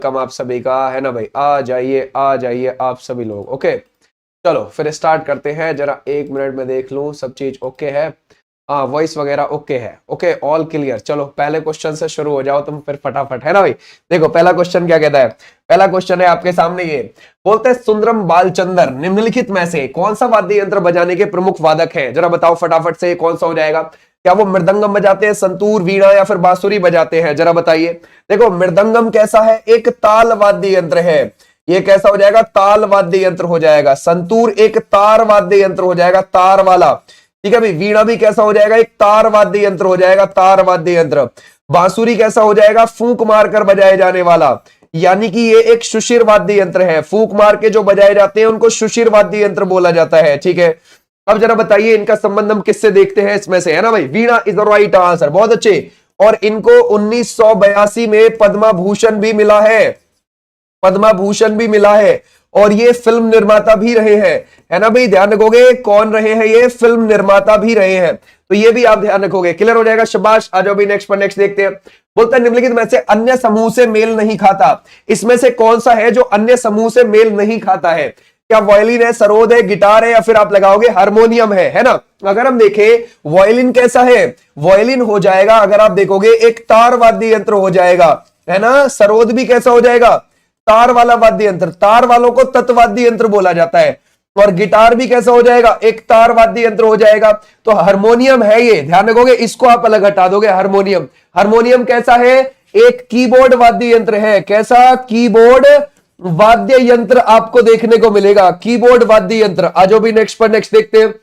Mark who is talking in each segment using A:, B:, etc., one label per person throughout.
A: कम आप सभी का, है ना भाई। आ जाइए आप सभी लोग। ओके चलो फिर स्टार्ट करते हैं। जरा 1 मिनट में देख लूं सब चीज ओके है। हाँ वॉइस वगैरह ओके है। Okay all clear. चलो पहले क्वेश्चन से शुरू हो जाओ तुम फिर फटाफट, है ना भाई। देखो पहला क्वेश्चन क्या कहता है। पहला क्वेश्चन है आपके सामने, ये बोलते हैं सुंदरम बालचंदर निम्नलिखित में से कौन सा वाद्य यंत्र बजाने के प्रमुख वादक हैं। जरा बताओ फटाफट से कौन सा हो जाएगा। क्या वो मृदंगम बजाते हैं, संतूर, वीणा या फिर बांसुरी बजाते हैं। जरा बताइए। देखो मृदंगम कैसा है, एक ताल वाद्य यंत्र है। ये कैसा हो जाएगा, ताल वाद्य यंत्र हो जाएगा। संतूर एक तार वाद्य यंत्र हो जाएगा, तार वाला। ठीक है भाई। वीणा भी कैसा हो जाएगा, एक तार वाद्य यंत्र हो जाएगा, तार वाद्य यंत्र। बांसुरी कैसा हो जाएगा, फूंक मारकर बजाए जाने वाला, यानी कि ये एक सुशिर वाद्य यंत्र है। फूंक मार के जो बजाए जाते हैं उनको सुशिर वाद्य यंत्र बोला जाता है। ठीक है। अब जरा बताइए इनका संबंध हम किससे देखते हैं इसमें से, है ना भाई। वीणा इज द राइट आंसर, बहुत अच्छे। और इनको 1982 में पद्मा भूषण भी मिला है, पद्मा भूषण भी मिला है। और ये फिल्म निर्माता भी रहे हैं, है ना भाई। ध्यान रखोगे कौन रहे हैं, ये फिल्म निर्माता भी रहे हैं, तो ये भी आप ध्यान रखोगे। क्लियर हो जाएगा, शाबाश। आ जाओ भी नेक्स्ट पर नेक्स्ट देखते हैं। बोलता है निम्नलिखित में से अन्य समूह से मेल नहीं खाता। इसमें से कौन सा है जो अन्य समूह से मेल नहीं खाता है। क्या वायलिन है, सरोद है, गिटार है, या फिर आप लगाओगे हारमोनियम है ना। अगर हम देखें वायलिन कैसा है, वायलिन हो जाएगा अगर आप देखोगे एक तार वाद्य यंत्र हो जाएगा, है ना। सरोद भी कैसा हो जाएगा, तार वाला वाद्य यंत्र। तार वालों को तत्वाद्य यंत्र बोला जाता है। और गिटार भी कैसा हो जाएगा, एक तार वाद्य यंत्र हो जाएगा। तो हारमोनियम है ये, ध्यान रखोगे, इसको आप अलग हटा दोगे। हारमोनियम, हारमोनियम कैसा है, एक कीबोर्ड वाद्य यंत्र है। कैसा, कीबोर्ड वाद्य यंत्र आपको देखने को मिलेगा, कीबोर्ड वाद्य यंत्र। आज भी नेक्स्ट पर नेक्स्ट देखते हैं।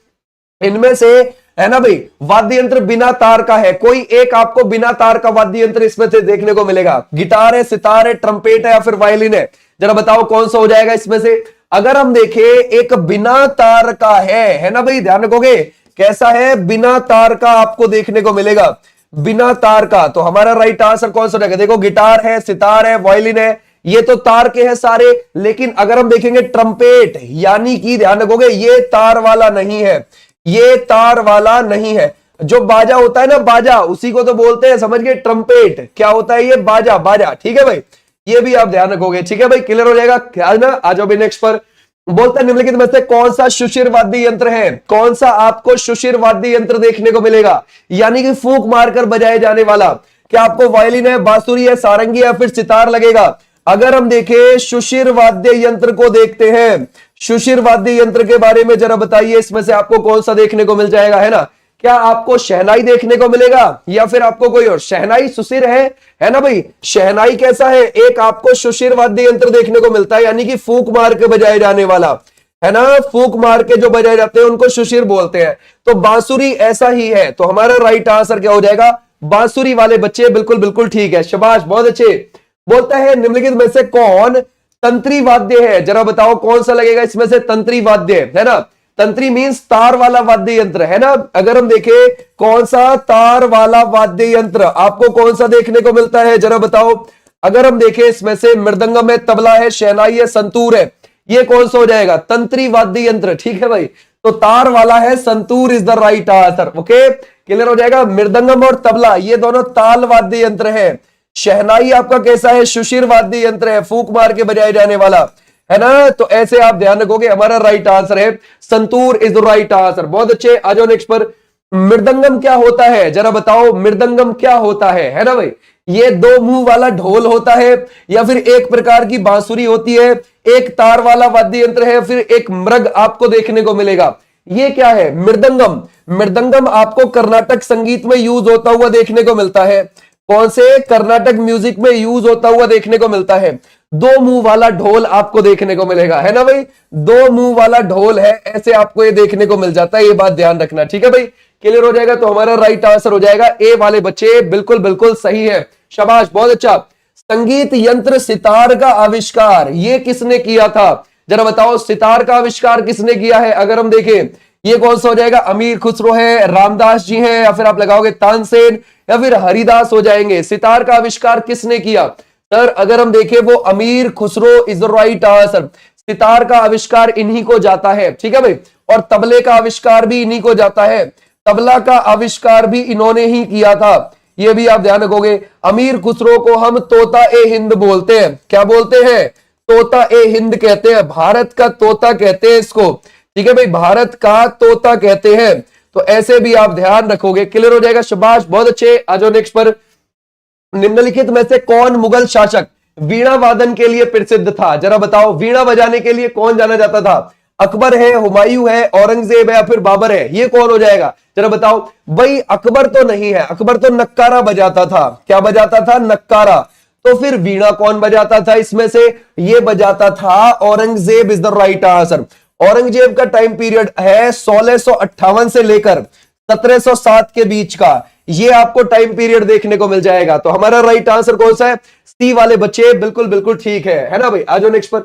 A: इनमें से, है ना भाई, वाद्य यंत्र बिना तार का है, कोई एक आपको बिना तार का वाद्य यंत्र इसमें से देखने को मिलेगा। गिटार है, सितार है, ट्रम्पेट है, या फिर वायलिन है। जरा बताओ कौन सा हो जाएगा इसमें से। अगर हम देखें एक बिना तार का है ना भाई। ध्यान रखोगे कैसा है, बिना तार का आपको देखने को मिलेगा, बिना तार का। तो हमारा राइट आंसर कौन सा हो जाएगा। देखो गिटार है, सितार है, वायलिन है, ये तो तार के हैं सारे। लेकिन अगर हम देखेंगे ट्रम्पेट, यानी कि ध्यान रखोगे ये तार वाला नहीं है, ये तार वाला नहीं है। जो बाजा होता है ना, बाजा, उसी को तो बोलते हैं, समझ गए, ट्रम्पेट। क्या होता है ये, बाजा, बाजा। ठीक है भाई, ये भी आप ध्यान रखोगे। ठीक है भाई, क्लियर हो जाएगा ख्याल ना। आ जाओ भाई नेक्स्ट पर। बोलता है निम्नलिखित में से कौन सा सुशिर वाद्य यंत्र है, कौन सा आपको सुशिर वाद्य यंत्र देखने को मिलेगा, यानी कि फूंक मारकर बजाए जाने वाला। क्या आपको वायलिन है, बांसुरी है, सारंगी या फिर सितार लगेगा। अगर हम देखें सुशिर वाद्य यंत्र को देखते हैं, सुशिर वाद्य यंत्र के बारे में जरा बताइए, इसमें से आपको कौन सा देखने को मिल जाएगा, है ना। क्या आपको शहनाई देखने को मिलेगा या फिर आपको कोई और। शहनाई सुशिर है ना भाई। शहनाई कैसा है, एक आपको सुशिर वाद्य यंत्र देखने को मिलता है, यानी कि फूंक मार के बजाए जाने वाला, है ना। फूंक मार के जो बजाए जाते हैं उनको सुशिर बोलते हैं। तो बांसुरी ऐसा ही है। तो हमारा राइट आंसर क्या हो जाएगा, बांसुरी वाले बच्चे। बिल्कुल बिल्कुल ठीक है, शाबाश, बहुत अच्छे। बोलता है निम्नलिखित में से कौन तंत्री वाद्य है। जरा बताओ कौन सा लगेगा इसमें से तंत्री वाद्य, है ना। तंत्री मींस तार वाला वाद्य यंत्र, है ना। अगर हम देखें कौन सा तार वाला वाद्य यंत्र आपको कौन सा देखने को मिलता है, जरा बताओ। अगर हम देखें इसमें से मृदंगम है, तबला है, शहनाई है, संतूर है, ये कौन सा हो जाएगा, तंत्री वाद्य यंत्र। ठीक है भाई, तो तार वाला है, santoor is the right answer. Okay, clear हो जाएगा। मृदंगम और तबला ये दोनों ताल वाद्य यंत्र है। शहनाई आपका कैसा है, सुशिर वाद्य यंत्र है, फूंक मार के बजाए जाने वाला, है ना। तो ऐसे आप ध्यान रखोगे, हमारा राइट आंसर है santoor is the right answer. बहुत अच्छे। आ जाओ नेक्स्ट पर। मृदंगम क्या होता है, जरा बताओ मृदंगम क्या होता है ना भाई। ये 2 मुंह वाला ढोल होता है, या फिर एक प्रकार की बांसुरी होती है, एक तार वाला वाद्य यंत्र है, फिर एक मृग आपको देखने को मिलेगा। ये क्या है, मृदंगम। मृदंगम आपको कर्नाटक संगीत में यूज होता हुआ देखने को मिलता है। कौन से, कर्नाटक म्यूजिक में यूज होता हुआ देखने को मिलता है। 2 मुंह वाला ढोल आपको देखने को मिलेगा, है ना भाई। 2 मुंह वाला ढोल है, ऐसे आपको ये देखने को मिल जाता है, ये बात ध्यान रखना। ठीक है भाई, क्लियर हो जाएगा। तो हमारा राइट आंसर हो जाएगा ए वाले बच्चे। बिल्कुल बिल्कुल सही है, शाबाश, बहुत अच्छा। संगीत यंत्र सितार का आविष्कार ये किसने किया था, जरा बताओ। सितार का आविष्कार किसने किया है। अगर हम देखें ये कौन सा हो जाएगा, अमीर खुसरो है, रामदास जी हैं, या फिर आप लगाओगे तानसेन, या फिर हरिदास हो जाएंगे। सितार का आविष्कार किसने किया सर। अगर हम देखें वो अमीर Khusro is the right answer. Sitar का आविष्कार इन्हीं को जाता है। ठीक है भाई, और तबले का आविष्कार भी इन्हीं को जाता है। तबला का आविष्कार भी इन्होंने ही किया था। ये भी आप ध्यान रखोगे। अमीर खुसरो को हम तोता ए हिंद बोलते हैं। क्या बोलते हैं? तोता ए हिंद कहते हैं, भारत का तोता कहते हैं इसको। ठीक है भाई, भारत का तोता कहते हैं। तो ऐसे भी आप ध्यान रखोगे, क्लियर हो जाएगा। शाबाश, बहुत अच्छे। आ जाओ नेक्स्ट पर। निम्नलिखित में से कौन मुगल शासक वीणा वादन के लिए प्रसिद्ध था? जरा बताओ, वीणा बजाने के लिए कौन जाना जाता था? अकबर है, हुमायूं है, औरंगजेब है या फिर बाबर है? ये कौन हो जाएगा? जरा बताओ भाई। अकबर तो नहीं है, अकबर तो नक्कारा बजाता था। क्या बजाता था? नक्कारा। तो फिर वीणा कौन बजाता था इसमें से? ये बजाता था Aurangzeb, is the right answer. Aurangzeb का टाइम पीरियड है 1658 से लेकर 1707 के बीच का। ये आपको टाइम पीरियड देखने को मिल जाएगा। तो हमारा राइट आंसर कौन सा है? सी वाले बच्चे, बिल्कुल बिल्कुल ठीक है ना भाई। आ जाओ नेक्स्ट पर।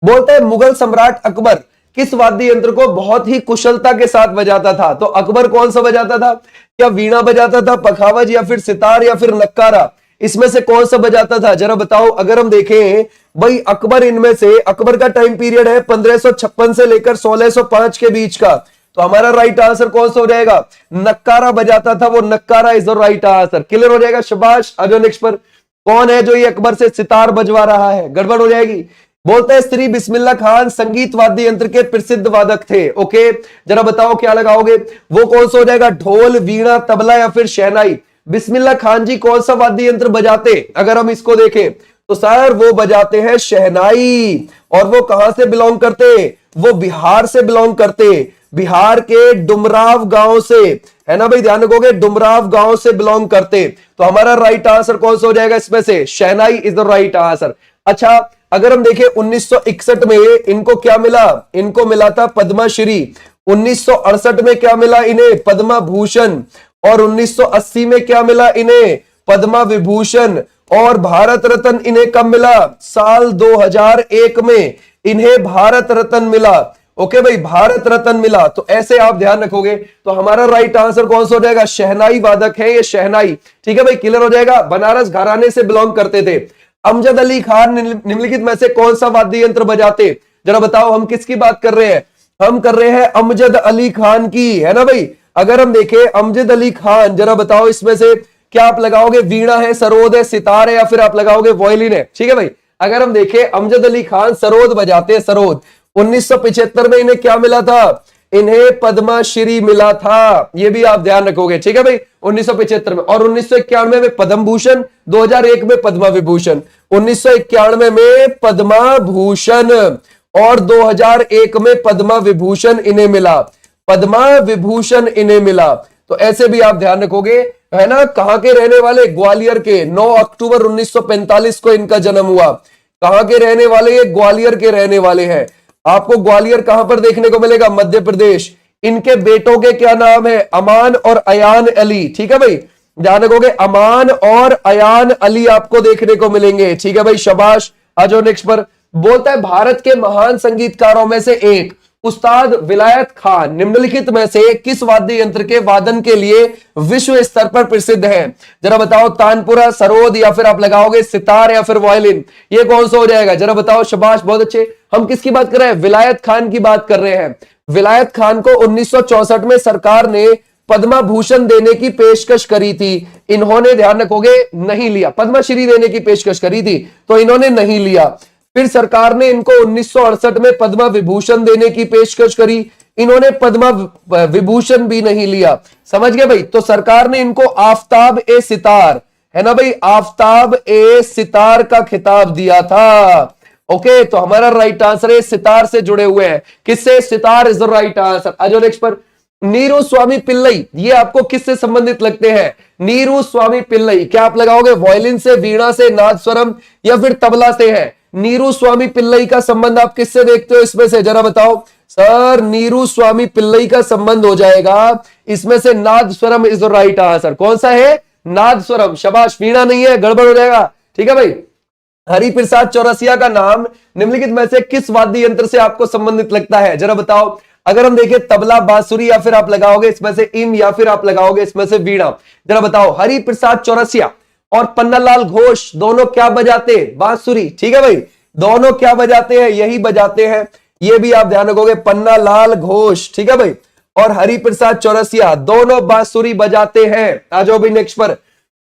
A: बोलते हैं मुगल सम्राट अकबर किस वाद्य यंत्र को बहुत ही कुशलता के साथ बजाता था? तो अकबर कौन सा बजाता था? क्या वीणा बजाता था, पखावज या फिर सितार या फिर नक्कारा? इसमें से कौन सा बजाता था? जरा बताओ। अगर हम देखें भाई, अकबर इनमें से, अकबर का टाइम पीरियड है 1556 से लेकर 1605 के बीच का। तो हमारा राइट आंसर कौन सा हो जाएगा? नक्कारा बजाता था वो, nakkara is the right answer. Clear हो जाएगा, शाबाश। आ जाओ नेक्स्ट पर। कौन है जो ये अकबर से सितार बजवा रहा है? गड़बड़ हो जाएगी। बोलते हैं श्री बिस्मिल्लाह खान संगीत वाद्य यंत्र के प्रसिद्ध वादक थे। ओके, जरा बताओ क्या लगाओगे? वो कौन सा हो जाएगा? ढोल, वीणा, तबला या फिर शहनाई? बिस्मिल्लाह खान जी कौन सा वाद्य यंत्र बजाते? अगर हम इसको देखें तो सर वो बजाते हैं शहनाई। और वो कहां से बिलोंग करते? वो बिहार से बिलोंग करते, बिहार के डुमराव गांव से, है ना भाई, ध्यान रखोगे, डुमराव गांव से बिलोंग करते। तो हमारा राइट आंसर कौन सा हो जाएगा इसमें से? शहनाई इज द राइट आंसर। अच्छा, अगर हम देखें 1961 में इनको क्या मिला? इनको मिला था पद्मश्री। 1968 में क्या मिला इन्हें? पद्म भूषण। और 1980 में क्या मिला इन्हें? पद्मा विभूषण। और भारत रत्न इन्हें कब मिला? साल 2001 में इन्हें भारत रत्न मिला। ओके भाई, भारत रत्न मिला। तो ऐसे आप ध्यान रखोगे। तो हमारा राइट आंसर कौन सा हो जाएगा? शहनाई वादक है ये, शहनाई। ठीक है भाई, क्लियर हो जाएगा। बनारस घराने से बिलोंग करते थे। अमजद अली खान निम्नलिखित में से कौन सा वाद्य यंत्र बजाते? जरा बताओ, हम किसकी बात कर रहे हैं? हम कर रहे हैं अमजद अली खान की, है ना भाई। अगर हम देखें अमजद अली खान, जरा बताओ इसमें से क्या आप लगाओगे? वीणा है, सरोद है, सितार है या फिर आप लगाओगे वायलिन है? ठीक है भाई, अगर हम देखें अमजद अली खान सरोद बजाते हैं, सरोद। 1975 में इन्हें क्या मिला था? इन्हें पद्मश्री मिला था। ये भी आप ध्यान रखोगे। ठीक है भाई, 1975 में। और 1991 में पद्म भूषण, 2001 में पद्मा विभूषण। 1991 में पद्मा भूषण और 2001 में पद्मा विभूषण इन्हें मिला, पद्मा विभूषण इन्हें मिला। तो ऐसे भी आप ध्यान रखोगे, है ना। कहां के रहने वाले? ग्वालियर के। 9 अक्टूबर 1945 को इनका जन्म हुआ। कहां के रहने वाले? ये ग्वालियर के रहने वाले हैं। आपको ग्वालियर कहां पर देखने को मिलेगा? मध्य प्रदेश। इनके बेटों के क्या नाम है? अमान और अयान अली। ठीक है भाई, ध्यान रखोगे, अमान और अयान अली आपको देखने को मिलेंगे। ठीक है भाई, शाबाश। आ जाओ नेक्स्ट पर। बोलता है भारत के महान संगीतकारों में से एक उस्ताद विलायत खान निम्नलिखित में से किस वाद्य यंत्र के वादन के लिए विश्व स्तर पर प्रसिद्ध है? जरा बताओ। तानपुरा, सरोद या फिर आप लगाओगे सितार या फिर वायलिन? ये कौन सा हो जाएगा? जरा बताओ। शाबाश, बहुत अच्छे। हम किसकी बात कर रहे हैं? विलायत खान की बात कर रहे हैं। विलायत खान को 1964 में सरकार ने पद्मा भूषण देने की पेशकश करी थी। इन्होंने, ध्यान रखोगे, नहीं लिया। पद्मश्री देने की पेशकश करी थी तो इन्होंने नहीं लिया। फिर सरकार ने इनको 1968 में पद्मा विभूषण देने की पेशकश करी, इन्होंने पद्मा विभूषण भी नहीं लिया। समझ गए भाई। तो सरकार ने इनको आफताब ए सितार, है ना भाई, आफताब ए सितार का खिताब दिया था। ओके, तो हमारा राइट आंसर है सितार से जुड़े हुए हैं। किससे? Sitar is the right answer. आ जाओ नेक्स्ट पर। नीरू स्वामी पिल्लई, ये आपको किससे संबंधित लगते हैं? नीरू स्वामी पिल्लई, क्या आप लगाओगे? वायलिन से, वीणा से, नादस्वरम या फिर तबला से है? नीरू स्वामी पिल्लई का संबंध आप किससे देखते हो इसमें से? जरा बताओ। सर, नीरू स्वामी पिल्लई का संबंध हो जाएगा इसमें से Nadaswaram is the right answer. कौन सा है? नादस्वरम। शाबाश, वीणा नहीं है, गड़बड़ हो जाएगा। ठीक है भाई। हरिप्रसाद चौरसिया का नाम निम्नलिखित में से किस वाद्य यंत्र से आपको संबंधित लगता है? जरा बताओ। अगर हम देखें तबला, बांसुरी या फिर आप लगाओगे इसमें से इम या फिर आप लगाओगे इसमें से वीणा? जरा बताओ। हरिप्रसाद चौरसिया और पन्नालाल घोष दोनों क्या बजाते? बांसुरी। ठीक है भाई, दोनों क्या बजाते हैं? यही बजाते हैं। ये भी आप ध्यान रखोगे, पन्नालाल घोष, ठीक है भाई, और हरिप्रसाद चौरसिया दोनों बांसुरी बजाते हैं। आ जाओ भी नेक्स्ट पर।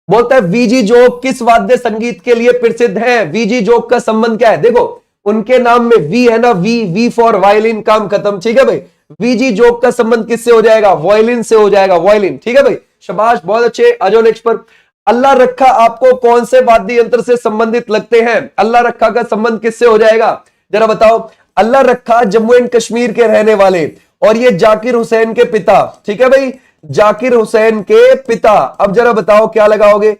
A: बोलता है वीजी जोग किस वाद्य संगीत के लिए प्रसिद्ध है? वीजी जोग का संबंध क्या है? देखो उनके नाम में वी है ना, वी फॉर वायलिन, काम खत्म। ठीक है भाई, वीजी जोग का संबंध किससे हो जाएगा? वायलिन से हो जाएगा, वायलिन। ठीक है भाई, शाबाश, बहुत अच्छे। आ जाओ नेक्स्ट पर। अल्लाह रखा आपको कौन से वाद्य यंत्र से संबंधित लगते हैं? अल्लाह रखा का संबंध किससे हो जाएगा, जरा बताओ। अल्लाह रखा जम्मू एंड कश्मीर के रहने वाले, और ये जाकिर हुसैन के पिता। ठीक है भाई, जाकिर हुसैन के पिता। अब जरा बताओ क्या लगाओगे?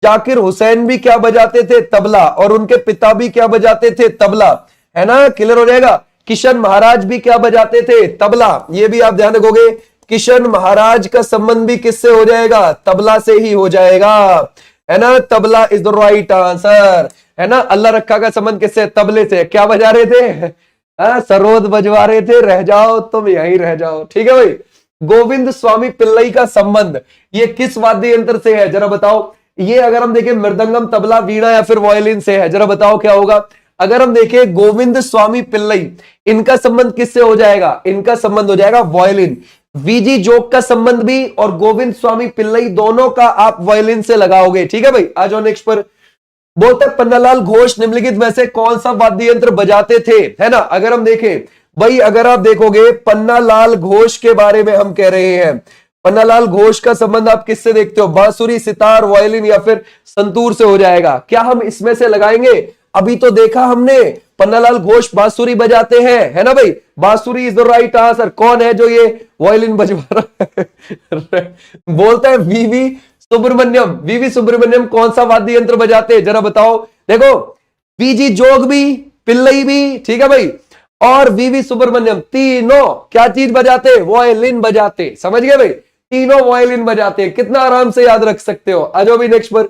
A: जाकिर हुसैन भी क्या बजाते थे? तबला। और उनके पिता भी क्या बजाते थे? तबला, है ना, क्लियर हो जाएगा। किशन महाराज भी क्या बजाते थे? तबला। ये भी आप ध्यान रखोगे, किशन महाराज का संबंध भी किससे हो जाएगा? तबला से ही हो जाएगा, है ना। Tabla is the right answer, है ना। अल्लाह रखा का संबंध किससे? तबले से। क्या बजा रहे थे? सरोद बजवा रहे थे, रह जाओ तुम यहीं रह जाओ। ठीक है भाई। गोविंद स्वामी पिल्लई का संबंध ये किस वाद्य यंत्र से है, जरा बताओ। ये अगर हम देखें मृदंगम, तबला, वीणा या फिर वायलिन से है, जरा बताओ क्या होगा। अगर हम देखें गोविंद स्वामी पिल्लई, इनका संबंध किससे हो जाएगा? इनका संबंध हो जाएगा वायलिन। वीजी जोग का संबंध भी और गोविंद स्वामी पिल्लई दोनों का आप वायलिन से लगाओगे। ठीक है भाई, आ जाओ नेक्स्ट पर। बोलते पन्नालाल घोष निम्नलिखित में से कौन सा वाद्य यंत्र बजाते थे, है ना। अगर हम देखें भाई, अगर आप देखोगे पन्नालाल घोष के बारे में हम कह रहे हैं, पन्नालाल घोष का संबंध आप किससे देखते हो? बांसुरी, सितार, वायलिन या फिर संतूर से हो जाएगा। क्या हम इसमें से लगाएंगे? अभी तो देखा हमने पन्नालाल घोष बांसुरी बजाते हैं, है ना भाई। बांसुरी इज द राइट आंसर। कौन है जो ये वायलिन बजवा रहा है? बोलता है वीवी सुब्रमण्यम। वीवी सुब्रमण्यम कौन सा वाद्य यंत्र बजाते हैं, जरा बताओ। देखो वीजी जोग भी, पिल्लई भी, ठीक है भाई, और वीवी सुब्रमण्यम तीनों क्या चीज बजाते? वायलिन बजाते। समझ गए भाई, तीनों वायलिन बजाते। कितना आराम से याद रख सकते हो। आ जाओ भी नेक्स्ट पर।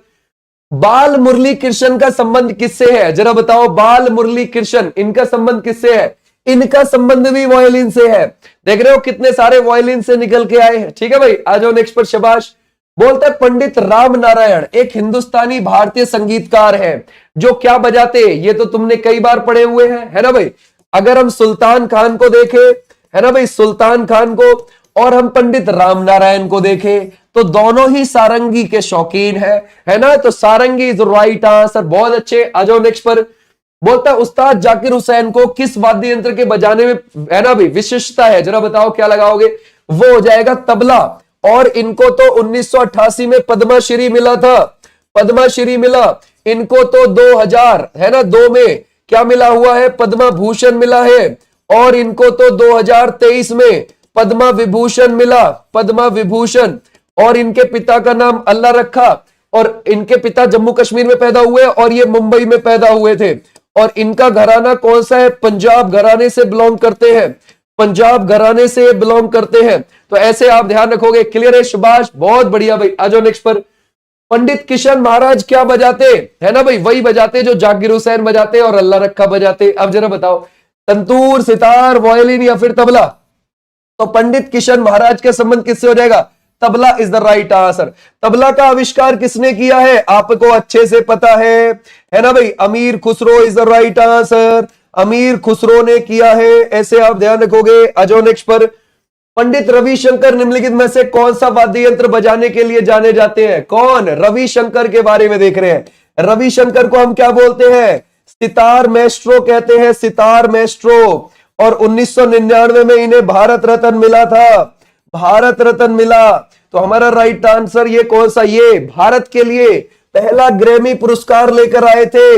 A: बाल मुरली कृष्ण का संबंध किससे है, जरा बताओ। बाल मुरली कृष्ण, इनका संबंध किससे है? इनका संबंध भी वायलिन से है। देख रहे हो कितने सारे वायलिन से निकल के आए हैं। ठीक है भाई, आ जाओ नेक्स्ट पर। शाबाश। बोलते हैं पंडित राम नारायण एक हिंदुस्तानी भारतीय संगीतकार है जो क्या बजाते? ये तो तुमने कई बार पढ़े हुए हैं, है ना भाई। अगर हम सुल्तान खान को देखें, है ना भाई, सुल्तान खान को, और हम पंडित राम नारायण को देखें, तो दोनों ही सारंगी के शौकीन है ना। तो सारंगी इज राइट आंसर। बहुत अच्छे, आ जाओ नेक्स्ट पर। बोलता है उस्ताद जाकिर हुसैन को किस वाद्य यंत्र के बजाने में, है ना भाई, विशिष्टता है, जरा बताओ क्या लगाओगे। वो हो जाएगा तबला। और इनको तो 1988 में पद्मश्री मिला था, पद्मश्री मिला। इनको तो 2000, है ना, 2 में क्या मिला हुआ है? पद्म भूषण मिला है। और इनको तो 2023 में पद्म विभूषण मिला, पद्म विभूषण। और इनके पिता का नाम अल्लाह रखा, और इनके पिता जम्मू कश्मीर में पैदा हुए और ये मुंबई में पैदा हुए थे। और इनका घराना कौन सा है? पंजाब घराने से बिलोंग करते हैं, पंजाब घराने से बिलोंग करते हैं। तो ऐसे आप ध्यान रखोगे। क्लियर है, शाबाश, बहुत बढ़िया भाई। आ जाओ नेक्स्ट पर। पंडित किशन महाराज क्या बजाते? है ना भाई, वही बजाते जो जाकिर हुसैन बजाते और अल्लाह रखा बजाते। अब जरा बताओ, संतूर, सितार, वायलिन या फिर तबला। तो पंडित किशन महाराज का संबंध किससे हो जाएगा? Tabla is the right answer. Tabla का आविष्कार किसने किया है? आपको अच्छे से पता है ना भाई। अमीर Khusro is the right answer. अमीर खुसरो ने किया है, ऐसे आप ध्यान रखोगे। आ जाओ नेक्स्ट पर। पंडित रविशंकर निम्नलिखित में से कौन सा वाद्य यंत्र बजाने के लिए जाने जाते हैं? कौन? रविशंकर के बारे में देख रहे हैं। रविशंकर को हम क्या बोलते हैं? सितार मैस्ट्रो कहते हैं, सितार मैस्ट्रो। और 1999 में इन्हें भारत रत्न मिला था, भारत रत्न मिला। तो हमारा राइट आंसर ये कौन सा? ये भारत के लिए पहला ग्रैमी पुरस्कार लेकर आए थे,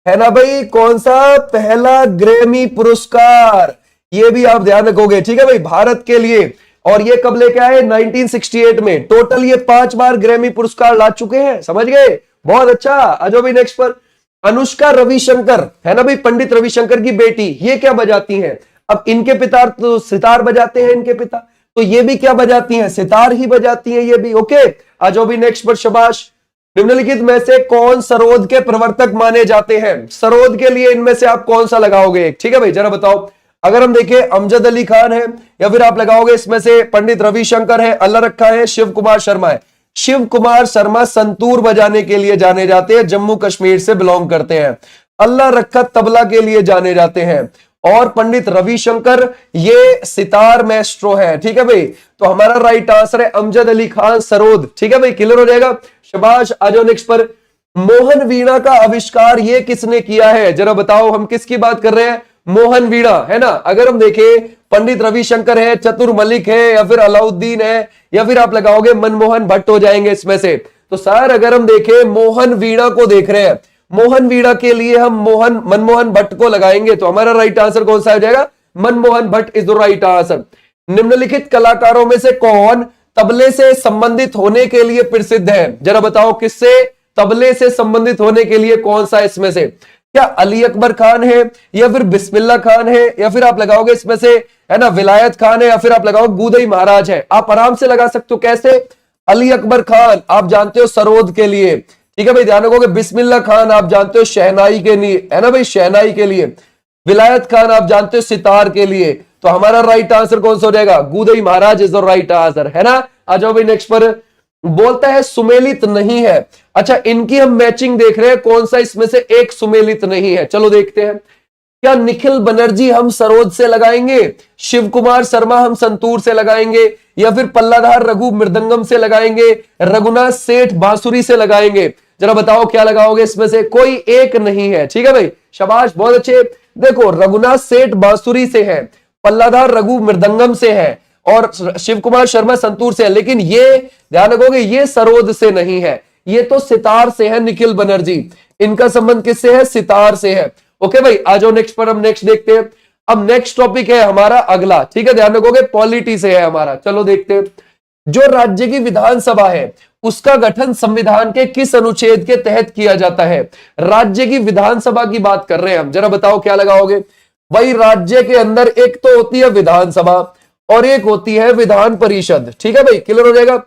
A: है ना भाई। कौन सा? पहला ग्रैमी पुरस्कार, ये भी आप ध्यान रखोगे। ठीक है भाई, भारत के लिए। और ये कब लेके आए? 1968 में। टोटल ये 5 बार ग्रैमी पुरस्कार ला चुके हैं, समझ गए। बहुत अच्छा। अजो भी नेक्स्ट पर। अनुष्का रविशंकर, है ना भाई, पंडित रविशंकर की बेटी, ये क्या बजाती हैं? अब इनके पिता तो सितार बजाते हैं, इनके पिता, तो ये भी क्या बजाती हैं? सितार ही बजाती हैं ये भी। ओके, अजो भी नेक्स्ट पर। शाबाश। निम्नलिखित में से कौन सरोद के प्रवर्तक माने जाते हैं? सरोद के लिए इनमें से आप कौन सा लगाओगे? ठीक है भाई, जरा बताओ। अगर हम देखें अमजद अली खान है, या फिर आप लगाओगे इसमें से पंडित रविशंकर है, अल्लाह रखा है, शिव कुमार शर्मा है। शिव कुमार शर्मा संतूर बजाने के लिए जाने जाते हैं, जम्मू कश्मीर से बिलोंग करते हैं। अल्लाह रखा तबला के लिए जाने जाते हैं। और पंडित रविशंकर ये सितार मैस्ट्रो है। ठीक है भाई, तो हमारा राइट आंसर है अमजद अली खान सरोद। ठीक है भाई, क्लियर हो जाएगा, शाबाश। आ जाओ नेक्स्ट पर। मोहन वीणा का आविष्कार ये किसने किया है, जरा बताओ, हम किसकी बात कर रहे हैं, मोहन वीणा है ना। अगर हम देखें पंडित रविशंकर है, चतुर मलिक है, या फिर अलाउद्दीन है, या फिर आप लगाओगे मनमोहन भट्ट हो जाएंगे इसमें से। तो सर अगर हम देखें मोहन वीणा को देख रहे हैं, मोहन वीणा के लिए हम मनमोहन भट्ट को लगाएंगे, तो हमारा राइट आंसर कौन सा हो जाएगा, Manmohan Bhatt is the right answer. निम्नलिखित कलाकारों में से कौन तबले से संबंधित होने के लिए प्रसिद्ध है, जरा बताओ किससे, तबले से संबंधित होने के लिए कौन सा इसमें से, क्या अली अकबर खान है, या फिर बिस्मिल्लाह खान है, या फिर आप लगाओगे इसमें से है ना विलायत खान है, या फिर आप लगाओगे गूदई महाराज है। आप आराम से लगा सकते हो, कैसे, अली अकबर खान आप जानते हो सरोद के लिए, ठीक है भाई, ध्यान रखोगे। बिस्मिल्लाह खान आप जानते हो शहनाई के लिए, है ना भाई, शहनाई के लिए। विलायत खान आप जानते हो सितार के लिए। तो हमारा राइट आंसर कौन सा हो जाएगा, गूदई महाराज इज द राइट आंसर, है ना। आ जाओ भाई नेक्स्ट पर। बोलता है सुमेलित नहीं है, अच्छा इनकी हम मैचिंग देख रहे हैं, कौन सा इसमें से एक सुमेलित नहीं है, चलो देखते हैं। क्या निखिल बनर्जी हम सरोद से लगाएंगे, शिव कुमार शर्मा हम संतूर से लगाएंगे, या फिर पल्लाधार रघु मृदंगम से लगाएंगे, रघुनाथ सेठ बांसुरी से लगाएंगे, जरा बताओ क्या लगाओगे इसमें से, कोई एक नहीं है। ठीक है भाई, शाबाश, बहुत अच्छे। देखो रघुनाथ सेठ बांसुरी से है, पल्लाधार रघु मृदंगम से है, और शिव कुमार शर्मा संतूर से है, लेकिन ये ध्यान रखोगे ये सरोद से नहीं है, ये तो सितार से है। निखिल बनर्जी इनका संबंध किससे है, सितार से है। ओके भाई, आ जाओ नेक्स्ट पर, हम नेक्स्ट देखते हैं। अब नेक्स्ट टॉपिक है हमारा अगला, ठीक है, ध्यान रखोगे पॉलिटी से है हमारा। चलो देखते हैं। जो राज्य की विधानसभा है उसका गठन संविधान के किस अनुच्छेद के तहत किया जाता है, राज्य की विधानसभा की बात कर रहे हैं हम, जरा बताओ क्या लगाओगे भाई। राज्य के अंदर एक तो होती है विधानसभा और एक होती है विधान परिषद। ठीक है भाई, क्लियर हो जाएगा।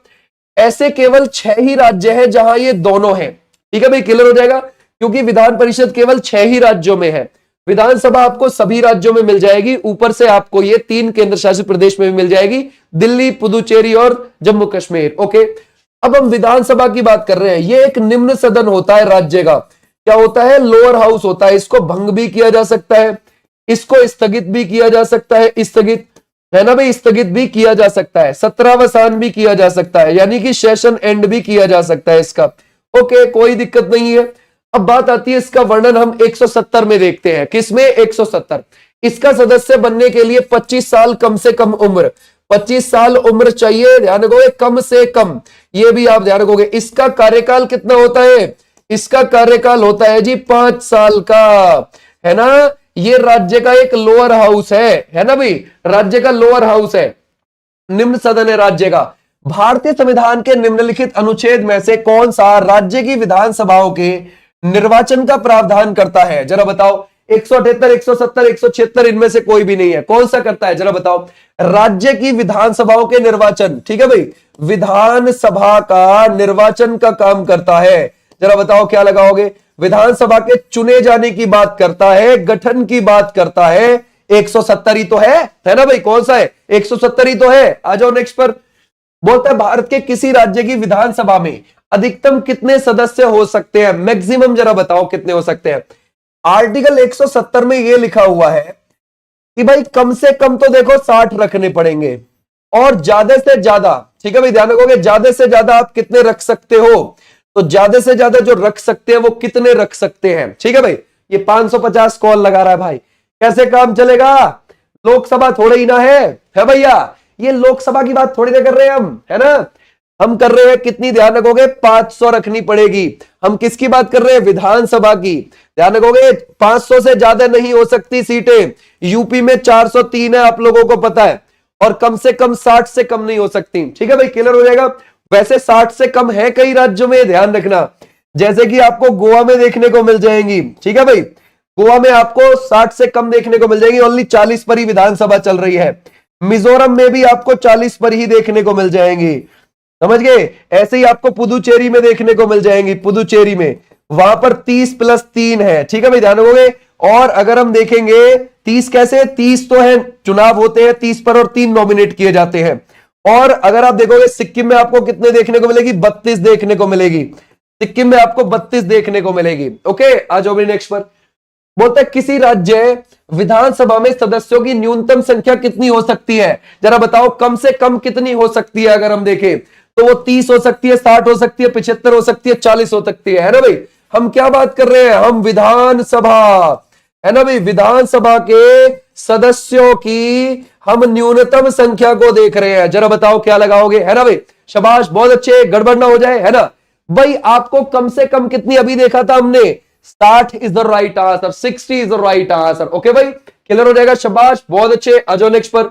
A: ऐसे केवल 6 ही राज्य है जहां ये दोनों है। ठीक है भाई, क्लियर हो जाएगा, क्योंकि विधान परिषद केवल 6 ही राज्यों में है, विधानसभा आपको सभी राज्यों में मिल जाएगी, ऊपर से आपको ये 3 केंद्र शासित प्रदेश में भी मिल जाएगी, दिल्ली, पुदुचेरी और जम्मू कश्मीर। ओके, अब हम विधानसभा की बात कर रहे हैं। ये एक निम्न सदन होता है राज्य का, क्या होता है, लोअर हाउस होता है। इसको भंग भी किया जा सकता है, इसको स्थगित भी किया जा सकता है, स्थगित है ना भाई, स्थगित भी किया जा सकता है, सत्रावसान भी किया जा सकता है, यानी कि सेशन एंड भी किया जा सकता है इसका। ओके, कोई दिक्कत नहीं है। अब बात आती है इसका वर्णन हम 170 में देखते हैं, किसमें, 170। इसका सदस्य बनने के लिए 25 साल कम से कम उम्र, 25 साल उम्र चाहिए, ध्यान रखोगे, कम से कम, ये भी आप ध्यान रखोगे। इसका कार्यकाल कितना होता है, इसका कार्यकाल होता है जी 5 साल का, है ना। ये राज्य का एक लोअर हाउस है ना भाई, राज्य का लोअर हाउस है, निम्न सदन है राज्य का। भारतीय संविधान के निम्नलिखित अनुच्छेद में से कौन सा राज्य की विधानसभाओं के निर्वाचन का प्रावधान करता है, जरा बताओ। 178, 170, 176 इनमें से कोई भी नहीं है, कौन सा करता है, जरा बताओ। राज्य की विधानसभाओं के निर्वाचन, ठीक है भाई, विधानसभा का निर्वाचन का काम करता है, जरा बताओ क्या लगाओगे। विधानसभा के चुने जाने की बात करता है, गठन की बात करता है, 170 ही तो है ना भाई, कौन सा है, 170 ही तो है। आ जाओ नेक्स्ट पर। बोलता है भारत के किसी राज्य की विधानसभा में अधिकतम कितने सदस्य हो सकते हैं, मैक्सिमम जरा बताओ कितने हो सकते हैं। आर्टिकल 170 में यह लिखा हुआ है कि भाई कम से कम तो देखो 60 रखने पड़ेंगे, और ज्यादा से ज्यादा, ठीक है भाई, ध्यान रखोगे, ज्यादा से ज्यादा आप कितने रख सकते हो, तो ज्यादा से ज्यादा जो रख सकते हैं वो कितने रख सकते हैं। ठीक है भाई, ये 550 कॉल लगा रहा है भाई, कैसे काम चलेगा, लोकसभा थोड़े ही ना है भैया, ये लोकसभा की बात थोड़ी ना कर रहे हैं हम, है ना। हम कर रहे हैं कितनी, ध्यान रखोगे, 500 रखनी पड़ेगी। हम किसकी बात कर रहे हैं, विधानसभा की, ध्यान रखोगे, 500 से ज्यादा नहीं हो सकती सीटें। यूपी में 403 है, आप लोगों को पता है, और कम से कम 60 से कम नहीं हो सकती। ठीक है भाई, क्लियर हो जाएगा। वैसे 60 से कम है कई राज्यों में, ध्यान रखना, जैसे कि आपको गोवा में देखने को मिल जाएंगी। ठीक है भाई, गोवा में आपको 60 से कम देखने को मिल जाएगी, ओनली 40 पर ही विधानसभा चल रही है। मिजोरम में भी आपको 40 पर ही देखने को मिल जाएंगी, समझ गए। ऐसे ही आपको पुदुचेरी में देखने को मिल जाएंगी, पुदुचेरी में वहां पर 30+3 है। ठीक है भाई, ध्यान रखोगे। और अगर हम देखेंगे 30 कैसे, 30 तो है, चुनाव होते हैं 30 पर और 3 नॉमिनेट किए जाते हैं। और अगर आप देखोगे सिक्किम में आपको कितने देखने को मिलेगी, 32 देखने को मिलेगी, सिक्किम में आपको 32 देखने को मिलेगी। ओके, आ जाओ नेक्स्ट पर। बोलता है किसी राज्य विधानसभा में सदस्यों की न्यूनतम संख्या कितनी हो सकती है, जरा बताओ कम से कम कितनी हो सकती है। अगर हम देखें तो वो 30 हो सकती है, 60 हो सकती है, 75 हो सकती है, 40 हो सकती है ना भाई। हम क्या बात कर रहे हैं, हम विधानसभा, है ना भाई, विधानसभा के सदस्यों की हम न्यूनतम संख्या को देख रहे हैं। जरा बताओ क्या लगाओगे, है ना भाई, शाबाश, बहुत अच्छे, गड़बड़ ना हो जाए, है ना भाई। आपको कम से कम कितनी अभी देखा था हमने, 60 is the right answer, 60 is the right answer. Okay भाई, क्लियर हो जाएगा, शाबाश, बहुत अच्छे। आ जाओ नेक्स्ट पर।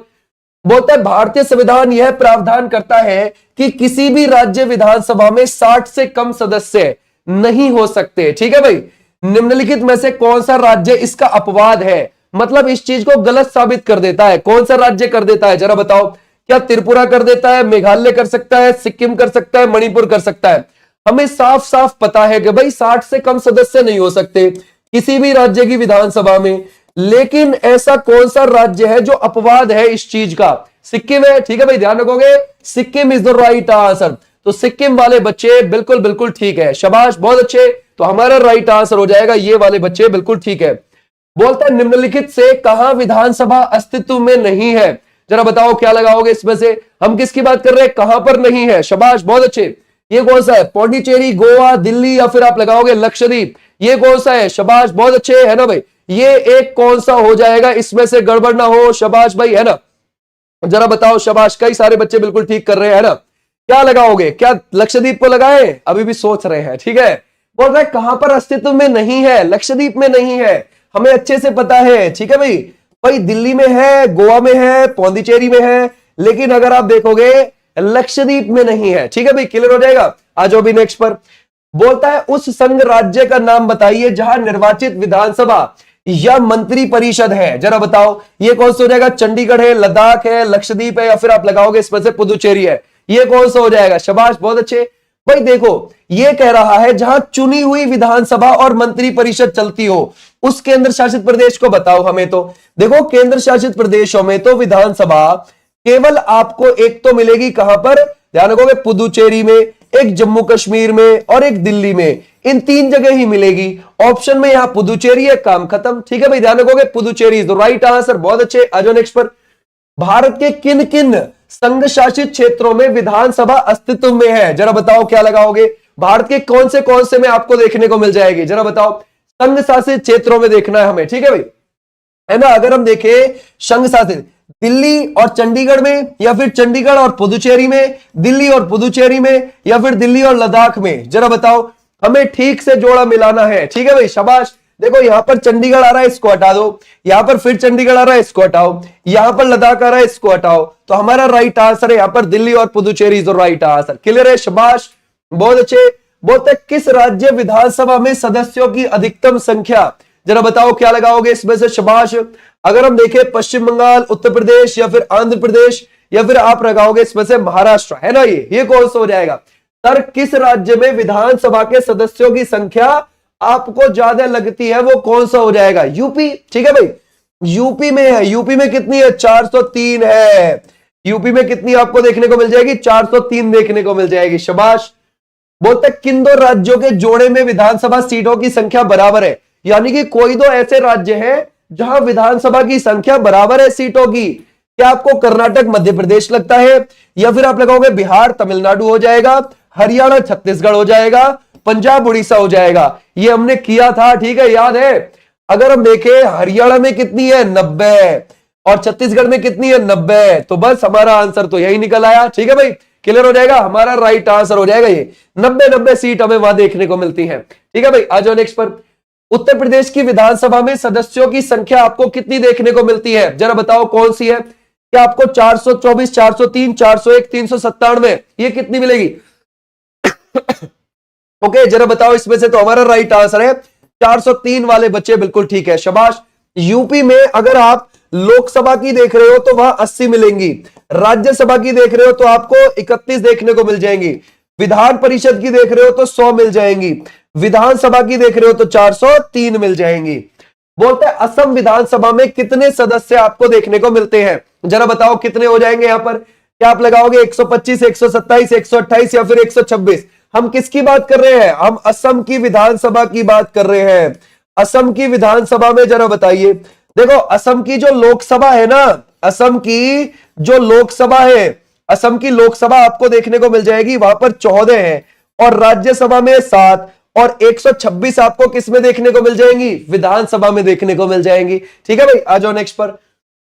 A: बोलता है भारतीय संविधान यह प्रावधान करता है कि किसी भी राज्य विधानसभा में 60 से कम सदस्य नहीं हो सकते। ठीक है भाई, निम्नलिखित में से कौन सा राज्य इसका अपवाद है, मतलब इस चीज को गलत साबित कर देता है। कौन सा राज्य कर देता है, जरा बताओ। क्या त्रिपुरा कर देता है, मेघालय कर सकता है, सिक्किम कर सकता है, मणिपुर कर सकता है। हमें साफ साफ पता है कि भाई 60 से कम सदस्य नहीं हो सकते किसी भी राज्य की विधानसभा में, लेकिन ऐसा कौन सा राज्य है जो अपवाद है इस चीज का, सिक्किम है। ठीक है भाई, ध्यान रखोगे, Sikkim is the right answer. तो सिक्किम वाले बच्चे बिल्कुल बिल्कुल ठीक है, शाबाश, बहुत अच्छे। तो हमारा राइट आंसर हो जाएगा ये वाले बच्चे, बिल्कुल ठीक है। बोलता है निम्नलिखित से कहां विधानसभा अस्तित्व में नहीं है, जरा बताओ क्या लगाओगे इसमें से। हम किसकी बात कर रहे हैं, कहां पर नहीं है, शाबाश, बहुत अच्छे। ये कौन सा है, पौंडीचेरी, गोवा, दिल्ली, या फिर आप लगाओगे लक्षद्वीप। ये कौन सा है, शाबाश, बहुत अच्छे, है ना भाई। ये एक कौन सा हो जाएगा, इसमें से गड़बड़ ना हो, शाबाश भाई, है ना। जरा बताओ, शाबाश, कई सारे बच्चे बिल्कुल ठीक कर रहे हैं, है ना। क्या लगाओगे, क्या लक्षद्वीप को लगाए, अभी भी सोच रहे हैं। ठीक है, बोल रहा है कहां पर अस्तित्व में नहीं है, लक्षद्वीप में नहीं है, हमें अच्छे से पता है। ठीक है भाई, भाई दिल्ली में है, गोवा में है, पौंडीचेरी में है, लेकिन अगर आप देखोगे लक्षद्वीप में नहीं है। ठीक है भाई, क्लियर हो जाएगा। आ जाओ भी नेक्स्ट पर। बोलता है उस संघ राज्य का नाम बताइए जहां निर्वाचित विधानसभा या मंत्री परिषद है, जरा बताओ। ये कौन सा हो जाएगा, चंडीगढ़ है, लद्दाख है, लक्षद्वीप है, या फिर आप लगाओगे इसमें से पुदुचेरी है। ये कौन सा हो जाएगा, शाबाश, बहुत अच्छे भाई। देखो ये कह रहा है जहां चुनी हुई विधानसभा और मंत्री परिषद चलती हो, उस केंद्र शासित प्रदेश को बताओ हमें। तो देखो केंद्र शासित प्रदेशों में तो विधानसभा केवल आपको एक तो मिलेगी, कहां पर, ध्यान रखोगे, पुदुचेरी में, एक जम्मू कश्मीर में, और एक दिल्ली में। इन 3 जगह ही मिलेगी। ऑप्शन में यहां पुदुचेरी है, काम खत्म। ठीक है भाई, ध्यान रखोगे, Puducherry is the right answer, बहुत अच्छे। आ जाओ नेक्स्ट पर। भारत के किन किन संघ शासित क्षेत्रों में विधानसभा अस्तित्व में है, जरा बताओ क्या लगाओगे। भारत के कौन से में आपको देखने को मिल जाएगी, जरा बताओ। संघ शासित क्षेत्रों में देखना है हमें, ठीक है भाई, है ना। अगर हम देखें संघ शासित, दिल्ली और चंडीगढ़ में, या फिर चंडीगढ़ और पुदुचेरी में, दिल्ली और पुदुचेरी में, या फिर दिल्ली और लद्दाख में, जरा बताओ। हमें ठीक से जोड़ा मिलाना है। ठीक है भाई, शाबाश। देखो यहां पर चंडीगढ़ आ रहा है, इसको हटा दो, यहां पर फिर चंडीगढ़ आ रहा है, इसको हटाओ, यहां पर लद्दाख आ रहा है, इसको हटाओ। तो हमारा राइट आंसर है यहां पर दिल्ली और Puducherry is the right answer. Clear है, शाबाश, बहुत अच्छे। बोलते किस राज्य विधानसभा में सदस्यों की अधिकतम संख्या, जरा बताओ क्या लगाओगे इसमें से, शाबाश। अगर हम देखें पश्चिम बंगाल, उत्तर प्रदेश, या फिर आंध्र प्रदेश, या फिर आप लगाओगे इसमें से महाराष्ट्र, है ना। ये कौन सा हो जाएगा सर, किस राज्य में विधानसभा के सदस्यों की संख्या आपको ज्यादा लगती है, वो कौन सा हो जाएगा, यूपी। ठीक है भाई, यूपी में है। यूपी में कितनी है, 403 है। यूपी में कितनी आपको देखने को मिल जाएगी, 403 देखने को मिल जाएगी, शाबाश। बोलते किन दो राज्यों के जोड़े में विधानसभा सीटों की संख्या बराबर है, यानी कि कोई दो ऐसे राज्य हैं जहां विधानसभा की संख्या बराबर है सीटों की। क्या आपको कर्नाटक मध्य प्रदेश लगता है, या फिर आप लगाओगे बिहार तमिलनाडु हो जाएगा, हरियाणा छत्तीसगढ़ हो जाएगा, पंजाब उड़ीसा हो जाएगा। ये हमने किया था, ठीक है, याद है। अगर हम देखें हरियाणा में कितनी है, 90, और छत्तीसगढ़ में कितनी है, 90। तो बस हमारा आंसर तो यही निकल आया। ठीक है भाई, क्लियर हो जाएगा, हमारा राइट आंसर हो जाएगा ये। 90 सीट हमें वहां देखने को मिलती है। ठीक है भाई, आ जाओ नेक्स्ट पर। उत्तर प्रदेश की विधानसभा में सदस्यों की संख्या आपको कितनी देखने को मिलती है, जरा बताओ कौन सी है। क्या आपको 424, 403, 401, 397, ये कितनी मिलेगी? ओके, जरा बताओ इसमें से। तो हमारा राइट आंसर है 403 वाले बच्चे, बिल्कुल ठीक है, शाबाश। यूपी में अगर आप लोकसभा की देख रहे हो तो वहां 80 मिलेंगी, राज्यसभा की देख रहे हो तो आपको 31 देखने को मिल जाएंगी, विधान परिषद की देख रहे हो तो 100 मिल जाएंगी, विधानसभा की देख रहे हो तो 403 मिल जाएंगी। बोलते हैं असम विधानसभा में कितने सदस्य आपको देखने को मिलते हैं, जरा बताओ कितने हो जाएंगे यहां पर। क्या आप लगाओगे 125, 127, 128 या फिर 126? हम किसकी बात कर रहे हैं, हम असम की विधानसभा की बात कर रहे हैं। असम की विधानसभा में जरा बताइए। देखो असम की जो लोकसभा है ना, असम की जो लोकसभा है, असम की लोकसभा आपको देखने को मिल जाएगी, वहां पर 14 है और राज्यसभा में 7 और 126 आपको किस में देखने को मिल जाएंगी, विधानसभा में देखने को मिल जाएंगी। ठीक है भाई, आ जाओ नेक्स्ट पर।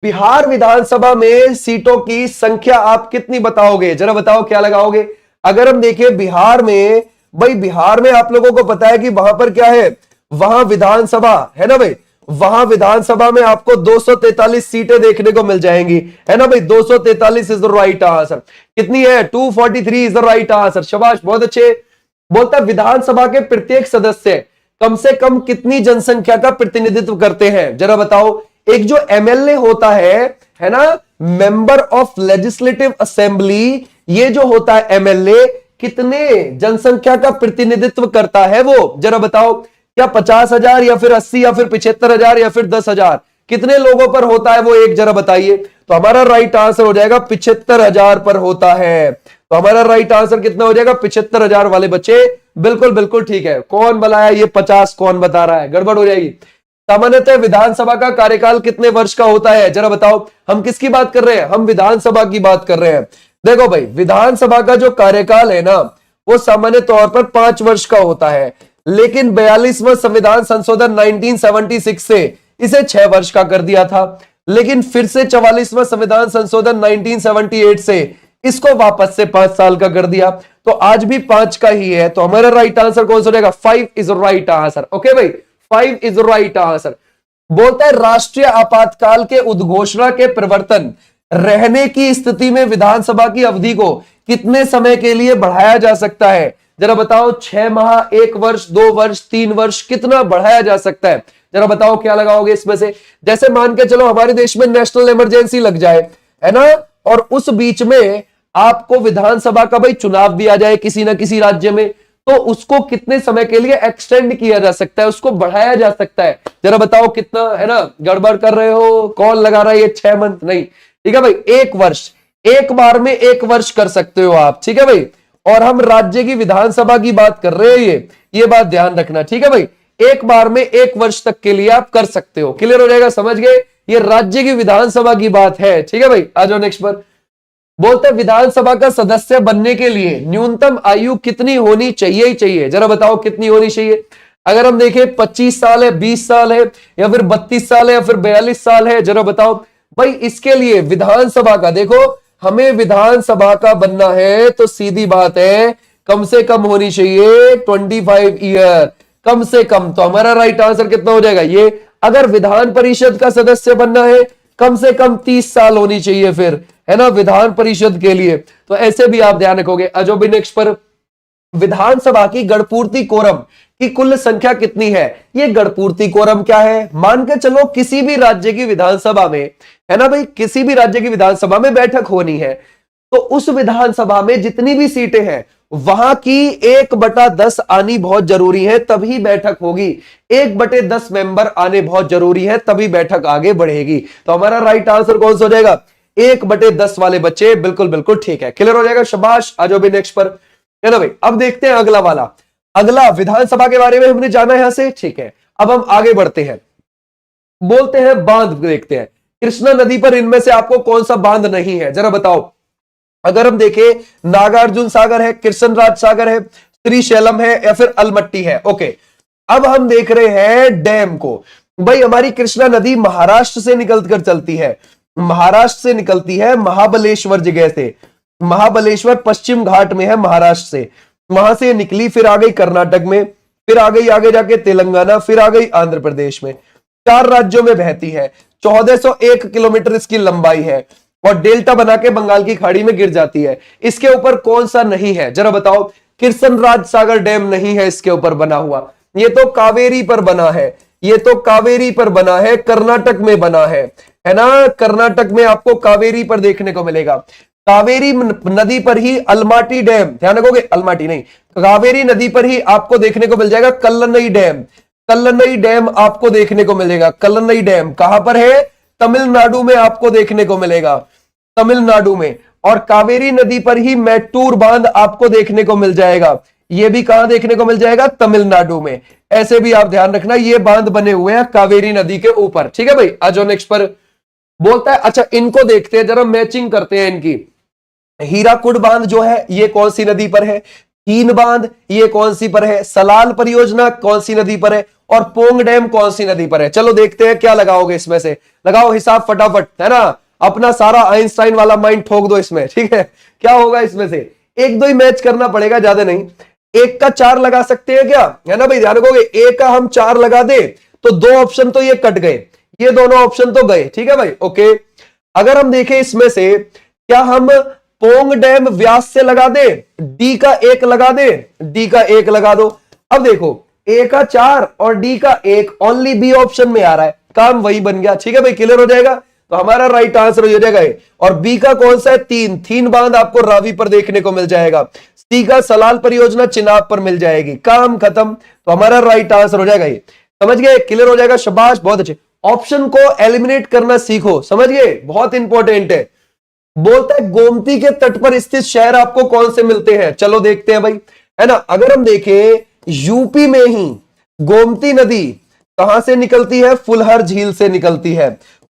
A: बिहार विधानसभा में सीटों की संख्या आप कितनी बताओगे, जरा बताओ क्या लगाओगे। अगर हम देखें बिहार में, भाई बिहार में आप लोगों को पता है कि वहां पर क्या है, वहां विधानसभा है ना भाई, वहां विधानसभा में आपको 243 सीटें देखने को मिल जाएंगी, है ना भाई। 243 इज द राइट आंसर। कितनी है, 243 इज द राइट आंसर। शाबाश, बहुत अच्छे। बोलता है विधानसभा के प्रत्येक सदस्य कम से कम कितनी जनसंख्या का प्रतिनिधित्व करते हैं, जरा बताओ। एक जो एमएलए होता है ना, मेंबर ऑफ लेजिस्लेटिव असेंबली, ये जो होता है एमएलए, कितने जनसंख्या का प्रतिनिधित्व करता है वो, जरा बताओ। क्या 50,000 या फिर 80 या फिर 75,000 या फिर 10,000, कितने लोगों पर होता है वो एक, जरा बताइए। तो हमारा राइट आंसर हो जाएगा 75,000 पर होता है। तो हमारा राइट आंसर कितना हो जाएगा, 75,000 वाले बच्चे, बिल्कुल बिल्कुल ठीक है। कौन बताया ये 50, कौन बता रहा है, गड़बड़ हो जाएगी। सामान्यतः विधानसभा का कार्यकाल कितने वर्ष का होता है, जरा बताओ। हम किसकी बात कर रहे हैं, हम विधानसभा की बात कर रहे हैं। देखो भाई, विधानसभा का जो कार्यकाल है ना, वो सामान्य तौर पर 5 वर्ष का होता है, लेकिन 42वां संविधान संशोधन 1976 से इसे 6 वर्ष का कर दिया था। लेकिन फिर से 44वां संविधान संशोधन 1978 से इसको वापस से 5 साल का कर दिया। तो आज भी 5 का ही है। तो हमारा राइट आंसर कौन सा रहेगा, 5 इज राइट आंसर। ओके भाई, 5 इज राइट आंसर। बोलता है राष्ट्रीय आपातकाल के उद्घोषणा के प्रवर्तन रहने की स्थिति में विधानसभा की अवधि को कितने समय के लिए बढ़ाया जा सकता है, जरा बताओ। 6 माह, 1 वर्ष, 2 वर्ष, 3 वर्ष, कितना बढ़ाया जा सकता है, जरा बताओ क्या लगाओगे इसमें से। जैसे मान के चलो हमारे देश में नेशनल इमरजेंसी लग जाए, है ना, और उस बीच में आपको विधानसभा का भाई चुनाव दिया जाए किसी ना किसी राज्य में, तो उसको कितने समय के लिए एक्सटेंड किया जा सकता है, उसको बढ़ाया जा सकता है, जरा बताओ कितना, है ना। गड़बड़ कर रहे हो, कौन लगा रहा है ये 6 मंथ, नहीं, ठीक है भाई, 1 वर्ष, एक बार में 1 वर्ष कर सकते हो आप, ठीक है भाई। और हम राज्य की विधानसभा की बात कर रहे हैं, ये बात ध्यान रखना, ठीक है भाई। एक बार में 1 वर्ष तक के लिए आप कर सकते हो। क्लियर हो जाएगा, समझ गए, ये राज्य की विधानसभा की बात है, ठीक है भाई। आ जाओ नेक्स्ट पर। बोलते विधानसभा का सदस्य बनने के लिए न्यूनतम आयु कितनी होनी चाहिए ही चाहिए, जरा बताओ कितनी होनी चाहिए। अगर हम देखें 25 साल है, 20 साल है, या फिर 32 साल है, या फिर 42 साल है, जरा बताओ भाई। इसके लिए विधानसभा का, देखो हमें विधानसभा का बनना है तो सीधी बात है, कम से कम होनी चाहिए 25 ईयर, कम से कम। तो हमारा राइट आंसर कितना हो जाएगा ये। अगर विधान परिषद का सदस्य बनना है, कम से कम 30 साल होनी चाहिए फिर, है ना, विधान परिषद के लिए। तो ऐसे भी आप ध्यान रखोगे। अजो भी नेक्स्ट पर, विधानसभा की गणपूर्ति कोरम की कुल संख्या कितनी है। ये गणपूर्ति कोरम क्या है, मान के चलो किसी भी राज्य की विधानसभा में, है ना भाई, किसी भी राज्य की विधानसभा में बैठक होनी है, तो उस विधानसभा में जितनी भी सीटें हैं वहां की 1/10 आनी बहुत जरूरी है, तभी बैठक होगी। 1/10 मेंबर आने बहुत जरूरी है, तभी बैठक आगे बढ़ेगी। तो हमारा राइट आंसर कौन सा हो जाएगा, 1/10 वाले बच्चे, बिल्कुल बिल्कुल ठीक है। क्लियर हो जाएगा, शाबाश। आ जाओ भी नेक्स्ट पर, है ना भाई। अब देखते हैं अगला वाला। अगला विधानसभा के बारे में हमने जाना यहां से, ठीक है। अब हम आगे बढ़ते हैं, बोलते हैं बांध देखते हैं। कृष्णा नदी पर इनमें से आपको कौन सा बांध नहीं है, जरा बताओ। अगर हम देखें, नागार्जुन सागर है, कृष्णराज सागर है, श्रीशैलम है, या फिर अलमट्टी है। ओके, अब हम देख रहे हैं डैम को। भाई हमारी कृष्णा नदी महाराष्ट्र से निकल कर चलती है, महाराष्ट्र से निकलती है, महाबलेश्वर जगह से। महाबलेश्वर पश्चिम घाट में है महाराष्ट्र से, वहां से निकली, फिर आ गई कर्नाटक में, फिर आ गई आगे जाके तेलंगाना, फिर आ गई आंध्र प्रदेश में। 4 राज्यों में बहती है, 1401 किलोमीटर इसकी लंबाई है, और डेल्टा बना के बंगाल की खाड़ी में गिर जाती है। इसके ऊपर कौन सा नहीं है, जरा बताओ। कृष्णराज सागर डैम नहीं है इसके ऊपर बना हुआ, ये तो कावेरी पर बना है, ये तो कावेरी पर बना है, कर्नाटक में बना है ना। कर्नाटक में आपको कावेरी पर देखने को मिलेगा। कावेरी नदी पर ही अलमाटी डैम, ध्यान रखोगे, अलमाटी नहीं, कावेरी नदी पर ही आपको देखने को मिल जाएगा कल्लनई डैम। कल्लनई डैम आपको देखने को मिलेगा। कल्लनई डैम कहां पर है, तमिलनाडु में आपको देखने को मिलेगा, तमिलनाडु में। और कावेरी नदी पर ही मैट्टूर बांध आपको देखने को मिल जाएगा, ये भी कहां देखने को मिल जाएगा? तमिलनाडु में। ऐसे भी आप ध्यान रखना, ये बांध बने हुए हैं कावेरी नदी के ऊपर। ठीक है भाई, आ जाओ नेक्स्ट पर। बोलता है, अच्छा इनको देखते हैं जरा, मैचिंग करते हैं इनकी। हीराकुड बांध जो है ये कौन सी नदी पर है? कीन बांध ये कौन सी पर है? सलाल परियोजना कौन सी नदी पर है? और पोंग डैम कौन सी नदी पर है? चलो देखते हैं क्या लगाओगे इसमें से। लगाओ हिसाब फटाफट, है ना, अपना सारा आइंस्टाइन वाला माइंड ठोक दो इसमें। ठीक है, क्या होगा इसमें से? एक दो ही मैच करना पड़ेगा, ज्यादा नहीं। एक का 4 लगा सकते हैं क्या? है ना भाई, ध्यान रखोगे। एक का हम 4 लगा दे तो 2 ऑप्शन तो ये कट गए, ये दोनों ऑप्शन तो गए। ठीक है भाई, ओके। अगर हम देखें इसमें से, क्या हम पोंग डैम व्यास से लगा दे? डी का 1 लगा दे, डी का 1 लगा दो। अब देखो, ए का 4 और डी का 1, ओनली बी ऑप्शन में आ रहा है, काम वही बन गया। ठीक है भाई, क्लियर हो जाएगा। तो हमारा राइट आंसर हो जाएगा ये। और बी का कौन सा है? 3। 3 बांध आपको रावी पर देखने को मिल जाएगा। सी का सलाल परियोजना चिनाब पर मिल जाएगी, काम खत्म। तो हमारा राइट आंसर हो जाएगा ये। समझ गए? क्लियर हो जाएगा, शाबाश, बहुत अच्छे। ऑप्शन को एलिमिनेट करना सीखो, समझ गए, बहुत इंपॉर्टेंट है। बोलता है गोमती के तट पर स्थित शहर आपको कौन से मिलते हैं? चलो देखते हैं भाई, है ना। अगर हम देखें, यूपी में ही गोमती नदी कहां से निकलती है? फुलहर झील से निकलती है।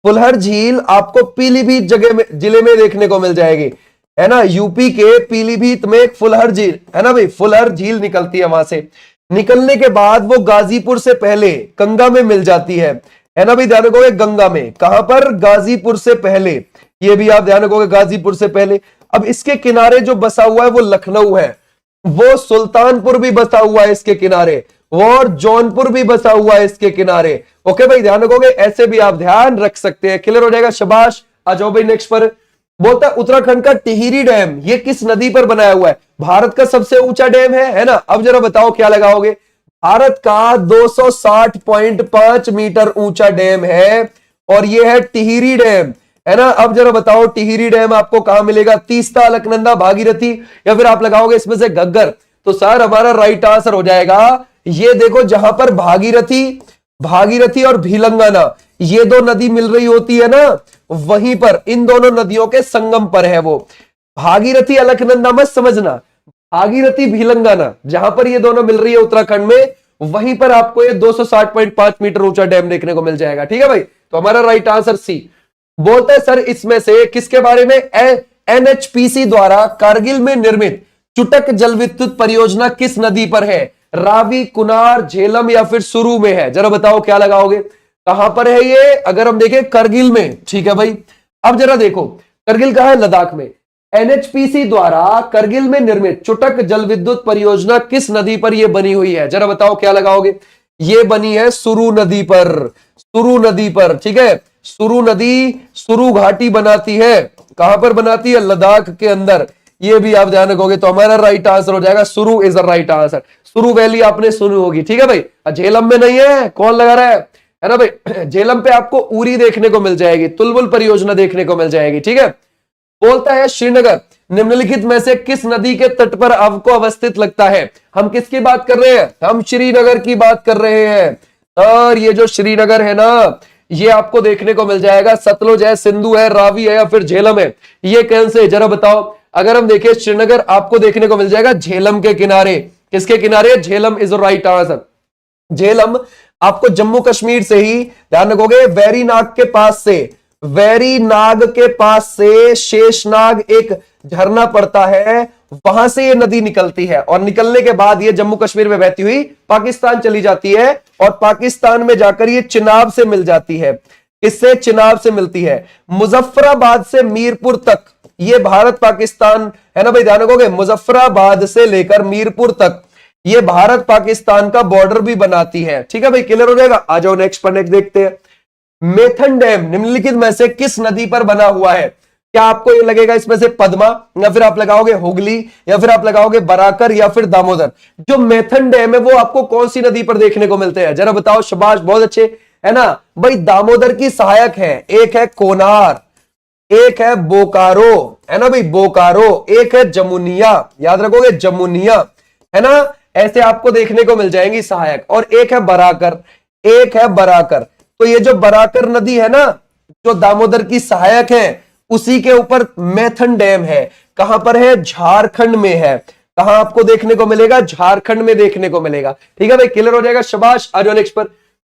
A: फुलहर झील आपको पीलीभीत जगह में, जिले में देखने को मिल जाएगी, है ना। यूपी के पीलीभीत में एक फुलहर झील है ना भाई, फुलहर झील निकलती है। वहां से निकलने के बाद वो गाजीपुर से पहले गंगा में मिल जाती है ना भाई, ध्यान रखोगे। गंगा में कहां पर? गाजीपुर से पहले, ये भी आप ध्यान रखोगे, गाजीपुर से पहले। अब इसके किनारे जो बसा हुआ है वो लखनऊ है, वो सुल्तानपुर भी बसा हुआ है इसके किनारे, और जौनपुर भी बसा हुआ है इसके किनारे। ओके भाई, ध्यान रखोगे, ऐसे भी आप ध्यान रख सकते हैं। क्लियर हो जाएगा, शाबाश। आ जाओ भाई नेक्स्ट पर। बोलता है उत्तराखंड का टिहरी डैम ये किस नदी पर बनाया हुआ है? भारत का सबसे ऊंचा डैम है ना। अब जरा बताओ क्या लगाओगे? भारत का 260.5 मीटर ऊंचा डैम है, और ये है टिहरी डैम, है ना। अब जरा बताओ टिहरी डैम आपको कहां मिलेगा? तीस्ता, अलकनंदा, भागीरथी, या फिर आप लगाओगे इसमें से घग्गर? तो सर हमारा राइट आंसर हो जाएगा ये देखो, जहां पर भागीरथी और भीलंगाना ये 2 नदी मिल रही होती है ना, वहीं पर इन दोनों नदियों के संगम पर है वो। भागीरथी अलकनंदा मत समझना, भागीरथी भीलंगाना जहां पर ये दोनों मिल रही है उत्तराखंड में, वहीं पर आपको ये 260.5 मीटर ऊंचा डैम देखने को मिल जाएगा। ठीक है भाई, तो हमारा राइट आंसर सी। बोलते हैं सर इसमें से किसके बारे में? एनएचपीसी द्वारा कारगिल में निर्मित चुटक जल विद्युत परियोजना किस नदी पर है? रावी, कुनार, झेलम, या फिर सुरू में है? जरा बताओ क्या लगाओगे? कहां पर है ये? अगर हम देखें करगिल में। ठीक है भाई, अब जरा देखो करगिल कहां है? लद्दाख में। एनएचपीसी द्वारा करगिल में निर्मित चुटक जल विद्युत परियोजना किस नदी पर यह बनी हुई है? जरा बताओ क्या लगाओगे? ये बनी है सुरू नदी पर, सुरू नदी पर। ठीक है, सुरू नदी सुरू घाटी बनाती है। कहां पर बनाती है? लद्दाख के अंदर। ये भी आप ध्यान रखोगे तो हमारा राइट आंसर हो जाएगा, सुरू इज द राइट आंसर। सुरू वैली आपने सुनी होगी। ठीक है भाई, झेलम में नहीं है, कौन लगा रहा है ना भाई। झेलम पे आपको उरी देखने को मिल जाएगी, तुलबुल परियोजना देखने को मिल जाएगी। ठीक है, बोलता है श्रीनगर निम्नलिखित में से किस नदी के तट पर आपको अवस्थित लगता है? हम किसकी बात कर रहे हैं? हम श्रीनगर की बात कर रहे हैं। और ये जो श्रीनगर है ना, ये आपको देखने को मिल जाएगा, सतलुज है, सिंधु है, रावी है, या फिर झेलम है? ये कौन से? जरा बताओ। अगर हम देखें श्रीनगर आपको देखने को मिल जाएगा झेलम के किनारे। किसके किनारे? Jhelum is the right answer. Jhelum आपको जम्मू कश्मीर से ही, ध्यान रखोगे, वेरीनाग के पास से, वेरीनाग के पास से शेषनाग एक झरना पड़ता है, वहां से ये नदी निकलती है, और निकलने के बाद ये जम्मू कश्मीर में बहती हुई पाकिस्तान चली जाती है, और पाकिस्तान में जाकर ये चिनाब से मिल जाती है। इससे चिनाब से मिलती है। मुजफ्फराबाद से मीरपुर तक ये भारत पाकिस्तान, है ना भाई, ध्यान रखोगे, मुजफ्फराबाद से लेकर मीरपुर तक ये भारत पाकिस्तान का बॉर्डर भी बनाती है। ठीक है भाई, क्लियर हो जाएगा। आ जाओ नेक्स्ट पर, नेक्स्ट देखते हैं। मेथन डैम निम्नलिखित में से किस नदी पर बना हुआ है? क्या आपको ये लगेगा इसमें से पद्मा, या फिर आप लगाओगे हुगली, या फिर आप लगाओगे बराकर, या फिर दामोदर? जो मेथन डैम है वो आपको कौन सी नदी पर देखने को मिलते हैं? जरा बताओ। शाबाश, बहुत अच्छे, है ना भाई। दामोदर की सहायक है, एक है कोनार, एक है बोकारो, है ना भाई, बोकारो, एक है जमुनिया, याद रखोगे जमुनिया, है ना। ऐसे आपको देखने को मिल जाएंगी सहायक, और एक है बराकर, एक है बराकर। तो ये जो बराकर नदी है ना, जो दामोदर की सहायक है, उसी के ऊपर मेथन डैम है। कहां पर है? झारखंड में है। कहां आपको देखने को मिलेगा? झारखंड में देखने को मिलेगा। ठीक है भाई, क्लियर हो जाएगा, शाबाश। आ जाओ नेक्स्ट पर।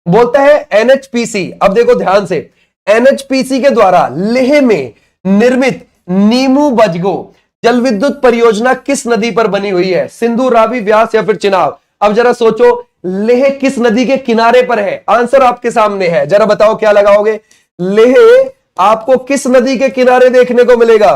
A: बोलता है एनएचपीसी, अब देखो ध्यान से, एनएचपीसी के द्वारा लेह में निर्मित नीमू बजगो जल विद्युत परियोजना किस नदी पर बनी हुई है? सिंधु, रावी, व्यास या फिर चिनाब? अब जरा सोचो, लेह किस नदी के किनारे पर है? आंसर आपके सामने है, जरा बताओ क्या लगाओगे? लेह आपको किस नदी के किनारे देखने को मिलेगा?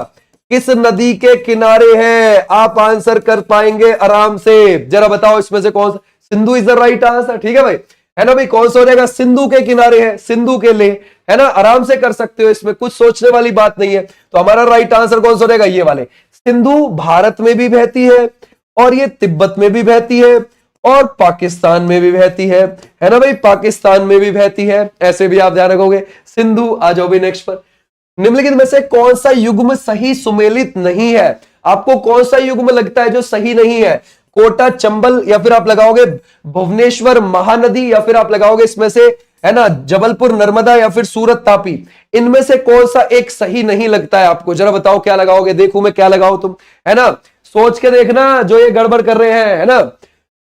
A: किस नदी के किनारे है? आप आंसर कर पाएंगे आराम से, जरा बताओ इसमें से कौन सा? Sindhu is the right answer. ठीक है भाई, है ना भाई, कौन सा हो जाएगा? सिंधु के किनारे है, सिंधु के लेह, है ना, आराम से कर सकते हो, इसमें कुछ सोचने वाली बात नहीं है। तो हमारा राइट आंसर कौन सा हो जाएगा? ये वाले। सिंधु भारत में भी बहती है और ये तिब्बत में भी बहती है और पाकिस्तान में भी बहती है ना भाई, पाकिस्तान में भी बहती है, ऐसे भी आप ध्यान रखोगे। सिंधु। आ जाओ भाई नेक्स्ट पर। निम्नलिखित में से कौन सा युग्म सही सुमेलित नहीं है? आपको कौन सा युग्म लगता है जो सही नहीं है? कोटा चंबल, या फिर आप लगाओगे भुवनेश्वर महानदी, या फिर आप लगाओगे इसमें से, है ना, जबलपुर नर्मदा, या फिर सूरत तापी? इनमें से कौन सा एक सही नहीं लगता है आपको? जरा बताओ क्या लगाओगे, देखूं मैं क्या लगाओ तुम, है ना, सोच के देखना जो ये गड़बड़ कर रहे हैं, है ना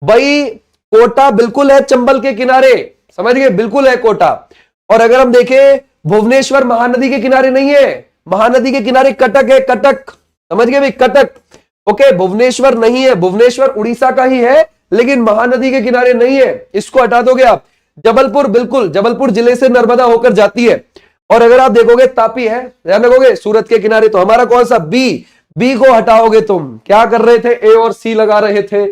A: भाई। कोटा बिल्कुल है चंबल के किनारे, समझ गए, बिल्कुल है कोटा। और अगर हम देखें भुवनेश्वर महानदी के किनारे नहीं है, महानदी के किनारे कटक है, कटक, समझ गए भाई, कटक। ओके, भुवनेश्वर नहीं है, भुवनेश्वर उड़ीसा का ही है लेकिन महानदी के किनारे नहीं है, इसको हटा दोगे आप। जबलपुर, बिल्कुल, जबलपुर जिले से नर्मदा होकर जाती है। और अगर आप देखोगे तापी है, ध्यान रखोगे, सूरत के किनारे। तो हमारा कौन सा? बी को हटाओगे तुम। क्या कर रहे थे? ए और सी लगा रहे थे।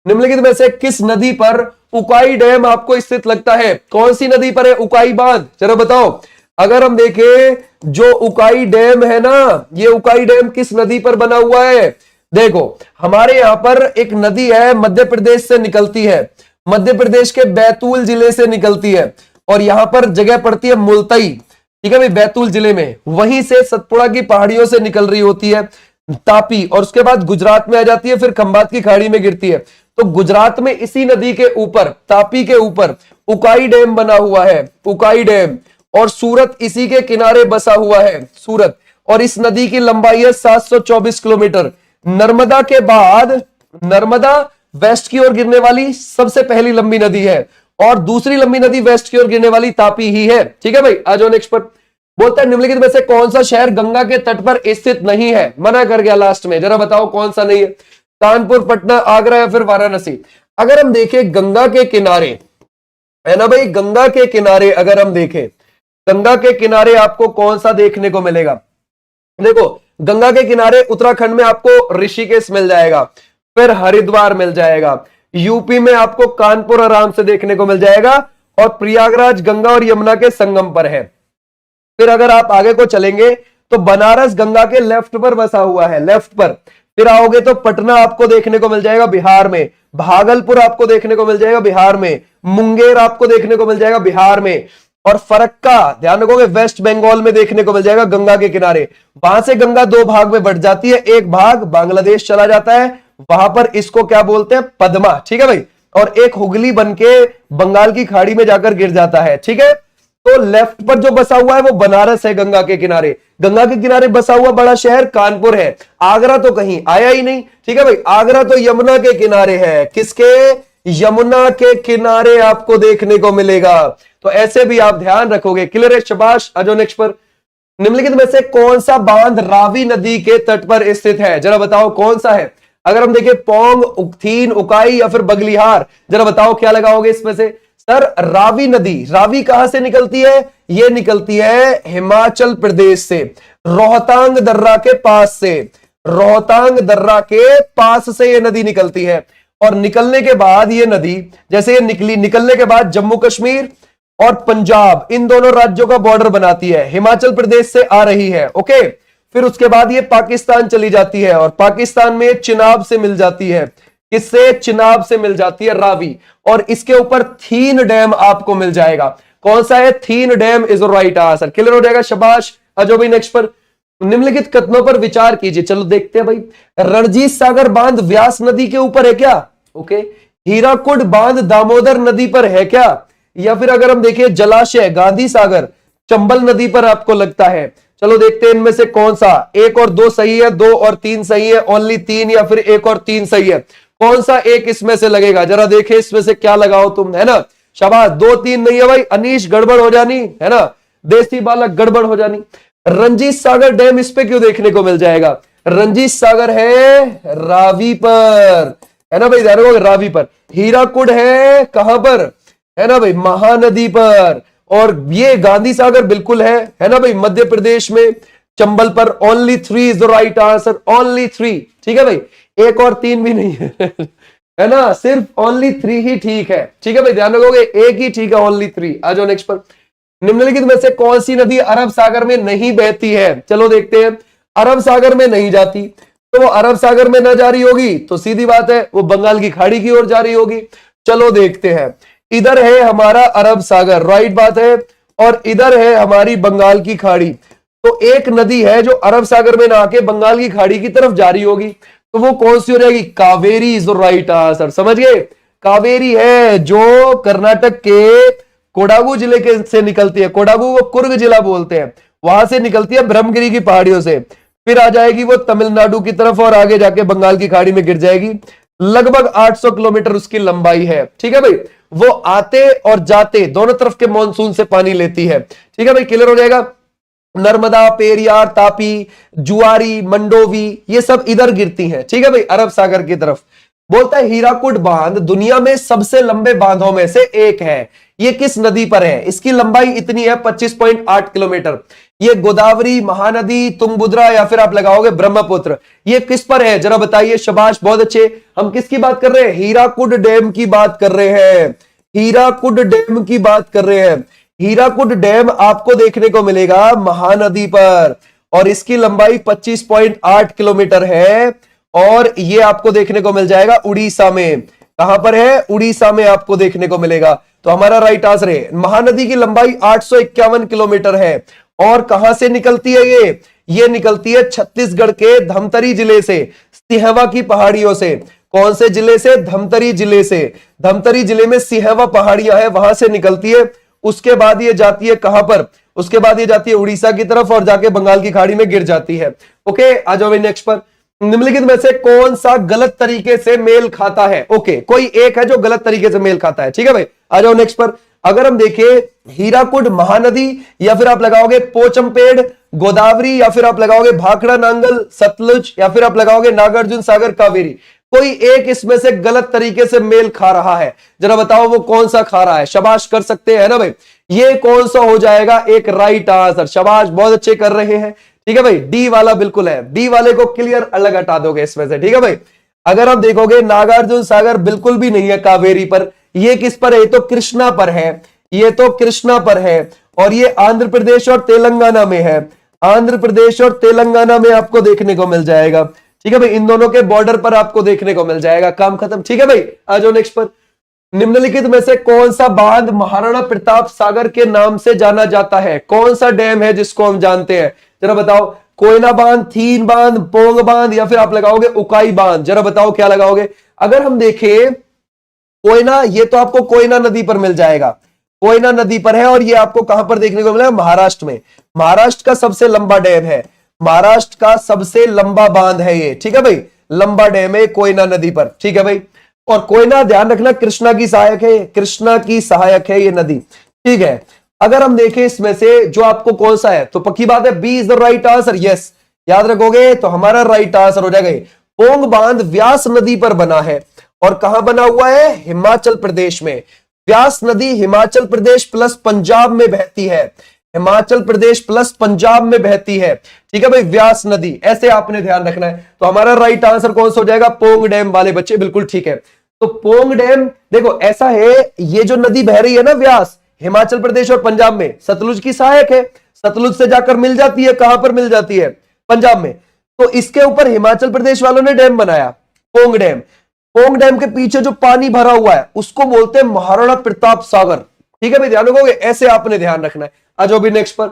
A: निम्नलिखित में से किस नदी पर उकाई डैम आपको स्थित लगता है? कौन सी नदी पर है उकाई बांध? जरा बताओ। अगर हम देखें जो उकाई डैम है ना, ये उकाई डैम किस नदी पर बना हुआ है? देखो, हमारे यहां पर एक नदी है, मध्य प्रदेश से निकलती है, मध्य प्रदेश के बैतूल जिले से निकलती है, और यहां पर जगह पड़ती है मुल्तई। ठीक है भाई, बैतूल जिले में, वहीं से सतपुड़ा की पहाड़ियों से निकल रही होती है तापी, और उसके बाद गुजरात में आ जाती है, फिर खंबात की खाड़ी में गिरती है। तो गुजरात में इसी नदी के ऊपर, तापी के ऊपर उकाई डैम बना हुआ है, उकाई डैम। और सूरत इसी के किनारे बसा हुआ है, सूरत। और इस नदी की लंबाई है 724 किलोमीटर। नर्मदा के बाद, नर्मदा वेस्ट की ओर गिरने वाली सबसे पहली लंबी नदी है, और दूसरी लंबी नदी वेस्ट की ओर गिरने वाली तापी ही है। ठीक है भाई, आ जाओ नेक्स्ट पर। बोलता है निम्नलिखित में से कौन सा शहर गंगा के तट पर स्थित नहीं है? मना कर गया लास्ट में, जरा बताओ कौन सा नहीं है? कानपुर, पटना, आगरा या फिर वाराणसी? अगर हम देखें गंगा के किनारे, है ना भाई, गंगा के किनारे अगर हम देखें, गंगा के किनारे आपको कौन सा देखने को मिलेगा? देखो, गंगा के किनारे उत्तराखंड में आपको ऋषिकेश मिल जाएगा, फिर हरिद्वार मिल जाएगा, यूपी में आपको कानपुर आराम से देखने को मिल जाएगा, और प्रयागराज गंगा और यमुना के संगम पर है। फिर अगर आप आगे को चलेंगे तो बनारस गंगा के लेफ्ट पर बसा हुआ है, लेफ्ट पर। फिर आओगे तो पटना आपको देखने को मिल जाएगा बिहार में, भागलपुर आपको देखने को मिल जाएगा बिहार में, मुंगेर आपको देखने को मिल जाएगा बिहार में, और फरक्का, ध्यान रखोगे, वेस्ट बंगाल में देखने को मिल जाएगा गंगा के किनारे। वहां से गंगा दो भाग में बढ़ जाती है, एक भाग बांग्लादेश चला जाता है, वहां पर इसको क्या बोलते हैं? पद्मा। ठीक है भाई, और एक हुगली बनके बंगाल की खाड़ी में जाकर गिर जाता है। ठीक है, तो लेफ्ट पर जो बसा हुआ है वो बनारस है, गंगा के किनारे। गंगा के किनारे बसा हुआ बड़ा शहर कानपुर है। आगरा तो कहीं आया ही नहीं। ठीक है भाई, आगरा तो यमुना के किनारे है। किसके? यमुना के किनारे आपको देखने को मिलेगा। तो ऐसे भी आप ध्यान रखोगे। क्लियर है, शाबाश। आ जाओ नेक्स्ट पर। निम्नलिखित में से कौन सा बांध रावी नदी के तट पर स्थित है? जरा बताओ कौन सा है? अगर हम देखें पोंग, उक्थीन, उकाई या फिर बगलिहार, जरा बताओ क्या लगाओगे इसमें से? सर, रावी नदी, रावी कहां से निकलती है? ये निकलती है हिमाचल प्रदेश से, रोहतांग दर्रा के पास से, रोहतांग दर्रा के पास से ये नदी निकलती है। और निकलने के बाद ये नदी, जैसे ये निकली, निकलने के बाद जम्मू कश्मीर और पंजाब, इन दोनों राज्यों का बॉर्डर बनाती है, हिमाचल प्रदेश से आ रही है। ओके, फिर उसके बाद ये पाकिस्तान चली जाती है, और पाकिस्तान में चिनाब से मिल जाती है। किससे? चिनाब से मिल जाती है रावी, और इसके ऊपर थीन डैम आपको मिल जाएगा। कौन सा है? Thein dam is right answer. Clear हो जाएगा, शाबाश। अजो भाई नेक्स्ट पर। निम्नलिखित कथनों पर विचार कीजिए। चलो देखते हैं भाई। रणजीत सागर बांध व्यास नदी के ऊपर है क्या? ओके। हीराकुड बांध दामोदर नदी पर है क्या? या फिर अगर हम देखें जलाशय गांधी सागर चंबल नदी पर आपको लगता है। चलो देखते हैं इनमें से कौन सा, 1 और 2 सही है, 2 और 3 सही है, ओनली 3 या फिर 1 और 3 सही है, कौन सा एक इसमें से लगेगा, जरा देखे इसमें से क्या लगाओ तुम, है ना। शाबाश, 2 3 नहीं है भाई, अनीश गड़बड़ हो जानी, है ना, देसी बालक गड़बड़ हो जानी। रंजीत सागर डैम इस पे क्यों देखने को मिल जाएगा, रंजीत सागर है रावी पर, है ना भाई, ध्यान रखो रावी पर। हीराकुड है कहां पर, है ना भाई, महानदी पर। और ये गांधी सागर बिल्कुल है ना भाई, मध्य प्रदेश में चंबल पर। Only 3 is the right answer, only 3, ठीक है भाई, 1 और 3 भी नहीं है है ना, सिर्फ ओनली 3 ही ठीक है, ठीक है भाई, ध्यान रखोगे, एक ही ठीक है, ओनली 3। आ जाओ नेक्स्ट पर। निम्नलिखित में से कौन सी नदी अरब सागर में नहीं बहती है, चलो देखते हैं। अरब सागर में नहीं जाती, तो वो अरब सागर में ना जा रही होगी तो सीधी बात है वो बंगाल की खाड़ी की ओर जा रही होगी। चलो देखते हैं, इधर है हमारा अरब सागर, राइट बात है, और इधर है हमारी बंगाल की खाड़ी। तो एक नदी है जो अरब सागर में ना आके बंगाल की खाड़ी की तरफ जा रही होगी, तो वो कौन सी हो जाएगी, Kaveri is the right answer, समझ गए। कावेरी है जो कर्नाटक के कोडागु जिले के से निकलती है, कोडागु को कुर्ग जिला बोलते हैं, वहां से निकलती है ब्रह्मगिरी की पहाड़ियों से, फिर आ जाएगी वो तमिलनाडु की तरफ और आगे जाके बंगाल की खाड़ी में गिर जाएगी। लगभग 800 किलोमीटर उसकी लंबाई है, ठीक है भाई। वो आते और जाते दोनों तरफ के मॉनसून से पानी लेती है, ठीक है भाई, क्लियर हो जाएगा। नर्मदा, पेरियार, तापी, जुआरी, मंडोवी, ये सब इधर गिरती हैं, ठीक है भाई, अरब सागर की तरफ। बोलता है हीराकुड बांध दुनिया में सबसे लंबे बांधों में से एक है, ये किस नदी पर है, इसकी लंबाई इतनी है 25.8 किलोमीटर। ये गोदावरी, महानदी, तुंगभद्रा या फिर आप लगाओगे ब्रह्मपुत्र, ये किस पर है जरा बताइए। शाबाश, बहुत अच्छे। हम किसकी बात कर रहे हैं, हीराकुड डैम की बात कर रहे हैं, हीराकुड डैम की बात कर रहे हैं। हीराकुड डैम आपको देखने को मिलेगा महानदी पर और इसकी लंबाई 25.8 किलोमीटर है और ये आपको देखने को मिल जाएगा उड़ीसा में। कहां पर है, उड़ीसा में आपको देखने को मिलेगा। तो हमारा राइट आंसर है, महानदी की लंबाई 851 किलोमीटर है और कहां से निकलती है ये निकलती है छत्तीसगढ़ के धमतरी जिले से, सिहवा की पहाड़ियों से। कौन से जिले से, धमतरी जिले से। धमतरी जिले में सिहवा पहाड़ियां है, वहां से निकलती है। उसके बाद ये जाती है कहां पर, उसके बाद ये जाती है उड़ीसा की तरफ और जाके बंगाल की खाड़ी में गिर जाती है। ओके, आ जाओ नेक्स्ट पर। निम्नलिखित में से कौन सा गलत तरीके से मेल खाता है, ओके, कोई एक है जो गलत तरीके से मेल खाता है, ठीक है भाई। आ जाओ नेक्स्ट पर। अगर हम देखें हीराकुड महानदी या फिर आप लगाओगे पोचमपेड़, गोदावरी या फिर आप लगाओगे भाखड़ा नांगल, सतलुज या फिर आप लगाओगे नागार्जुन सागर, कावेरी, कोई एक इसमें से गलत तरीके से मेल खा रहा है, जरा बताओ वो कौन सा खा रहा है। शाबाश, कर सकते हैं ना भाई, ये कौन सा हो जाएगा एक राइट आंसर। शाबाश, बहुत अच्छे कर रहे हैं, ठीक है भाई, डी वाला बिल्कुल है, डी वाले को क्लियर अलग हटा दोगे इसमें से, ठीक है भाई। अगर आप देखोगे नागार्जुन सागर बिल्कुल भी नहीं है कावेरी पर, ये किस पर है, ये तो कृष्णा पर है, ये तो कृष्णा पर है और ये आंध्र प्रदेश और तेलंगाना में है, आंध्र प्रदेश और तेलंगाना में आपको देखने को मिल जाएगा, ठीक है भाई, इन दोनों के बॉर्डर पर आपको देखने को मिल जाएगा, काम खत्म, ठीक है भाई। आ जाओ नेक्स्ट पर। निम्नलिखित में से कौन सा बांध महाराणा प्रताप सागर के नाम से जाना जाता है, कौन सा डैम है जिसको हम जानते हैं, जरा बताओ। कोयना बांध, थीन बांध, पोंग बांध या फिर आप लगाओगे उकाई बांध, जरा बताओ क्या लगाओगे। अगर हम देखें कोयना, ये तो आपको कोयना नदी पर मिल जाएगा, कोयना नदी पर है और ये आपको कहां पर देखने को मिलेगा, महाराष्ट्र में। महाराष्ट्र का सबसे लंबा डैम है, महाराष्ट्र का सबसे लंबा बांध है ये, ठीक है भाई, लंबा डैम है कोयना नदी पर, ठीक है भाई। और कोयना ध्यान रखना कृष्णा की सहायक है, कृष्णा की सहायक है ये नदी, ठीक है। अगर हम देखें इसमें से जो आपको कौन सा है, तो पक्की बात है B is the right answer, yes, याद रखोगे तो हमारा राइट आंसर हो जाएगा। पोंग बांध व्यास नदी पर बना है और कहां बना हुआ है, हिमाचल प्रदेश में। व्यास नदी हिमाचल प्रदेश प्लस पंजाब में बहती है, हिमाचल प्रदेश प्लस पंजाब में बहती है, ठीक है भाई, व्यास नदी, ऐसे आपने ध्यान रखना है। तो हमारा राइट आंसर कौन सा हो जाएगा, पोंग डैम वाले बच्चे, बिल्कुल ठीक है। तो पोंग डैम देखो ऐसा है, ये जो नदी बह रही है ना व्यास, हिमाचल प्रदेश और पंजाब में, सतलुज की सहायक है, सतलुज से जाकर मिल जाती है, कहां पर मिल जाती है, पंजाब में। तो इसके ऊपर हिमाचल प्रदेश वालों ने डैम बनाया, पोंग डैम। पोंग डैम के पीछे जो पानी भरा हुआ है उसको बोलते हैं महाराणा प्रताप सागर, ठीक है भाई, ध्यान रखोगे, ऐसे आपने ध्यान रखना है। आ जाओ भी नेक्स्ट पर।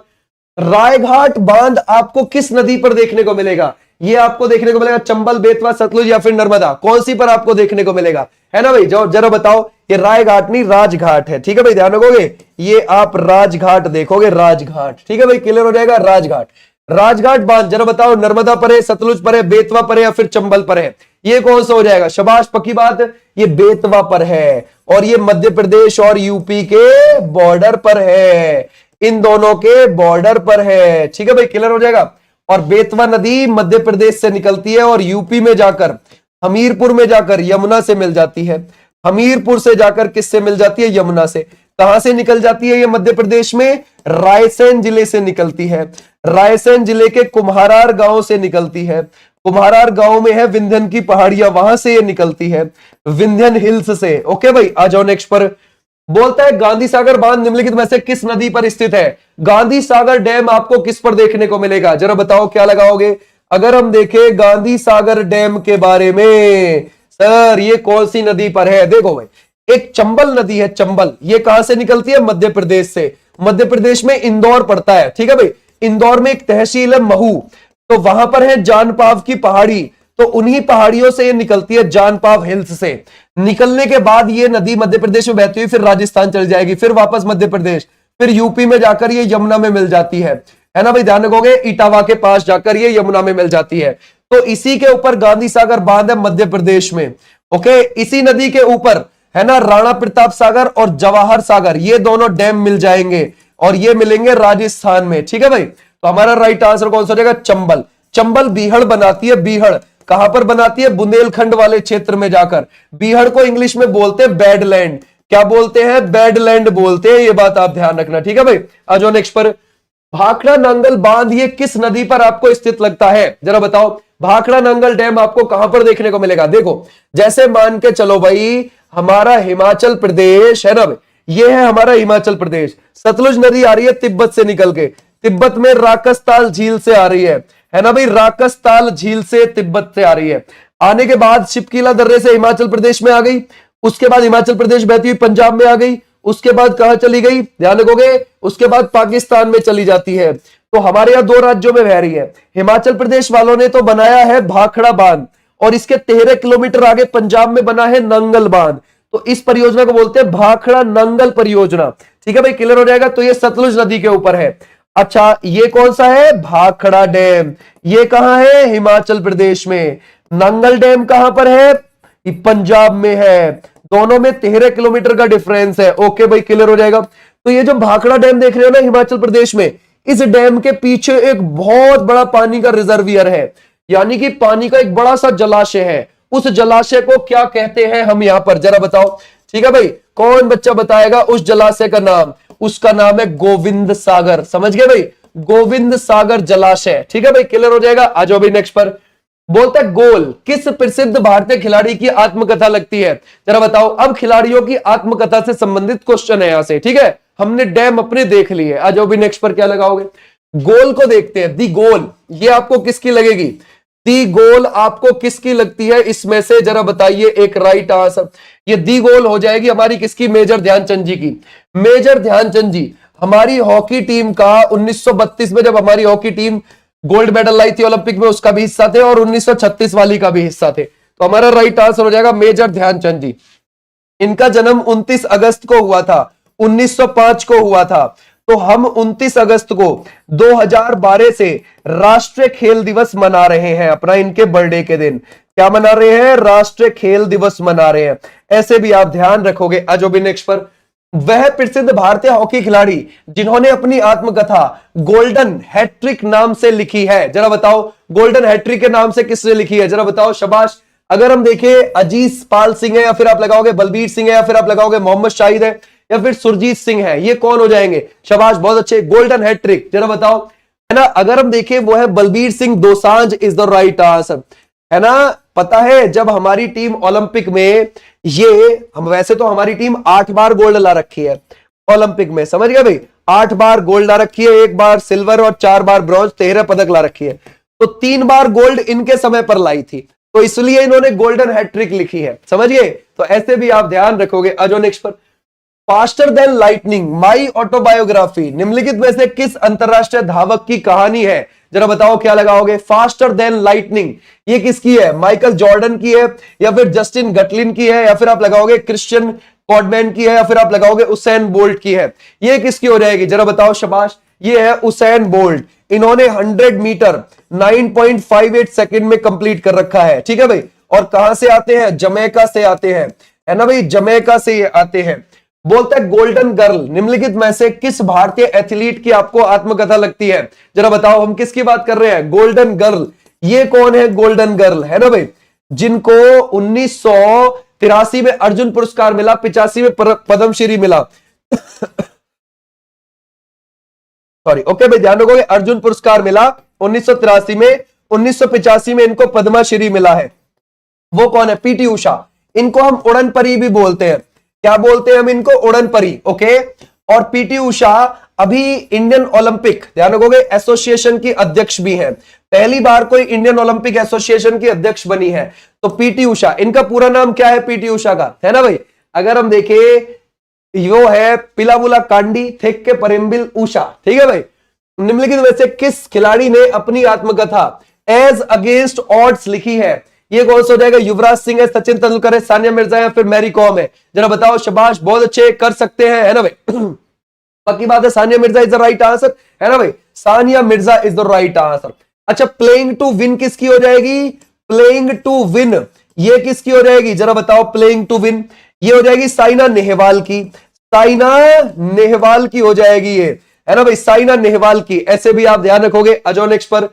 A: रायघाट बांध आपको किस नदी पर देखने को मिलेगा, ये आपको देखने को मिलेगा चंबल, बेतवा, सतलुज या फिर नर्मदा, कौन सी पर आपको देखने को मिलेगा, है ना भाई, जरा बताओ। ये राय घाट नहीं राजघाट है, ठीक है भाई, ध्यान रखोगे, ये आप राजघाट देखोगे, राजघाट, ठीक है भाई, क्लियर हो जाएगा। राजघाट, राजघाट बांध, जरा बताओ नर्मदा पर है, सतलुज पर है, बेतवा पर है या फिर चंबल पर है, ये कौन सा हो जाएगा? शाबाश, पक्की बात, ये बेतवा पर है और ये मध्य प्रदेश और यूपी के बॉर्डर पर है, इन दोनों के बॉर्डर पर है, ठीक है भाई, क्लियर हो जाएगा। और बेतवा नदी मध्य प्रदेश से निकलती है और यूपी में जाकर, हमीरपुर में जाकर यमुना से मिल जाती है। हमीरपुर से जाकर किससे मिल जाती है? यमुना से। कहां से निकल जाती है ये मध्य प्रदेश में? रायसेन जिले से निकलती है। रायसेन जिले के कुम्हारार गांव से निकलती है। कुम्हारार गांव में है विंध्यन की पहाड़ियां, वहां से ये निकलती है, विंध्यन हिल्स से। ओके भाई, आ जाओ नेक्स्ट पर। बोलता है गांधी सागर बांध निम्नलिखित में से किस नदी पर स्थित है? गांधी सागर डैम आपको किस पर देखने को मिलेगा? जरा बताओ क्या लगाओगे? अगर हम देखें गांधी सागर डैम के बारे में, सर ये कौन सी नदी पर है? देखो भाई, एक चंबल नदी है, चंबल, ये कहां से निकलती है? मध्य प्रदेश से। मध्य प्रदेश में इंदौर पड़ता है, ठीक है भाई, इंदौर में एक तहसील है महू, तो वहां पर है जानपाव की पहाड़ी, तो उन्हीं पहाड़ियों से ये निकलती है, जानपाव हिल्स से। निकलने के बाद ये नदी मध्य प्रदेश में बहती हुई फिर राजस्थान चल जाएगी, फिर वापस मध्य प्रदेश, फिर यूपी में जाकर ये यमुना में मिल जाती है ना भाई, ध्यान रखोगे, इटावा के पास जाकर ये यमुना में मिल जाती है। तो इसी के ऊपर गांधी सागर बांध है मध्य प्रदेश में। ओके, इसी नदी के ऊपर है ना राणा प्रताप सागर और जवाहर सागर, ये दोनों डैम मिल जाएंगे और ये मिलेंगे राजस्थान में, ठीक है भाई। तो हमारा राइट आंसर कौन सा हो जाएगा? चंबल। चंबल बीहड़ बनाती है, बीहड़ कहां पर बनाती है? बुंदेलखंड वाले क्षेत्र में जाकर। बीहड़ को इंग्लिश में बोलते हैं बैडलैंड, क्या बोलते हैं? बैडलैंड बोलते हैं, ये बात आप ध्यान रखना, ठीक है भाई। आ जाओ नेक्स्ट पर। भाखड़ा नांगल बांध ये किस नदी पर आपको स्थित लगता है? जरा बताओ, भाखड़ा नांगल डैम आपको कहां पर देखने को मिलेगा? देखो, जैसे मान के चलो भाई, हमारा हिमाचल प्रदेश है ना, ये है हमारा हिमाचल प्रदेश, सतलुज नदी आ रही है तिब्बत से निकल के, तिब्बत में राकसताल झील से आ रही है ना भाई, राकसताल झील से तिब्बत से आ रही है। आने के बाद शिपकीला दर्रे से हिमाचल प्रदेश में आ गई, उसके बाद हिमाचल प्रदेश बहती हुई पंजाब में आ गई, उसके बाद कहां चली गई? ध्यान रखोगे, उसके बाद पाकिस्तान में चली जाती है। तो हमारे यहां दो राज्यों में बह रही है। हिमाचल प्रदेश वालों ने तो बनाया है भाखड़ा बांध, और इसके 13 किलोमीटर आगे पंजाब में बना है नंगल बांध, तो इस परियोजना को बोलते हैं भाखड़ा नंगल परियोजना, ठीक है भाई, क्लियर हो जाएगा। तो ये सतलुज नदी के ऊपर है। अच्छा, ये कौन सा है? भाखड़ा डैम, ये कहां है? हिमाचल प्रदेश में। नंगल डैम कहां पर है? पंजाब में है। दोनों में 13 किलोमीटर का डिफरेंस है। ओके भाई, क्लियर हो जाएगा। तो ये जो भाखड़ा डैम देख रहे हो ना हिमाचल प्रदेश में, इस डैम के पीछे एक बहुत बड़ा पानी का रिजर्वियर है, यानी कि पानी का एक बड़ा सा जलाशय है। उस जलाशय को क्या कहते हैं हम यहां पर? जरा बताओ, ठीक है भाई, कौन बच्चा बताएगा उस जलाशय का नाम? उसका नाम है गोविंद सागर, समझ गए भाई, गोविंद सागर जलाशय, ठीक है भाई, क्लियर हो जाएगा। आ जाओ भाई नेक्स्ट पर। बोलता है गोल किस प्रसिद्ध भारतीय खिलाड़ी की आत्मकथा लगती है? जरा बताओ। अब खिलाड़ियों की आत्मकथा से संबंधित क्वेश्चन है यहां से, ठीक है, हमने डैम अपने देख लिए। आ जाओ भी नेक्स्ट पर, क्या लगाओगे? गोल को देखते हैं। दी गोल ये आपको किसकी लगेगी? दी गोल आपको किसकी लगती है इसमें से? जरा बताइए एक राइट आंसर। ये दी गोल हो जाएगी हमारी किसकी? मेजर ध्यानचंद जी की। मेजर ध्यानचंद जी हमारी हॉकी टीम का 1932 में जब हमारी हॉकी टीम गोल्ड मेडल लाई थी ओलंपिक में, उसका भी हिस्सा थे, और 1936 वाली का भी हिस्सा थे। तो हमारा राइट आंसर हो जाएगा मेजर ध्यानचंद जी। इनका जन्म 29 अगस्त को हुआ था, 1905 को हुआ था। तो हम 29 अगस्त को 2012 से राष्ट्रीय खेल दिवस मना रहे हैं अपना, इनके बर्थडे के दिन। क्या मना रहे हैं? राष्ट्रीय खेल दिवस मना रहे हैं। ऐसे भी आप ध्यान रखोगे। अजो भी नेक्स्ट पर। वह प्रसिद्ध भारतीय हॉकी खिलाड़ी जिन्होंने अपनी आत्मकथा गोल्डन हैट्रिक नाम से लिखी है, जरा बताओ गोल्डन हैट्रिक के नाम से किसने लिखी है? जरा बताओ, शाबाश। अगर हम देखें अजीत पाल सिंह है, या फिर आप लगाओगे बलबीर सिंह है, या फिर आप लगाओगे मोहम्मद शाहिद है, या फिर सुरजीत सिंह है, ये कौन हो जाएंगे? शाबाश, बहुत अच्छे। गोल्डन हैट्रिक जरा बताओ, है ना। अगर हम देखें वो है Balbir Singh Dosanjh is the right answer, है ना। पता है जब हमारी टीम ओलंपिक में, ये हम वैसे तो हमारी टीम 8 बार गोल्ड ला रखी है ओलंपिक में, समझ गए भाई, 8 बार गोल्ड ला रखी है, 1 बार सिल्वर और 4 बार ब्रॉन्ज, 13 पदक ला रखी है। तो 3 बार गोल्ड इनके समय पर लाई थी, तो इसलिए इन्होंने गोल्डन हैट्रिक लिखी है, समझ गए। तो ऐसे भी आप ध्यान रखोगे। अजो नेक्स्ट पर। Faster than lightning my autobiography निम्नलिखित में से किस अंतरराष्ट्रीय धावक की कहानी है? जरा बताओ क्या लगाओगे? फास्टर देन लाइटनिंग ये किसकी है? माइकल जॉर्डन की है, या फिर जस्टिन गटलिन की है, या फिर आप लगाओगे क्रिश्चियन कॉडमैन की है या फिर आप लगाओगे उसैन बोल्ट की है? ये किसकी हो जाएगी जरा बताओ? शाबाश, ये है उसैन बोल्ट। इन्होंने 100 मीटर 9.58 सेकंड में कंप्लीट कर रखा है, ठीक है भाई। और कहां से आते हैं? जमैका से आते हैं, है ना भाई, जमैका से ये आते हैं। बोलता है गोल्डन गर्ल निम्नलिखित में से किस भारतीय एथलीट की आपको आत्मकथा लगती है? जरा बताओ, हम किसकी बात कर रहे हैं? Golden girl. ये कौन है गोल्डन गर्ल? है ना भाई, जिनको 1983 में अर्जुन पुरस्कार मिला, 85 में पद्मश्री मिला। सॉरी, ओके भाई, ध्यान रखोगे, अर्जुन पुरस्कार मिला 1983 में, 1985 में इनको पद्मश्री मिला है। वो कौन है? पीटी उषा। इनको हम उड़न परी भी बोलते हैं। क्या बोलते हैं हम इनको? उड़न परी। ओके, और पीटी उषा अभी इंडियन ओलंपिक, ध्यान रखोगे, एसोसिएशन की अध्यक्ष भी है। पहली बार कोई इंडियन ओलंपिक एसोसिएशन की अध्यक्ष बनी है तो पीटी उषा। इनका पूरा नाम क्या है पीटी उषा का? है ना भाई, अगर हम देखें, यो है पिलाबुला कांडी थेक्के परिम्बिल उषा, ठीक है भाई। निम्नलिखित में से किस खिलाड़ी ने अपनी आत्मकथा एज अगेंस्ट ऑड्स लिखी है? ये कौन सा हो जाएगा? युवराज सिंह है, सचिन तेंदुलकर है, सानिया मिर्जा है, फिर मैरी कॉम है? जरा बताओ। शाबाश, बहुत अच्छे, कर सकते हैं, है ना भाई। पक्की बात है, Sania Mirza is the right answer, है ना भाई, Sania Mirza is the right answer. अच्छा, प्लेइंग टू विन किसकी हो जाएगी? प्लेइंग टू विन ये किसकी हो जाएगी? जरा बताओ, प्लेइंग टू विन ये हो जाएगी साइना नेहवाल की। साइना नेहवाल की हो जाएगी ये, है ना भाई, साइना नेहवाल की। ऐसे भी आप ध्यान रखोगे। अजो नेक्स्ट पर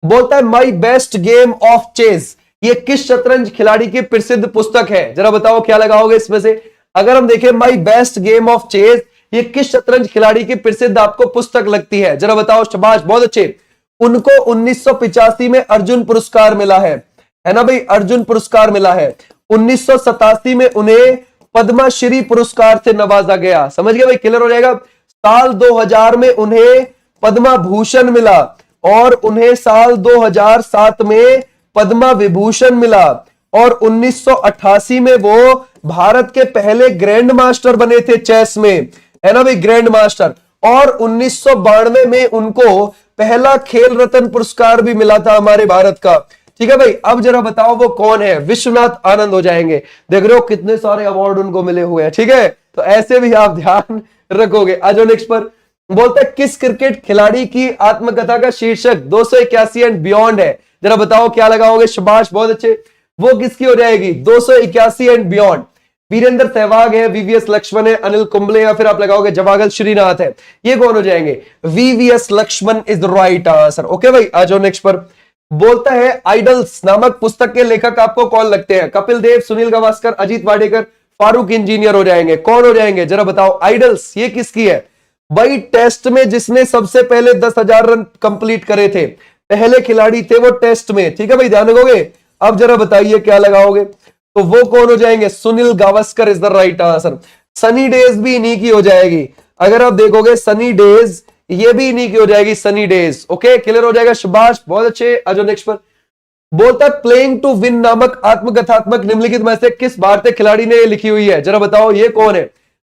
A: बोलता है my best game of chess, ये किस शतरंज खिलाड़ी की प्रसिद्ध पुस्तक है? जरा बताओ क्या लगाओगे इसमें से? अगर हम देखें my best game of chess, ये किस शतरंज खिलाड़ी की प्रसिद्ध आपको पुस्तक लगती है? जरा बताओ। शाबाश, बहुत अच्छे। उनको 1985 में अर्जुन पुरस्कार मिला है ना भाई, अर्जुन पुरस्कार मिला है। 1987 में उन्हें पद्मश्री पुरस्कार से नवाजा गया। समझ गए भाई, क्लियर हो जाएगा। साल 2000 में उन्हें पद्म भूषण मिला और उन्हें साल 2007 में पद्म विभूषण मिला और 1988 में वो भारत के पहले ग्रैंड मास्टर बने थे चेस में, है ना भाई, ग्रैंड मास्टर। और 1992 में उनको पहला खेल रत्न पुरस्कार भी मिला था हमारे भारत का, ठीक है भाई। अब जरा बताओ वो कौन है? विश्वनाथ आनंद हो जाएंगे। देख रहे हो कितने सारे अवार्ड उनको मिले हुए हैं, ठीक है, तो ऐसे भी आप ध्यान रखोगे। आज नेक्स्ट पर बोलते हैं किस क्रिकेट खिलाड़ी की आत्मकथा का शीर्षक 281 एंड बियॉन्ड है? जरा बताओ क्या लगाओगे? शाबाश, बहुत अच्छे। वो किसकी हो जाएगी? 281 एंड बियॉन्ड। वीरेंद्र सहवाग है, वीवीएस लक्ष्मण है, अनिल कुंबले, या फिर आप लगाओगे जवागल श्रीनाथ है। ये कौन हो जाएंगे? VVS Laxman is the right answer. Okay भाई, आ जाओ नेक्स्ट पर। बोलता है आइडल्स नामक पुस्तक के लेखक आपको कौन लगते हैं? कपिल देव, सुनील गावस्कर, अजीत वाडेकर, फारूक इंजीनियर हो जाएंगे। कौन हो जाएंगे? जरा बताओ। आइडल्स ये किसकी है भाई? टेस्ट में जिसने सबसे पहले 10,000 रन कंप्लीट करे थे, पहले खिलाड़ी थे वो टेस्ट में, ठीक है भाई, ध्यान रखोगे। अब जरा बताइए क्या लगाओगे? तो वो कौन हो जाएंगे? Sunil Gavaskar is the right answer. Sunny days भी इन्हीं की हो जाएगी। अगर आप देखोगे सनी डेज, ये भी इन्हीं की हो जाएगी, सनी डेज। ओके, क्लियर हो जाएगा। शाबाश, बहुत अच्छे। अजो नेक्स्ट पर बोलता है प्लेइंग टू विन नामक आत्मकथात्मक निम्नलिखित में से किस भारतीय खिलाड़ी ने लिखी हुई है? जरा बताओ ये कौन है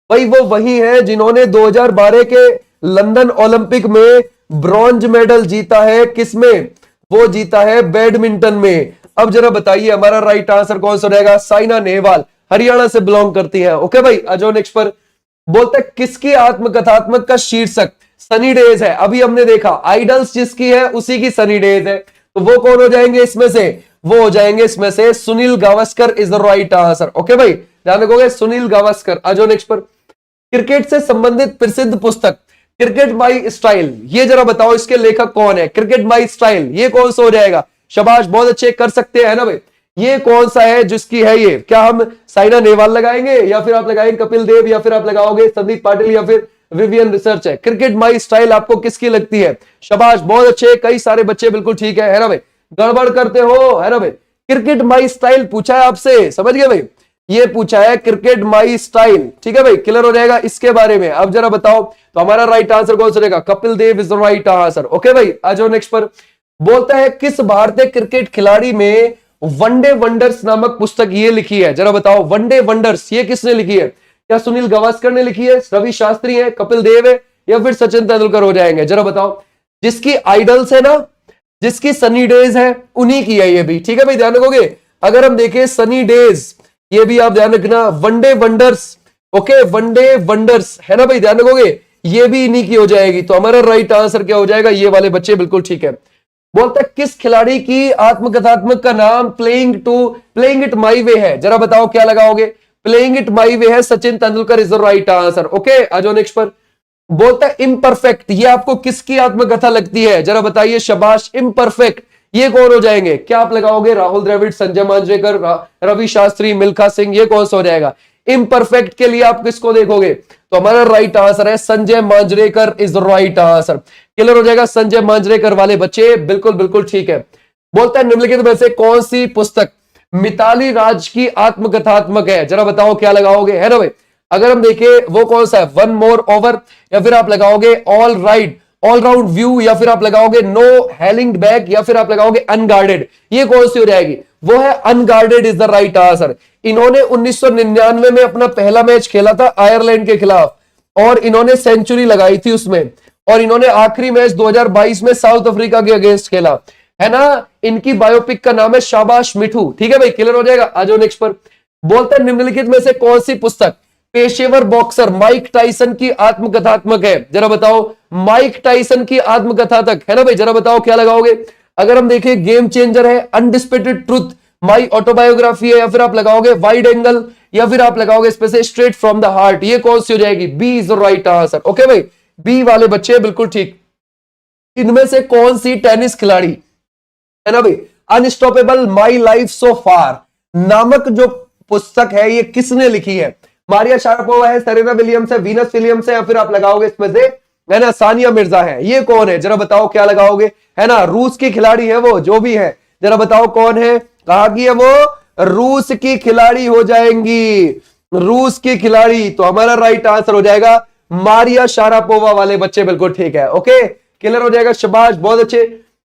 A: भाई? वो वही है जिन्होंने 2012 के लंदन ओलंपिक में ब्रॉन्ज मेडल जीता है। किसमें? वो जीता है बैडमिंटन में। अब जरा बताइए हमारा राइट आंसर कौन सा रहेगा? साइना नेहवाल, हरियाणा से बिलोंग करती है। ओके भाई, आ जाओ नेक्स्ट पर। बोलते हैं किसकी आत्मकथात्मक का शीर्षक सनी डेज है? अभी हमने देखा आइडल्स जिसकी है उसी की सनी डेज है, तो वो कौन हो जाएंगे इसमें से? वो हो जाएंगे इसमें से Sunil Gavaskar is the right answer. Okay भाई, ध्यान रखोगे, सुनील गावस्कर। आ जाओ नेक्स्ट पर। क्रिकेट से संबंधित प्रसिद्ध पुस्तक क्रिकेट माई स्टाइल, ये जरा बताओ इसके लेखक कौन है? क्रिकेट माई स्टाइल ये कौन सा हो जाएगा? शाबाश, बहुत अच्छे, कर सकते हैं ना भाई। ये कौन सा है जिसकी है ये? क्या हम साइना नेहवाल लगाएंगे या फिर आप लगाएंगे कपिल देव या फिर आप लगाओगे संदीप पाटिल या फिर विवियन रिसर्च है? क्रिकेट माई स्टाइल आपको किसकी लगती है? शाबाश, बहुत अच्छे, कई सारे बच्चे बिल्कुल ठीक है ना भाई, गड़बड़ करते हो, है ना भाई। क्रिकेट माई स्टाइल पूछा है आपसे, समझ गए भाई, ये पूछा है क्रिकेट माई स्टाइल, ठीक है भाई, क्लियर हो जाएगा इसके बारे में। अब जरा बताओ तो हमारा राइट आंसर कौन सा रहेगा? Kapil Dev is the right answer. Okay भाई, आ जाओ नेक्स्ट पर। बोलता है किस भारतीय क्रिकेट खिलाड़ी में वनडे वंडर्स नामक पुस्तक ये लिखी है? जरा बताओ, वनडे वंडर्स ये किसने लिखी है? क्या सुनील गावस्कर ने लिखी है, रवि शास्त्री है, कपिल देव है, या फिर सचिन तेंदुलकर हो जाएंगे? जरा बताओ। जिसकी आइडल्स है ना, जिसकी सनी डेज है, उन्हीं की है ये भी, ठीक है भाई, ध्यान रखोगे। अगर हम देखें सनी डेज, ये भी आप ध्यान रखना, one day wonders, okay, one day wonders है ना भाई, ध्यान रखोगे, ये भी इन्हीं की हो जाएगी। तो हमारा राइट आंसर क्या हो जाएगा, ये वाले बच्चे, बिल्कुल ठीक है। बोलता है किस खिलाड़ी की आत्मकथात्मक का नाम प्लेइंग इट माई वे है, जरा बताओ क्या लगाओगे। प्लेइंग इट माई वे है, Sachin Tendulkar is the right answer. Okay, आ जाओ नेक्स्ट पर। बोलता है इम्परफेक्ट, ये आपको किसकी आत्मकथा लगती है, जरा बताइए, शाबाश। इम्परफेक्ट ये कौन हो जाएंगे, क्या आप लगाओगे, राहुल द्रविड़, संजय मांजरेकर, रवि शास्त्री, मिल्खा सिंह, ये कौन सा हो जाएगा। इम्परफेक्ट के लिए आप किसको देखोगे, तो हमारा राइट आंसर है Sanjay Manjrekar is right answer. Clear हो जाएगा, संजय मांजरेकर वाले बच्चे, बिल्कुल बिल्कुल ठीक है। बोलता है निम्नलिखित में से कौन सी पुस्तक मिताली राज की आत्मकथात्मक है, जरा बताओ क्या लगाओगे, है ना भाई। अगर हम देखें वो कौन सा है, वन मोर ओवर, या फिर आप लगाओगे all right all round view, या फिर आप लगाओगे नो हेलिंग बैक, या फिर आप लगाओगे अनगार्डेड, ये कौन सी हो जाएगी, वो है unguarded is the right answer. इन्होंने 1999 में अपना पहला मैच खेला था आयरलैंड के खिलाफ, और इन्होंने सेंचुरी लगाई थी उसमें, और इन्होंने आखिरी मैच 2022 में साउथ अफ्रीका के अगेंस्ट खेला, है ना। इनकी बायोपिक का नाम है शाबाश मिठू, ठीक है भाई, क्लियर हो जाएगा। आ जाओ नेक्स्ट पर। बोलते हैं निम्नलिखित में से कौन सी पुस्तक पेशेवर बॉक्सर माइक टाइसन की आत्मकथात्मक है, जरा बताओ। माइक टाइसन की आत्मकथा तक, है ना भाई, जरा बताओ क्या लगाओगे। अगर हम देखें गेम चेंजर है, अनडिस्प्यूटेड ट्रुथ, माई ऑटोबायोग्राफी है, या फिर आप लगाओगे वाइड एंगल, या फिर आप लगाओगे इस पे से स्ट्रेट फ्रॉम द हार्ट, ये कौन सी हो जाएगी, B is the right answer. Okay भाई, बी वाले बच्चे बिल्कुल ठीक। इनमें से कौन सी टेनिस खिलाड़ी, है ना भाई, अनस्टॉपेबल माई लाइफ सो फार नामक जो पुस्तक है, ये किसने लिखी है। मारिया शारापोवा है, सेरेना विलियम्स है, वीनस विलियम्स है, या फिर आप लगाओगे इसमें से, है ना, सानिया मिर्जा है, ये कौन है, जरा बताओ क्या लगाओगे, है ना। रूस की खिलाड़ी है वो, जो भी है, जरा बताओ कौन है, कहा की है वो, रूस की खिलाड़ी हो जाएंगी, रूस की खिलाड़ी। तो हमारा राइट आंसर हो जाएगा मारिया शारापोवा वाले बच्चे, बिल्कुल ठीक है। ओके, क्लियर हो जाएगा, शाबाश, बहुत अच्छे।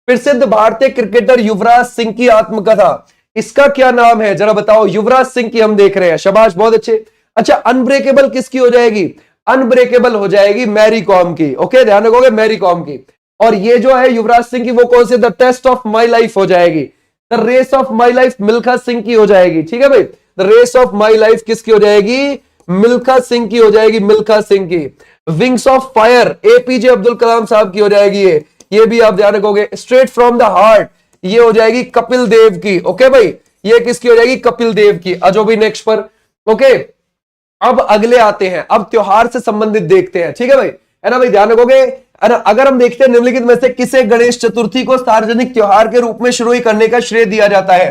A: प्रसिद्ध भारतीय क्रिकेटर युवराज सिंह की आत्मकथा, इसका क्या नाम है, जरा बताओ। युवराज सिंह की हम देख रहे हैं, शाबाश, बहुत अच्छे। अच्छा, अनब्रेकेबल किसकी हो जाएगी, अनब्रेकेबल हो जाएगी मैरी कॉम की। ओके, ध्यान रखोगे, मैरी कॉम की। और ये जो है युवराज सिंह की, वो कौन सी, the test of my life हो जाएगी। The race of my life Milkha Singh की हो जाएगी, ठीक है भाई। The race of my life किसकी हो जाएगी, मिल्खा सिंह की हो जाएगी, मिल्खा सिंह की। Wings of fire APJ Abdul Kalam sahab की हो जाएगी, ये भी आप ध्यान रखोगे। स्ट्रेट फ्रॉम द हार्ट ये हो जाएगी कपिल देव की। ओके भाई, ये किसकी हो जाएगी, कपिल देव की। अजो भी नेक्स्ट पर। ओके, अब अगले आते हैं, अब त्योहार से संबंधित देखते हैं, ठीक है भाई, है ना भाई, ध्यान रखोगे। अगर हम देखते हैं निम्नलिखित में से किसे गणेश चतुर्थी को सार्वजनिक त्योहार के रूप में शुरू करने का श्रेय दिया जाता है।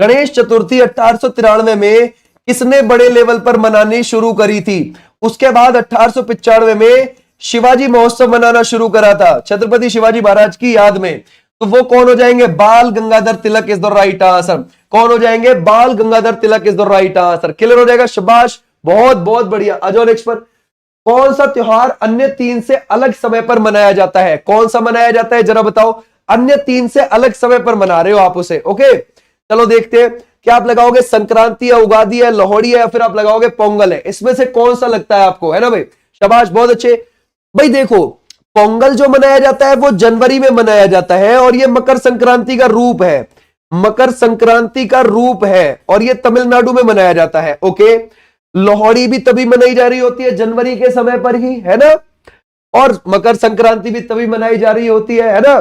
A: गणेश चतुर्थी 1893 में किसने बड़े लेवल पर मनानी शुरू करी थी। उसके बाद 1895 में शिवाजी महोत्सव मनाना शुरू करा था छत्रपति शिवाजी महाराज की याद में। तो वो कौन हो जाएंगे, Bal Gangadhar Tilak is the right answer. कौन हो जाएंगे, Bal Gangadhar Tilak is the right answer. Clear हो जाएगा, शाबाश, बहुत बहुत बढ़िया। आ जाओ नेक्स्ट पर। कौन सा त्योहार अन्य तीन से अलग समय पर मनाया जाता है, कौन सा मनाया जाता है, जरा बताओ। अन्य तीन से अलग समय पर मना रहे हो आप उसे। ओके, चलो देखते हैं, क्या आप लगाओगे संक्रांति है, उगादी है, लोहड़ी है, या फिर आप लगाओगे पोंगल है। इसमें से कौन सा लगता है आपको, है ना भाई, शाबाश, बहुत अच्छे। भाई देखो, पोंगल जो मनाया जाता है वो जनवरी में मनाया जाता है, और ये मकर संक्रांति का रूप है, मकर संक्रांति का रूप है, और ये तमिलनाडु में मनाया जाता है। ओके, लोहड़ी भी तभी मनाई जा रही होती है जनवरी के समय पर ही, है ना, और मकर संक्रांति भी तभी मनाई जा रही होती है ना।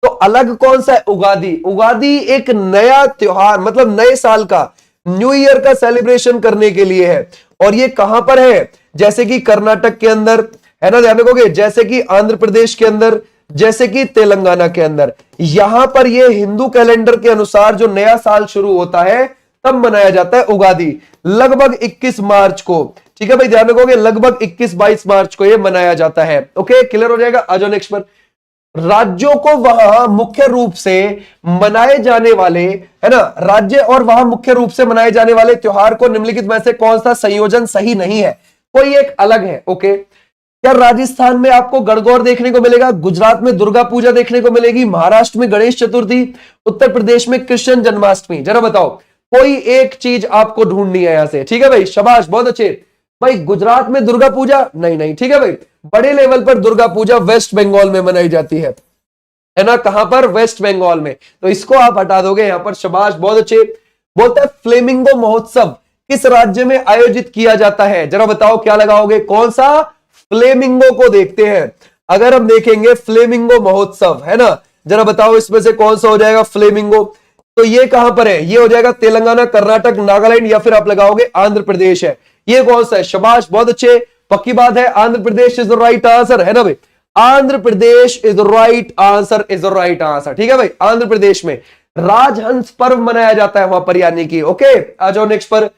A: तो अलग कौन सा है, उगादी। उगादी एक नया त्योहार, मतलब नए साल का, न्यू ईयर का सेलिब्रेशन करने के लिए है, और ये कहां पर है, जैसे कि कर्नाटक के अंदर, है ना, ध्यान रखोगे, जैसे कि आंध्र प्रदेश के अंदर, जैसे कि तेलंगाना के अंदर। यहां पर ये हिंदू कैलेंडर के अनुसार जो नया साल शुरू होता है तब मनाया जाता है उगादी, लगभग 21 मार्च को। ठीक है भाई, ध्यान रखोगे, लगभग 21-22 मार्च को ये मनाया जाता है। ओके, क्लियर हो जाएगा। आ जाओ नेक्स्ट पर। राज्यों को वहां मुख्य रूप से मनाए जाने वाले, है ना, राज्य और वहां मुख्य रूप से मनाए जाने वाले त्योहार को निम्नलिखित में से कौन सा संयोजन सही नहीं है, कोई एक अलग है। ओके, क्या राजस्थान में आपको गणगौर देखने को मिलेगा, गुजरात में दुर्गा पूजा देखने को मिलेगी, महाराष्ट्र में गणेश चतुर्थी, उत्तर प्रदेश में कृष्ण जन्माष्टमी, जरा बताओ, कोई एक चीज आपको ढूंढनी है यहां से। ठीक है भाई, शाबाश, बहुत अच्छे भाई। गुजरात में दुर्गा पूजा नहीं, नहीं, ठीक है भाई, बड़े लेवल पर दुर्गा पूजा वेस्ट बंगाल में मनाई जाती है ना, कहां पर, वेस्ट बंगाल में। तो इसको आप हटा दोगे यहां पर, शाबाश, बहुत अच्छे। बोलता है फ्लेमिंगो महोत्सव किस राज्य में आयोजित किया जाता है? जरा बताओ क्या लगाओगे, कौन सा? फ्लेमिंगो को देखते हैं। अगर हम देखेंगे फ्लेमिंगो महोत्सव, है ना, जरा बताओ इसमें से कौन सा हो जाएगा फ्लेमिंगो? तो ये कहां पर है? ये हो जाएगा तेलंगाना, कर्नाटक, नागालैंड या फिर आप लगाओगे आंध्र प्रदेश है। ये कौन सा है? शाबाश, बहुत अच्छे, पक्की बात है, Andhra Pradesh is the right answer, है ना भाई? Andhra Pradesh is the right answer, is the right answer. ठीक है भाई, आंध्र प्रदेश में राजहंस पर्व मनाया जाता है वहां पर, यानी कि ओके। आ जाओ नेक्स्ट पर।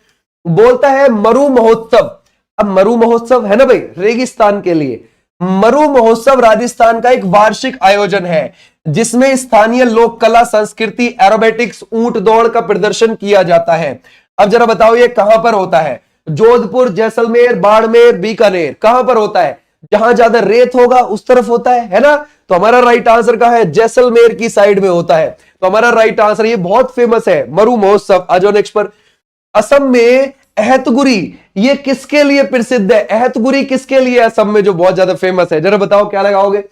A: बोलता है मरु महोत्सव। अब मरु महोत्सव है ना भाई, रेगिस्तान के लिए। मरु महोत्सव राजस्थान का एक वार्षिक आयोजन है जिसमें स्थानीय लोक कला, संस्कृति, एरोबेटिक्स, ऊंट दौड़ का प्रदर्शन किया जाता है। अब जरा बताओ ये कहां पर होता है? जोधपुर, जैसलमेर, बाड़मेर, बीकानेर, कहां पर होता है? जहां ज्यादा रेत होगा उस तरफ होता है ना? तो हमारा राइट आंसर कहां है? जैसलमेर की साइड में होता है। तो हमारा राइट आंसर, ये बहुत फेमस है मरु महोत्सव। आ जाओ नेक्स्ट पर। असम में एहतगुरी, ये किसके लिए प्रसिद्ध है? एहतगुरी किसके लिए असम में जो बहुत ज्यादा फेमस है? जरा बताओ क्या लगाओगे?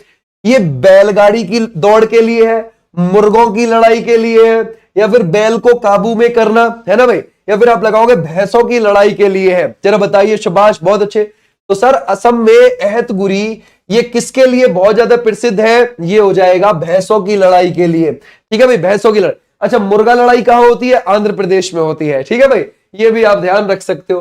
A: ये बैलगाड़ी की दौड़ के लिए है, मुर्गों की लड़ाई के लिए है, या फिर बैल को काबू में करना, है ना भाई, या फिर आप लगाओगे भैंसों की लड़ाई के लिए है? जरा बताइए, शाबाश, बहुत अच्छे। तो सर असम में एहतगुरी ये किसके लिए बहुत ज्यादा प्रसिद्ध है? ये हो जाएगा भैंसों की लड़ाई के लिए। ठीक है भाई, भैंसों की लड़ाई। अच्छा, मुर्गा लड़ाई कहां होती है? आंध्र प्रदेश में होती है। ठीक है भाई, ये भी आप ध्यान रख सकते हो।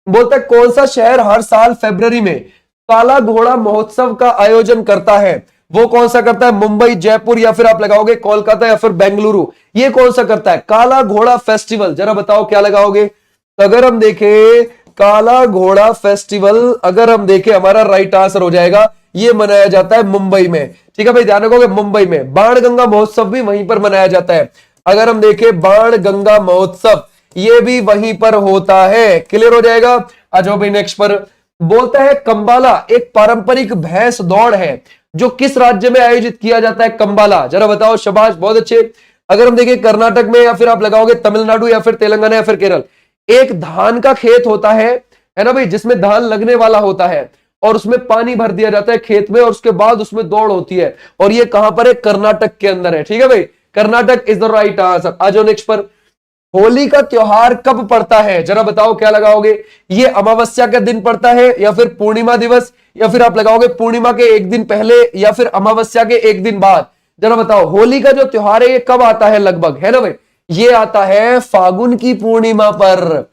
A: बोलता है कौन सा शहर हर साल फरवरी में काला घोड़ा महोत्सव का आयोजन करता है? वो कौन सा करता है? मुंबई, जयपुर, या फिर आप लगाओगे कोलकाता या फिर बेंगलुरु। ये कौन सा करता है? काला घोड़ा फेस्टिवल। जरा बताओ क्या लगाओगे? तो अगर हम देखें काला घोड़ा फेस्टिवल, अगर हम देखें हमारा राइट आंसर हो जाएगा, ये मनाया जाता है मुंबई में। ठीक है भाई, ध्यान रखोगे मुंबई में। बाण गंगा महोत्सव भी वहीं पर मनाया जाता है। अगर हम देखें बाण गंगा महोत्सव, ये भी वहीं पर होता है। क्लियर हो जाएगा? आ जाओ भाई नेक्स्ट पर। बोलता है कंबाला एक पारंपरिक भैंस दौड़ है जो किस राज्य में आयोजित किया जाता है? कंबाला, जरा बताओ, शाबाश, बहुत अच्छे। अगर हम देखें कर्नाटक में, या फिर आप लगाओगे तमिलनाडु, या फिर तेलंगाना, या फिर केरल। एक धान का खेत होता है ना भाई, जिसमें धान लगने वाला होता है और उसमें पानी भर दिया जाता है खेत में, और उसके बाद उसमें दौड़ होती है। और ये कहां पर है? कर्नाटक के अंदर है। ठीक है भाई, Karnataka is the right answer. आ जाओ नेक्स्ट पर। होली का त्योहार कब पड़ता है? जरा बताओ क्या लगाओगे? ये अमावस्या का दिन पड़ता है, या फिर पूर्णिमा दिवस, या फिर आप लगाओगे पूर्णिमा के एक दिन पहले, या फिर अमावस्या के एक दिन बाद? जरा बताओ होली का जो त्योहार है ये कब आता है लगभग, है ना भाई? ये आता है फागुन की पूर्णिमा पर,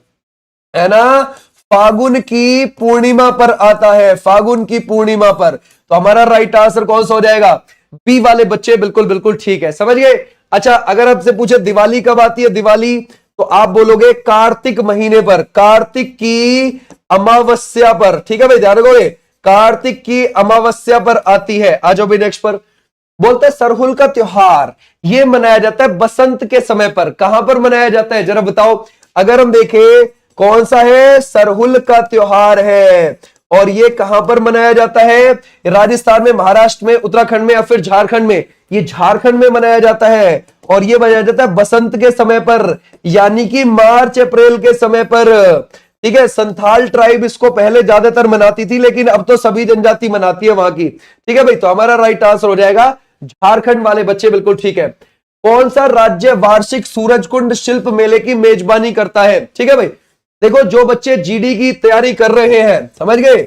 A: है ना? फागुन की पूर्णिमा पर आता है, फागुन की पूर्णिमा पर। तो हमारा राइट आंसर कौन सा हो जाएगा? बी वाले बच्चे, बिल्कुल बिल्कुल ठीक है, समझ गए। अच्छा, अगर आपसे पूछे दिवाली कब आती है? दिवाली तो आप बोलोगे कार्तिक महीने पर, कार्तिक की अमावस्या पर। ठीक है भाई, ध्यान रखोगे, कार्तिक की अमावस्या पर आती है। आ जाओ भाई नेक्स्ट पर। बोलते हैं सरहुल का त्योहार ये मनाया जाता है बसंत के समय पर। कहां पर मनाया जाता है? जरा बताओ। अगर हम देखें कौन सा है? सरहुल का त्योहार है, और ये कहां पर मनाया जाता है? राजस्थान में, महाराष्ट्र में, उत्तराखंड में, या फिर झारखंड में? ये झारखंड में मनाया जाता है, और ये मनाया जाता है बसंत के समय पर, यानी कि मार्च अप्रैल के समय पर। ठीक है, संथाल ट्राइब इसको पहले ज्यादातर मनाती थी, लेकिन अब तो सभी जनजाति मनाती है वहां की। ठीक है भाई, तो हमारा राइट आंसर हो जाएगा झारखंड वाले बच्चे, बिल्कुल ठीक है। कौन सा राज्य वार्षिक सूरजकुंड शिल्प मेले की मेजबानी करता है? ठीक है भाई, देखो जो बच्चे जीडी की तैयारी कर रहे हैं, समझ गए,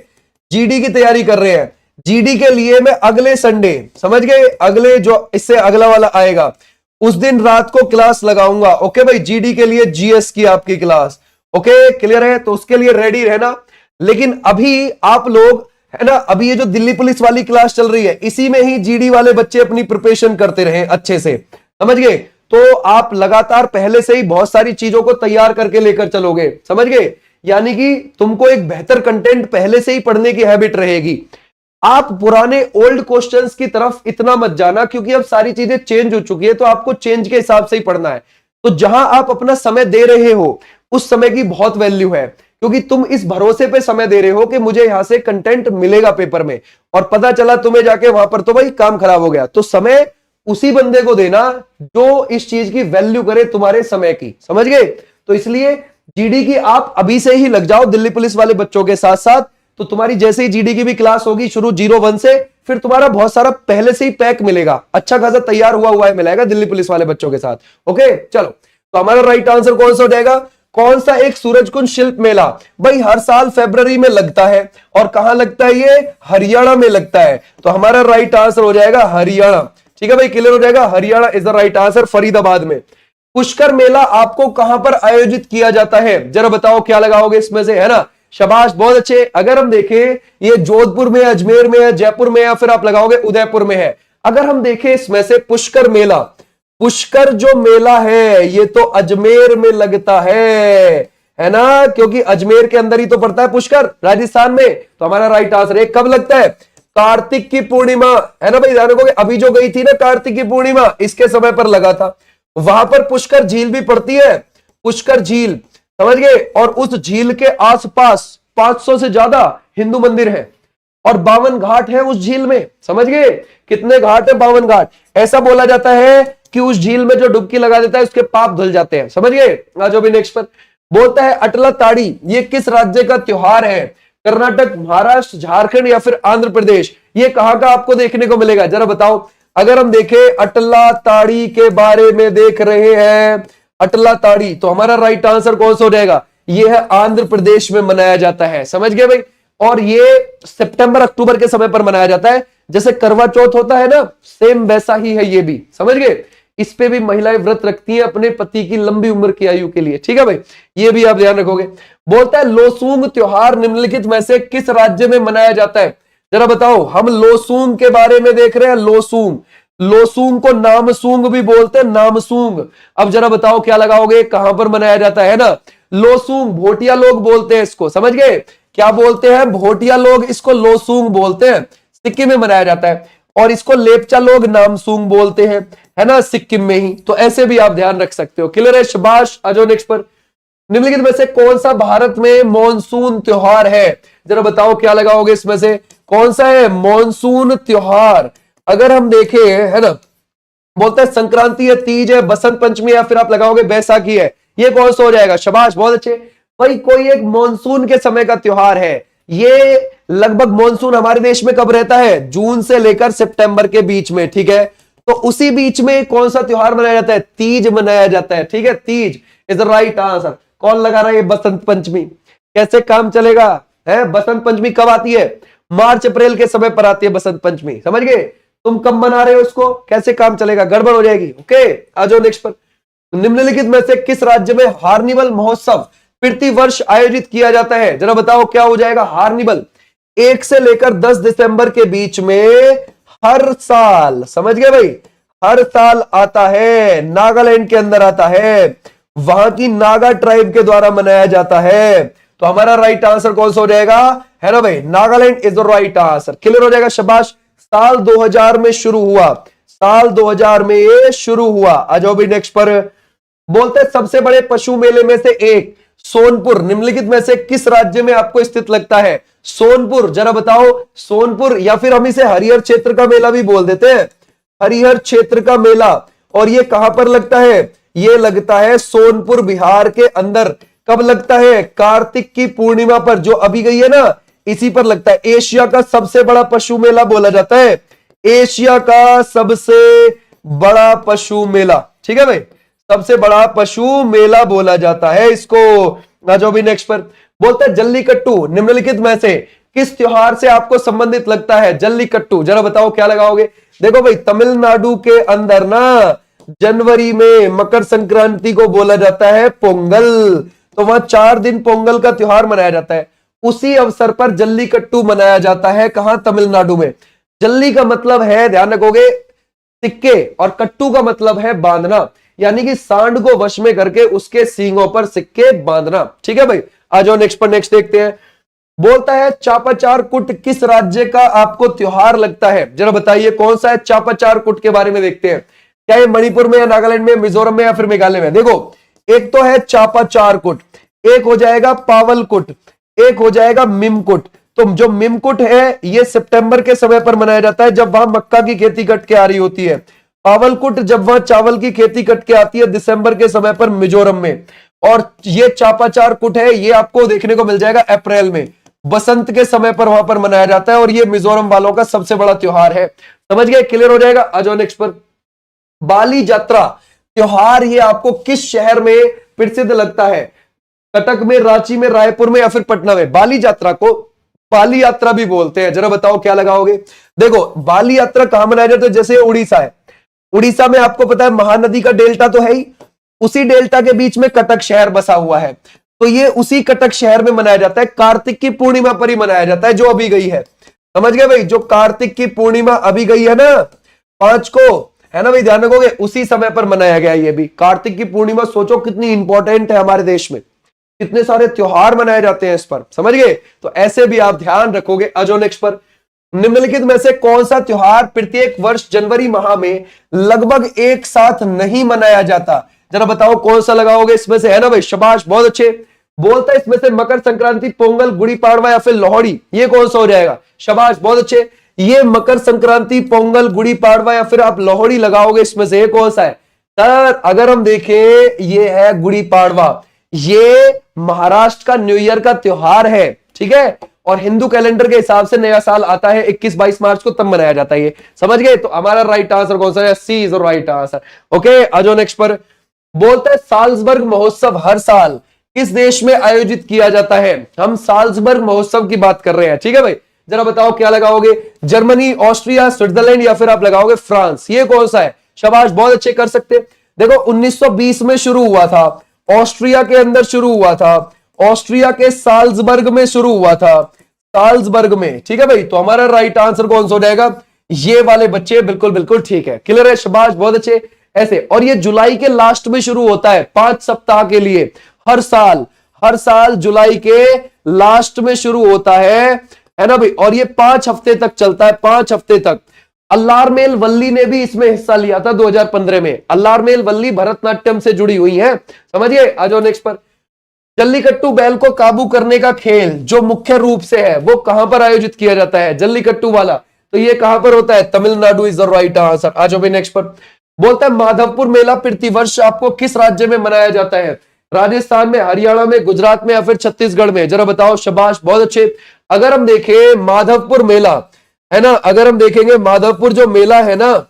A: जीडी की तैयारी कर रहे हैं, जीडी के लिए मैं अगले संडे, समझ गए, अगले जो इससे अगला वाला आएगा उस दिन रात को क्लास लगाऊंगा। ओके भाई, जीडी के लिए जीएस की आपकी क्लास। ओके, क्लियर है? तो उसके लिए रेडी रहना। लेकिन अभी आप लोग, है ना, अभी ये जो दिल्ली पुलिस वाली क्लास चल रही है इसी में ही जीडी वाले बच्चे अपनी प्रिपरेशन करते रहे अच्छे से, समझ गए? तो आप लगातार पहले से ही बहुत सारी चीजों को तैयार करके लेकर चलोगे, समझ गए? यानी कि तुमको एक बेहतर कंटेंट पहले से ही पढ़ने की हैबिट रहेगी। आप पुराने ओल्ड क्वेश्चंस की तरफ इतना मत जाना, क्योंकि अब सारी चीजें चेंज हो चुकी है, तो आपको चेंज के हिसाब से ही पढ़ना है। तो जहां आप अपना समय दे रहे हो उस समय की बहुत वैल्यू है, क्योंकि तुम इस भरोसे पे समय दे रहे हो कि मुझे यहां से कंटेंट मिलेगा पेपर में, और पता चला तुम्हें जाके वहां पर तो भाई काम खराब हो गया। तो समय उसी बंदे को देना जो इस चीज की वैल्यू करे तुम्हारे समय की, समझ गए? तो इसलिए जीडी की आप अभी से ही लग जाओ दिल्ली पुलिस वाले बच्चों के साथ साथ। तो तुम्हारी जैसे ही जीडी की भी क्लास होगी शुरू 01 से, फिर तुम्हारा बहुत सारा पहले से ही पैक मिलेगा, अच्छा खासा तैयार हुआ है मिलेगा दिल्ली पुलिस वाले बच्चों के साथ। ओके, चलो, तो हमारा राइट आंसर कौन सा हो जाएगा? कौन सा एक सूरजकुंड शिल्प मेला भाई हर साल फरवरी में लगता है, और कहां लगता है? ये हरियाणा में लगता है। तो हमारा राइट आंसर हो जाएगा हरियाणा। ठीक है भाई, क्लियर हो जाएगा, Haryana is the right answer, Faridabad में। पुष्कर मेला आपको कहां पर आयोजित किया जाता है? जरा बताओ क्या लगाओगे इसमें से, है ना? शाबाश, बहुत अच्छे। अगर हम देखें ये जोधपुर में, अजमेर में है, जयपुर में, या फिर आप लगाओगे उदयपुर में है। अगर हम देखें इसमें से पुष्कर मेला, पुष्कर जो मेला है ये तो अजमेर में लगता है ना? क्योंकि अजमेर के अंदर ही तो पड़ता है पुष्कर, राजस्थान में। तो हमारा राइट आंसर है, कब लगता है? कार्तिक की पूर्णिमा, है ना भाई? ध्यान रखोगे, अभी जो गई थी ना कार्तिक की पूर्णिमा, इसके समय पर लगा था। वहां पर पुष्कर झील भी पड़ती है, पुष्कर झील, समझ गए? और उस झील के आसपास 500 से ज्यादा हिंदू मंदिर है, और 52 घाट है उस झील में, समझ गए? कितने घाट है? 52 घाट। ऐसा बोला जाता है कि उस झील में जो डुबकी लगा देता है उसके पाप धुल जाते हैं, समझ गए? आज भी नेक्स्ट पर बोलता है अटला ताड़ी ये किस राज्य का त्योहार है? कर्नाटक, महाराष्ट्र, झारखंड या फिर आंध्र प्रदेश? ये कहां का आपको देखने को मिलेगा, जरा बताओ। अगर हम देखें अटला ताड़ी के बारे में देख रहे हैं, अटला ताड़ी, तो हमारा राइट आंसर कौन सा हो जाएगा? ये है आंध्र प्रदेश में मनाया जाता है, समझ गए भाई? और ये सितंबर अक्टूबर के समय पर मनाया जाता है, जैसे करवा चौथ होता है ना, सेम वैसा ही है ये भी, समझ गए? इस पे भी महिलाएं व्रत रखती हैं अपने पति की लंबी उम्र की आयु के लिए। ठीक है भाई, ये भी आप ध्यान रखोगे। बोलता है लोसूंग त्योहार निम्नलिखित में से किस राज्य में मनाया जाता है? जरा बताओ, हम लोसूंग के बारे में देख रहे हैं। लोसूंग, लोसूंग को नामसूंग भी बोलते हैं, नामसूंग। अब जरा बताओ क्या लगाओगे, कहां पर मनाया जाता है ना? लोसूंग, भोटिया लोग बोलते हैं इसको, समझ गए? क्या बोलते हैं? भोटिया लोग इसको लोसूंग बोलते हैं, सिक्किम में मनाया जाता है। और इसको लेपचा लोग नामसूंग बोलते हैं, है ना, सिक्किम में ही। तो ऐसे भी आप ध्यान रख सकते हो। क्लियर है? शाबाश। आ जाओ नेक्स्ट पर। निम्नलिखित में से कौन सा भारत में मॉनसून त्योहार है? जरा बताओ क्या लगाओगे इसमें से, कौन सा है मॉनसून त्योहार? अगर हम देखें, है ना, बोलते हैं संक्रांति है, तीज है, बसंत पंचमी, या फिर आप लगाओगे बैसाखी है। ये कौन सा हो जाएगा? शाबाश, बहुत अच्छे भाई। कोई एक मॉनसून के समय का त्योहार है। ये लगभग मॉनसून हमारे देश में कब रहता है? जून से लेकर सितंबर के बीच में, ठीक है? तो उसी बीच में कौन सा त्योहार मनाया जाता है? तीज मनाया जाता है, ठीक है? Teej is the right answer. कौन लगा रहा है? बसंत पंचमी। कैसे काम चलेगा है? बसंत पंचमी कब आती है? मार्च अप्रैल के समय पर आती है बसंत पंचमी, समझ गए? तुम कब मना रहे हो इसको? कैसे काम चलेगा? गड़बड़ हो जाएगी। ओके, आ जाओ नेक्स्ट पर। निम्नलिखित में से किस राज्य में हार्निवल महोत्सव प्रति वर्ष आयोजित किया जाता है? जरा बताओ क्या हो जाएगा? हार्निवल 1 से लेकर 10 दिसंबर के बीच में हर साल, समझ गए भाई? हर साल आता है, नागालैंड के अंदर आता है, वहां की नागा ट्राइब के द्वारा मनाया जाता है। तो हमारा राइट आंसर कौन सा हो जाएगा, है ना भाई? Nagaland is the right answer. Clear हो जाएगा? शाबाश। साल 2000 में शुरू हुआ, साल 2000 में ये शुरू हुआ। आ जाओ भी नेक्स्ट पर। बोलते हैं सबसे बड़े पशु मेले में से एक सोनपुर निम्नलिखित में से किस राज्य में आपको स्थित लगता है? सोनपुर, जरा बताओ। सोनपुर, या फिर हम इसे हरिहर क्षेत्र का मेला भी बोल देते हैं, हरिहर क्षेत्र का मेला। और ये कहां पर लगता है? ये लगता है सोनपुर, बिहार के अंदर। कब लगता है? कार्तिक की पूर्णिमा पर, जो अभी गई है ना, इसी पर लगता है। एशिया का सबसे बड़ा पशु मेला बोला जाता है, एशिया का सबसे बड़ा पशु मेला, ठीक है भाई? सबसे बड़ा पशु मेला बोला जाता है इसको। आ जाओ भी नेक्स्ट पर। बोलते हैं जल्लीकट्टू निम्नलिखित में से किस त्योहार से आपको संबंधित लगता है? जल्लीकट्टू, जरा बताओ क्या लगाओगे? देखो भाई, तमिलनाडु के अंदर ना जनवरी में मकर संक्रांति को बोला जाता है पोंगल। तो वहां 4 दिन पोंगल का त्योहार मनाया जाता है। उसी अवसर पर जल्लीकट्टू मनाया जाता है। कहां? तमिलनाडु में। जल्ली का मतलब है, ध्यान रखोगे, सिक्के, और कट्टू का मतलब है बांधना, यानी कि सांड को वश में करके उसके सींगों पर सिक्के बांधना। ठीक है भाई? आ जाओ नेक्स्ट पर। नेक्स्ट देखते हैं। बोलता है चापाचार कुट किस राज्य का आपको त्योहार लगता है? जरा बताइए कौन सा है चापाचार कुट के बारे में देखते हैं। क्या ये मणिपुर में, या नागालैंड में, मिजोरम में, या फिर मेघालय में? देखो, एक तो है चापाचार कुट, एक हो जाएगा पावल कुट, एक हो जाएगा मिमकुट। तो जो मिमकुट है ये सितंबर के समय पर मनाया जाता है, जब वहां मक्का की खेती कट के आ रही होती है। पावलकुट जब वहां चावल की खेती कट के आती है दिसंबर के समय पर मिजोरम में। और ये चापाचार कुट है, ये आपको देखने को मिल जाएगा अप्रैल में, बसंत के समय पर वहां पर मनाया जाता है। और ये मिजोरम वालों का सबसे बड़ा त्योहार है, समझ गए? क्लियर हो जाएगा? आ जाओ नेक्स्ट पर। बाली यात्रा त्योहार ये आपको किस शहर में प्रसिद्ध लगता है? कटक में, रांची में, रायपुर में या फिर पटना में। बाली यात्रा को बाली यात्रा भी बोलते हैं। जरा बताओ क्या लगाओगे। देखो बाली यात्रा कहां मनाया जाता है, जैसे उड़ीसा है, उड़ीसा में आपको पता है महानदी का डेल्टा तो है ही, उसी डेल्टा के बीच में कटक शहर बसा हुआ है, तो ये उसी कटक शहर में मनाया जाता है। कार्तिक की पूर्णिमा पर ही मनाया जाता है, जो अभी गई है। समझ गए भाई, जो कार्तिक की पूर्णिमा अभी गई है ना 5 को, है ना भाई, ध्यान रखोगे, उसी समय पर मनाया गया ये भी। कार्तिक की पूर्णिमा सोचो कितनी इंपॉर्टेंट है हमारे देश में, कितने सारे त्योहार मनाए जाते हैं इस पर, समझ गए। तो ऐसे भी आप ध्यान रखोगे। अजो नेक्स्ट पर, निम्नलिखित में से कौन सा त्योहार प्रत्येक वर्ष जनवरी माह में लगभग एक साथ नहीं मनाया जाता। जरा बताओ कौन सा लगाओगे इसमें से, है ना भाई, शाबाश, बहुत अच्छे। बोलता है इसमें से मकर संक्रांति, पोंगल, गुड़ी पाड़वा या फिर लोहड़ी, ये कौन सा हो जाएगा। शाबाश, बहुत अच्छे। ये मकर संक्रांति, पोंगल, गुड़ी पाड़वा या फिर आप लोहड़ी लगाओगे, इसमें से कौन सा है। सर अगर हम देखें ये है गुड़ी पाड़वा, ये महाराष्ट्र का न्यू ईयर का त्योहार है, ठीक है, और हिंदू कैलेंडर के हिसाब से नया साल आता है 21-22 मार्च को, तब मनाया जाता है ये, समझ गए। तो हमारा राइट आंसर कौन सा है, C is the right answer. Okay, आ जाओ नेक्स्ट पर। बोलता है साल्जबर्ग महोत्सव हर साल किस देश में आयोजित किया जाता है। हम साल्जबर्ग महोत्सव की बात कर रहे हैं, ठीक है भाई। जरा बताओ क्या लगाओगे, जर्मनी, ऑस्ट्रिया, स्विट्जरलैंड या फिर आप लगाओगे फ्रांस, ये कौन सा है। शाबाश, बहुत अच्छे, कर सकते। देखो 1920 में शुरू हुआ था, ऑस्ट्रिया के अंदर शुरू हुआ था, ऑस्ट्रिया के साल्जबर्ग में शुरू हुआ था, साल्जबर्ग में, ठीक है भाई। तो हमारा राइट आंसर कौन सा हो जाएगा, ये वाले बच्चे, बिल्कुल बिल्कुल ठीक है, क्लियर है, शाबाश, बहुत अच्छे। ऐसे, और ये जुलाई के लास्ट में शुरू होता है 5 सप्ताह के लिए, हर साल जुलाई के लास्ट में शुरू होता है ना भाई, और ये 5 हफ्ते तक चलता है, 5 हफ्ते तक। अल्लारमेल वल्ली ने भी इसमें हिस्सा लिया था 2015 में। अल्लारमेल वल्ली भरतनाट्यम से जुड़ी हुई है, समझिए। आ जाओ नेक्स्ट पर। जल्लीकट्टू बैल को काबू करने का खेल जो मुख्य रूप से है वो कहां पर आयोजित किया जाता है, जल्लीकट्टू वाला, तो ये कहां पर होता है, Tamil Nadu is the right answer. आ जाओ भाई नेक्स्ट पर। बोलता है माधवपुर मेला प्रतिवर्ष आपको किस राज्य में मनाया जाता है, राजस्थान में, हरियाणा में, गुजरात में या फिर छत्तीसगढ़ में। जरा बताओ, शाबाश, बहुत अच्छे। अगर हम देखें माधवपुर मेला, है ना, अगर हम देखेंगे माधवपुर जो मेला है ना,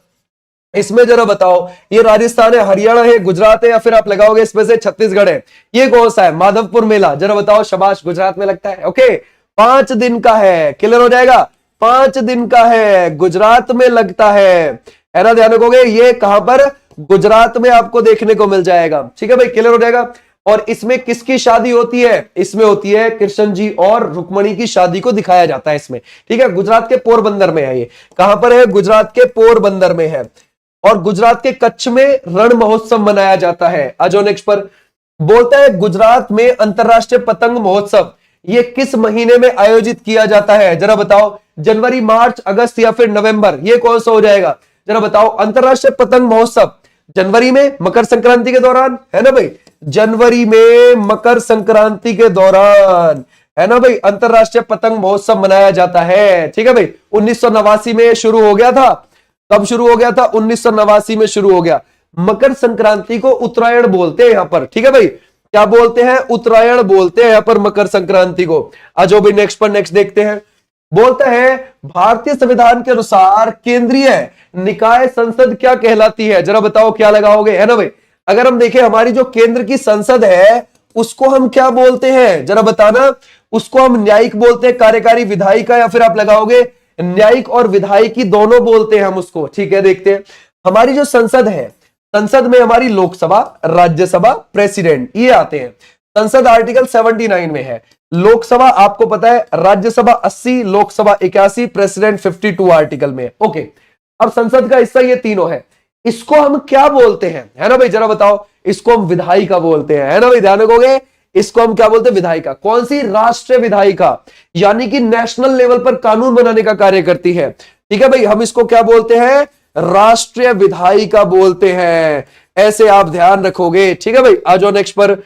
A: इसमें जरा बताओ ये राजस्थान है, हरियाणा है, गुजरात है या फिर आप लगाओगे इसमें से छत्तीसगढ़ है, ये कौन सा है माधवपुर मेला। जरा बताओ, शाबाश, गुजरात में लगता है। ओके, 5 दिन का है, क्लियर हो जाएगा, 5 दिन का है, गुजरात में लगता है ना, ध्यान रखोगे। ये कहां पर, गुजरात में आपको देखने को मिल जाएगा, ठीक है भाई, क्लियर हो जाएगा। और इसमें किसकी शादी होती है, इसमें होती है कृष्ण जी और रुक्मणी की शादी को दिखाया जाता है इसमें, ठीक है। गुजरात के पोरबंदर में है ये, कहां पर है, गुजरात के पोरबंदर में है। और गुजरात के कच्छ में रण महोत्सव मनाया जाता है। आ जाओ नेक्स्ट पर। बोलता है गुजरात में अंतरराष्ट्रीय पतंग महोत्सव ये किस महीने में आयोजित किया जाता है। जरा बताओ, जनवरी, मार्च, अगस्त या फिर नवंबर, ये कौन सा हो जाएगा। जरा बताओ, अंतरराष्ट्रीय पतंग महोत्सव जनवरी में मकर संक्रांति के दौरान, है ना भाई, जनवरी में मकर संक्रांति के दौरान, है ना भाई, अंतरराष्ट्रीय पतंग महोत्सव मनाया जाता है, ठीक है भाई। 1989 में शुरू हो गया था, कब शुरू हो गया था, 1989 में शुरू हो गया। मकर संक्रांति को उत्तरायण बोलते हैं यहां पर, ठीक है भाई, क्या बोलते हैं, उत्तरायण बोलते हैं यहां पर मकर संक्रांति को। आज भी नेक्स्ट पर नेक्स्ट देखते हैं। बोलता है भारतीय संविधान के अनुसार केंद्रीय निकाय संसद क्या कहलाती है। जरा बताओ क्या लगाओगे, है ना भाई। अगर हम देखें हमारी जो केंद्र की संसद है उसको हम क्या बोलते हैं, जरा बताना। उसको हम न्यायिक बोलते हैं, कार्यकारी, विधायिका, या फिर आप लगाओगे न्यायिक और विधायिकी दोनों बोलते हैं हम उसको, ठीक है। देखते हैं हमारी जो संसद है, संसद में हमारी लोकसभा, राज्यसभा, प्रेसिडेंट, ये आते हैं। संसद आर्टिकल 79 में है, लोकसभा आपको पता है, राज्यसभा 80, लोकसभा 81, प्रेसिडेंट 52 आर्टिकल में। ओके, अब संसद का हिस्सा ये तीनों है, इसको हम क्या बोलते हैं, है ना भाई, जरा बताओ। इसको हम विधायिका बोलते हैं, है ना भाई, ध्यान रखोगे। इसको हम क्या बोलते हैं, विधायिका। कौन सी, राष्ट्रीय विधायिका, यानी कि नेशनल लेवल पर कानून बनाने का कार्य करती है, ठीक है भाई। हम इसको क्या बोलते हैं, राष्ट्रीय विधायिका बोलते हैं, ऐसे आप ध्यान रखोगे, ठीक है भाई। आ जाओ नेक्स्ट पर।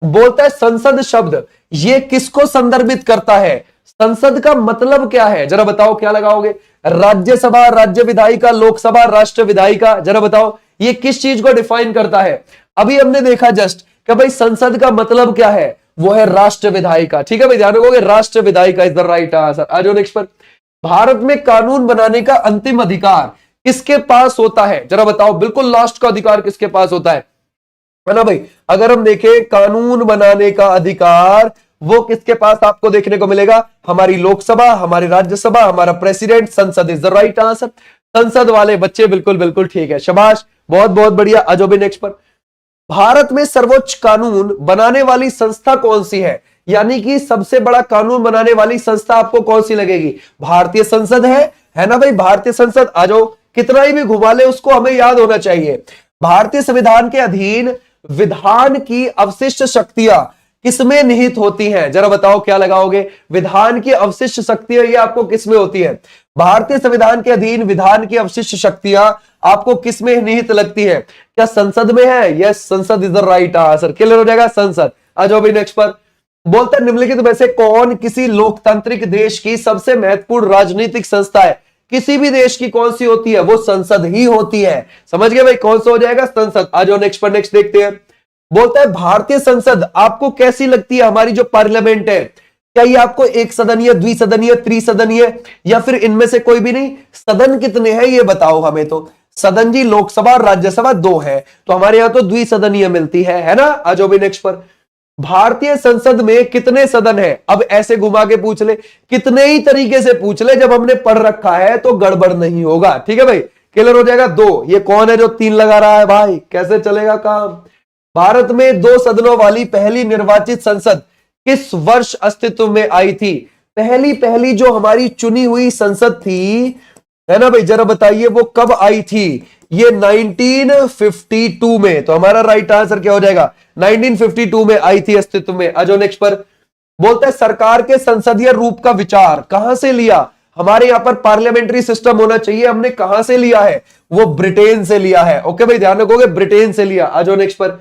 A: बोलता है संसद शब्द ये किसको संदर्भित करता है, संसद का मतलब क्या है, जरा बताओ क्या लगाओगे। राज्यसभा, राज्य विधायिका, लोकसभा, राष्ट्र विधायिका, जरा बताओ ये किस चीज को डिफाइन करता है। अभी हमने देखा जस्ट कि भाई संसद का मतलब क्या है, वो है राष्ट्र विधायिका, ठीक है भाई, ध्यान रखोगे, राष्ट्र विधायिका इज द राइट आंसर। आ जाओ नेक्स्ट पर। भारत में कानून बनाने का अंतिम अधिकार किसके पास होता है, जरा बताओ। बिल्कुल लास्ट का अधिकार किसके पास होता है, है ना भाई। अगर हम देखें कानून बनाने का अधिकार वो किसके पास आपको देखने को मिलेगा, हमारी लोकसभा, हमारी राज्यसभा, हमारा प्रेसिडेंट, संसद इज द राइट आंसर। संसद वाले बच्चे बिल्कुल बिल्कुल ठीक है, शाबाश, बहुत बहुत बढ़िया। अजोबी नेक्स्ट पर, भारत में सर्वोच्च कानून बनाने वाली संस्था कौन सी है, यानी कि सबसे बड़ा कानून बनाने वाली संस्था आपको कौन सी लगेगी, भारतीय संसद है ना भाई, भारतीय संसद। आ जाओ, कितना ही भी घुमा ले उसको हमें याद होना चाहिए। भारतीय संविधान के अधीन विधान की अवशिष्ट शक्तियां किसमें निहित होती हैं, जरा बताओ क्या लगाओगे, विधान की अवशिष्ट शक्तियां ये आपको किसमें होती है, भारतीय संविधान के अधीन विधान की अवशिष्ट शक्तियां आपको किसमें निहित लगती है, क्या संसद में है, यस संसद is the right answer, clear हो जाएगा संसद। आ जाओ भाई नेक्स्ट पर, बोलता है निम्नलिखित में से कौन किसी लोकतांत्रिक देश की सबसे महत्वपूर्ण राजनीतिक संस्था है, किसी भी देश की कौन सी होती है, वो संसद ही होती है, समझ गए भाई, कौन सा हो जाएगा, संसद। आ जाओ नेक्स्ट पर, नेक्स्ट देखते हैं। बोलता है भारतीय संसद आपको कैसी लगती है, हमारी जो पार्लियामेंट है, क्या ये आपको एक सदनीय, द्विसदनीय, त्रिसदनीय, या फिर इनमें से कोई भी नहीं, सदन कितने हैं ये बताओ हमें। तो सदन जी लोकसभा और राज्यसभा 2 है, तो हमारे यहां तो द्विसदनीय मिलती है ना। आ जाओ भी नेक्स्ट पर, भारतीय संसद में कितने सदन है, अब ऐसे घुमा के पूछ ले, कितने ही तरीके से पूछ ले, जब हमने पढ़ रखा है तो गड़बड़ नहीं होगा, ठीक है भाई, क्लियर हो जाएगा। 2, ये कौन है जो 3 लगा रहा है भाई, कैसे चलेगा काम। भारत में 2 सदनों वाली पहली निर्वाचित संसद किस वर्ष अस्तित्व में आई थी, पहली पहली जो हमारी चुनी हुई संसद थी, है ना भाई, जरा बताइए वो कब आई थी, ये 1952 में, तो हमारा राइट आंसर क्या हो जाएगा, 1952 में आई थी अस्तित्व में। अजो नेक्स्ट पर, बोलता है सरकार के संसदीय रूप का विचार कहां से लिया, हमारे यहां पर पार्लियामेंट्री सिस्टम होना चाहिए, हमने कहां से लिया है, वो ब्रिटेन से लिया है। ओके भाई, ध्यान रखोगे, ब्रिटेन से लिया। अजो नेक्स्ट पर,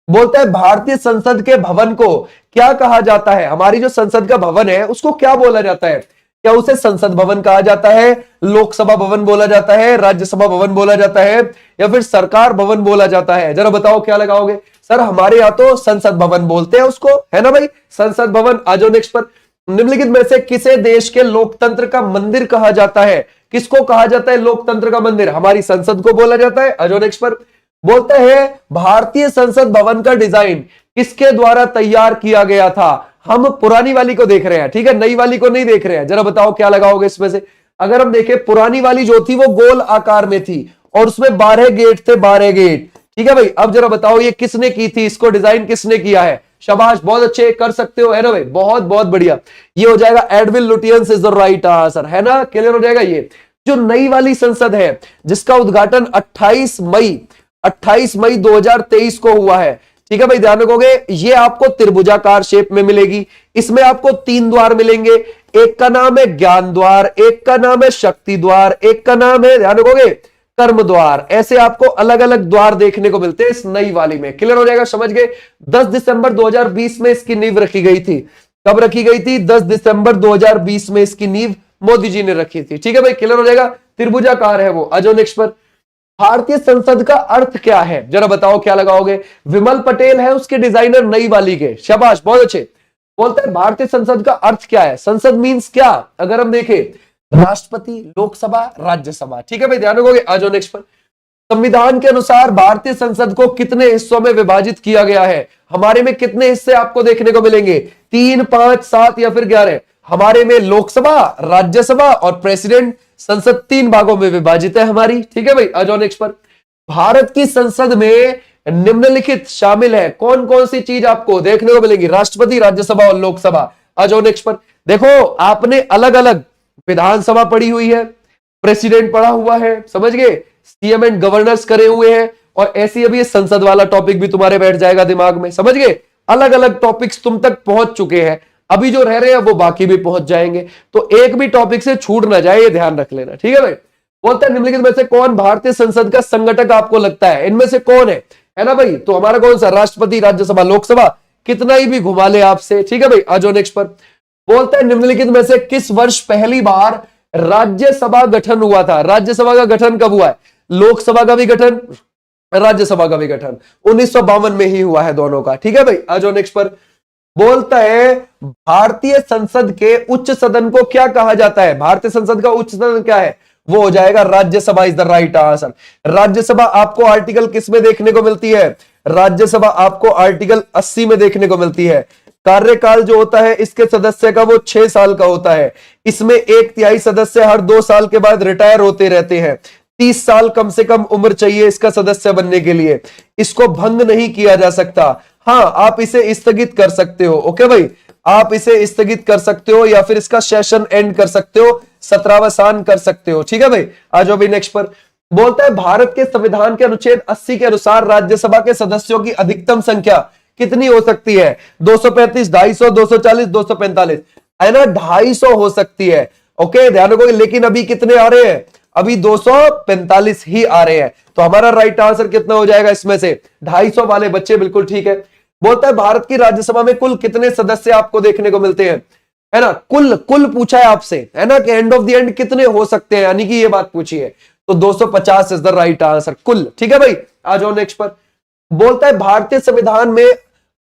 A: बोलता है भारतीय संसद के भवन को क्या कहा जाता है, हमारी जो संसद का भवन है उसको क्या बोला जाता है, क्या उसे संसद भवन कहा जाता है, लोकसभा भवन बोला जाता है, राज्यसभा भवन बोला जाता है, या फिर सरकार भवन बोला जाता है, जरा बताओ क्या लगाओगे। सर हमारे यहां तो संसद भवन बोलते हैं उसको, है ना भाई, संसद भवन। आ जाओ नेक्स्ट पर, निम्नलिखित में से किसे देश के लोकतंत्र का मंदिर कहा जाता है, किसको कहा जाता है लोकतंत्र का मंदिर, हमारी संसद को बोला जाता है। आ जाओ नेक्स्ट पर, बोलता है भारतीय संसद भवन का डिजाइन किसके द्वारा तैयार किया गया था, हम पुरानी वाली को देख रहे हैं, ठीक है, नई वाली को नहीं देख रहे हैं, जरा बताओ क्या लगाओगे इसमें से। अगर हम देखें पुरानी वाली जो थी वो गोल आकार में थी और उसमें 12 गेट थे, 12 गेट, ठीक है भाई। अब जरा बताओ ये किसने की थी, इसको डिजाइन किसने किया है, शाबाश, बहुत अच्छे, कर सकते हो, है ना भाई, बहुत बहुत बढ़िया। ये हो जाएगा Edwin Lutyens is the right answer, है ना, क्लियर हो जाएगा। ये जो नई वाली संसद है जिसका उद्घाटन 28 मई 2023 को हुआ है, ठीक है भाई, ध्यान रखोगे, ये आपको त्रिभुजाकार शेप में मिलेगी, इसमें आपको 3 द्वार मिलेंगे, एक का नाम है ज्ञान द्वार, एक का नाम है शक्ति द्वार, एक का नाम है, ध्यान रखोगे, कर्म द्वार, ऐसे आपको अलग अलग द्वार देखने को मिलते हैं इस नई वाली में, क्लियर हो जाएगा, समझ गए। 10 दिसंबर 2020 में इसकी नींव रखी गई थी, कब रखी गई थी, 10 दिसंबर 2020 में इसकी नींव मोदी जी ने रखी थी, ठीक है भाई, क्लियर हो जाएगा, त्रिभुजाकार है वो। आ जाओ नेक्स्ट पर, भारतीय संसद का अर्थ क्या है, जरा बताओ क्या लगाओगे, विमल पटेल है उसके डिजाइनर नई वाली के, शाबाश, बहुत अच्छे। बोलते हैं भारतीय संसद का अर्थ क्या है, संसद मींस क्या, अगर हम देखें राष्ट्रपति, लोकसभा, राज्यसभा, ठीक है भाई, ध्यान रखोगे। आ जाओ नेक्स्ट पर, संविधान के अनुसार भारतीय संसद को कितने हिस्सों में विभाजित किया गया है, हमारे में कितने हिस्से आपको देखने को मिलेंगे, 3, 5, 7 या फिर 11, हमारे में लोकसभा, राज्यसभा और प्रेसिडेंट, संसद 3 भागों में विभाजित है हमारी, ठीक है भाई। आ जाओ नेक्स्ट पर, भारत की संसद में निम्नलिखित शामिल है, कौन कौन सी चीज आपको देखने को मिलेगी, राष्ट्रपति, राज्यसभा और लोकसभा। आ जाओ नेक्स्ट पर, देखो आपने अलग अलग विधानसभा पढ़ी हुई है, प्रेसिडेंट पढ़ा हुआ है, समझ गए, सीएम एंड गवर्नर्स करे हुए हैं, और ऐसी अभी संसद वाला टॉपिक भी तुम्हारे बैठ जाएगा दिमाग में, समझ गए, अलग अलग टॉपिक्स तुम तक पहुंच चुके हैं, अभी जो रह रहे हैं वो बाकी भी पहुंच जाएंगे, तो एक भी टॉपिक से छूट ना जाए, ये ध्यान रख लेना, ठीक है भाई। बोलते हैं निम्नलिखित में से कौन भारतीय संसद का संगठक आपको लगता है, इनमें से कौन है ना भाई, तो हमारा कौन सा, राष्ट्रपति, राज्यसभा, लोकसभा, कितना ही भी घुमा ले आपसे, ठीक है भाई। आ जाओ नेक्स्ट पर, बोलते हैं निम्नलिखित में से किस वर्ष पहली बार राज्यसभा गठन हुआ था, राज्यसभा का गठन कब हुआ है, लोकसभा का भी गठन, राज्यसभा का भी गठन 1952 में ही हुआ है दोनों का, ठीक है भाई। आ जाओ नेक्स्ट पर, बोलता है भारतीय संसद के उच्च सदन को क्या कहा जाता है, भारतीय संसद का उच्च सदन क्या है, वो हो जाएगा Rajya Sabha is the right answer. Rajya Sabha आपको आर्टिकल किस में देखने को मिलती है? राज्यसभा आपको आर्टिकल 80 में देखने को मिलती है। कार्यकाल जो होता है इसके सदस्य का वो 6 साल का होता है। इसमें 1/3 सदस्य हर 2 साल के बाद रिटायर होते रहते हैं। 30 साल कम से कम उम्र चाहिए इसका सदस्य बनने के लिए। इसको भंग नहीं किया जा सकता। हाँ, आप इसे स्थगित कर सकते हो। ओके भाई, आप इसे स्थगित कर सकते हो या फिर इसका सेशन एंड कर सकते हो, सत्रावसान कर सकते हो। ठीक है भाई, आ जाओ भाई नेक्स्ट पर। बोलता है भारत के संविधान के अनुच्छेद 80 के अनुसार राज्यसभा के सदस्यों की अधिकतम संख्या कितनी हो सकती है? 235, 250, 240, 245, है ना? 250 हो सकती है। ओके, ध्यान रखो। लेकिन अभी कितने आ रहे हैं? अभी 245 ही आ रहे हैं। तो हमारा राइट आंसर कितना हो जाएगा इसमें से? 250 वाले बच्चे बिल्कुल ठीक है। बोलता है भारत की राज्यसभा में कुल कितने सदस्य आपको देखने को मिलते हैं? है ना, कुल कुल पूछा है आपसे, है ना, कि एंड ऑफ द एंड कितने हो सकते हैं, यानी कि ये बात पूछी है। तो 250 इज द राइट आंसर, कुल। ठीक है भाई, आ जाओ नेक्स्ट पर। बोलता है भारतीय संविधान में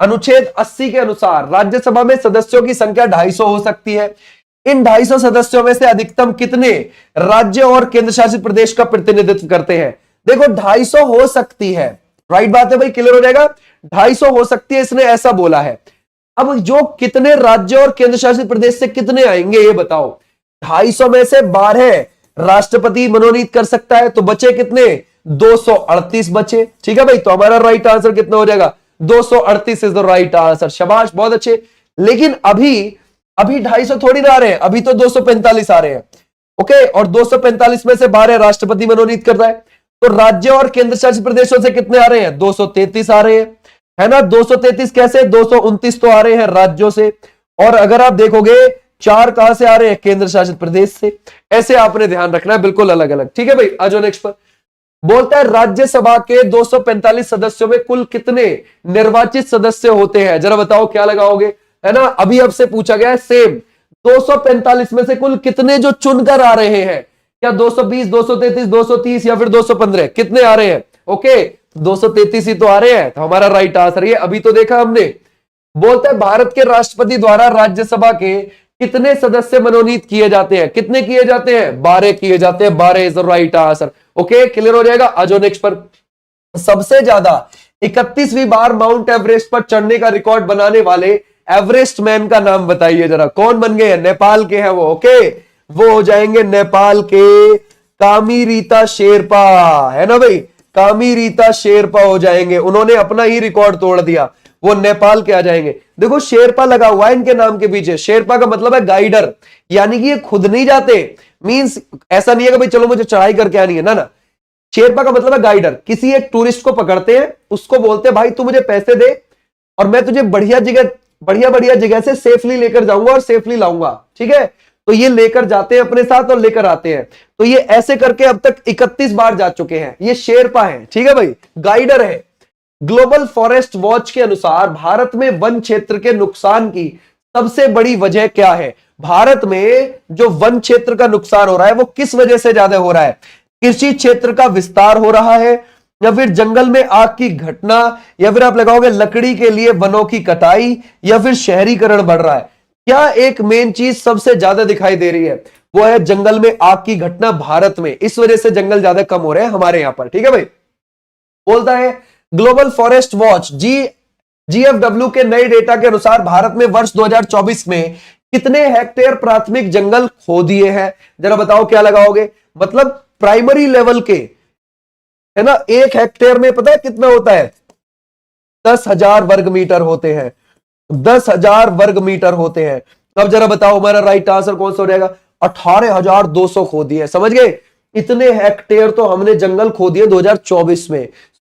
A: अनुच्छेद 80 के अनुसार राज्यसभा में सदस्यों की संख्या 250 हो सकती है। इन 250 सदस्यों में से अधिकतम कितने राज्य और केंद्र शासित प्रदेश का प्रतिनिधित्व करते हैं? देखो, 250 हो सकती है, राइट बात है भाई, क्लियर हो जाएगा। 250 हो सकती है, इसने ऐसा बोला है। अब जो कितने राज्य और केंद्र शासित प्रदेश से कितने आएंगे ये बताओ। 250 में से 12 राष्ट्रपति मनोनीत कर सकता है, तो बचे कितने? 238 बचे। ठीक है भाई, तो हमारा राइट आंसर कितना हो जाएगा? 238 इज द राइट आंसर। शाबाश, बहुत अच्छे। लेकिन अभी 250 थोड़ी ना आ रहे हैं, अभी तो 245 आ रहे हैं। ओके, और 245 में से 12 राष्ट्रपति मनोनीत कर रहा है। तो राज्य और केंद्र शासित प्रदेशों से कितने आ रहे हैं? 233 आ रहे हैं, है ना। 233 कैसे? 229 तो आ रहे हैं राज्यों से, और अगर आप देखोगे 4 कहां से आ रहे हैं? केंद्र शासित प्रदेश से। ऐसे आपने ध्यान रखना है, बिल्कुल अलग अलग। ठीक है भाई, आ जाओ नेक्स्ट पर। बोलता है राज्यसभा के 245 सदस्यों में कुल कितने निर्वाचित सदस्य होते हैं? जरा बताओ, क्या लगाओगे? है ना, अभी आपसे पूछा गया है सेम। 245 में से कुल कितने जो चुनकर आ रहे हैं? क्या 220, 233, 230 या फिर 215? कितने आ रहे हैं? ओके, 233 ही तो आ रहे हैं, तो हमारा राइट आंसर ये अभी तो देखा हमने। बोलता है भारत के राष्ट्रपति द्वारा राज्यसभा के कितने सदस्य मनोनीत किए जाते हैं? कितने किए जाते हैं? 12 किए जाते हैं। 12 is the right answer. Okay, clear हो जाएगा। आ जाओ नेक्स्ट पर। सबसे ज्यादा 31वीं बार माउंट एवरेस्ट पर चढ़ने का रिकॉर्ड बनाने वाले एवरेस्ट मैन का नाम बताइए जरा। कौन बन गए? नेपाल के हैं वो। ओके, वो हो जाएंगे नेपाल के कामीरीता शेरपा, है ना भाई। कामीरीता शेरपा हो जाएंगे, उन्होंने अपना ही रिकॉर्ड तोड़ दिया, वो नेपाल के आ जाएंगे। देखो, शेरपा लगा हुआ है इनके नाम के पीछे। शेरपा का मतलब है गाइडर, यानी कि ये खुद नहीं जाते। मींस ऐसा नहीं है कि भाई चलो मुझे चढ़ाई करके आनी है, ना ना। शेरपा का मतलब है गाइडर। किसी एक टूरिस्ट को पकड़ते हैं, उसको बोलते हैं भाई तू मुझे पैसे दे और मैं तुझे बढ़िया बढ़िया जगह से सेफली लेकर जाऊंगा और सेफली लाऊंगा। ठीक है, तो ये लेकर जाते हैं अपने साथ और लेकर आते हैं। तो ये ऐसे करके अब तक 31 बार जा चुके हैं। ये शेरपा है, ठीक है भाई, गाइडर है। ग्लोबल फॉरेस्ट वॉच के अनुसार भारत में वन क्षेत्र के नुकसान की सबसे बड़ी वजह क्या है? भारत में जो वन क्षेत्र का नुकसान हो रहा है वो किस वजह से ज्यादा हो रहा है? कृषि क्षेत्र का विस्तार हो रहा है, या फिर जंगल में आग की घटना, या फिर आप लगाओगे लकड़ी के लिए वनों की कटाई, या फिर शहरीकरण बढ़ रहा है? क्या एक मेन चीज सबसे ज्यादा दिखाई दे रही है? वो है जंगल में आग की घटना भारत में। इस वजह से जंगल ज्यादा कम हो रहे हैं हमारे यहां पर। ठीक है भाई, बोलता है ग्लोबल फॉरेस्ट वॉच जीएफडब्ल्यू के नए डेटा के अनुसार भारत में वर्ष 2024 में कितने हेक्टेयर प्राथमिक जंगल खो दिए हैं? जरा बताओ, क्या लगाओगे? मतलब प्राइमरी लेवल के, है ना। 1 हेक्टेयर में पता है कितना होता है? 10,000 वर्ग मीटर होते हैं। 10,000 वर्ग मीटर होते हैं। अब जरा बताओ हमारा राइट आंसर कौन सा हो जाएगा? 18,200 खो दिए। समझ गए? इतने हेक्टेयर तो हमने जंगल खो दिए 2024 में,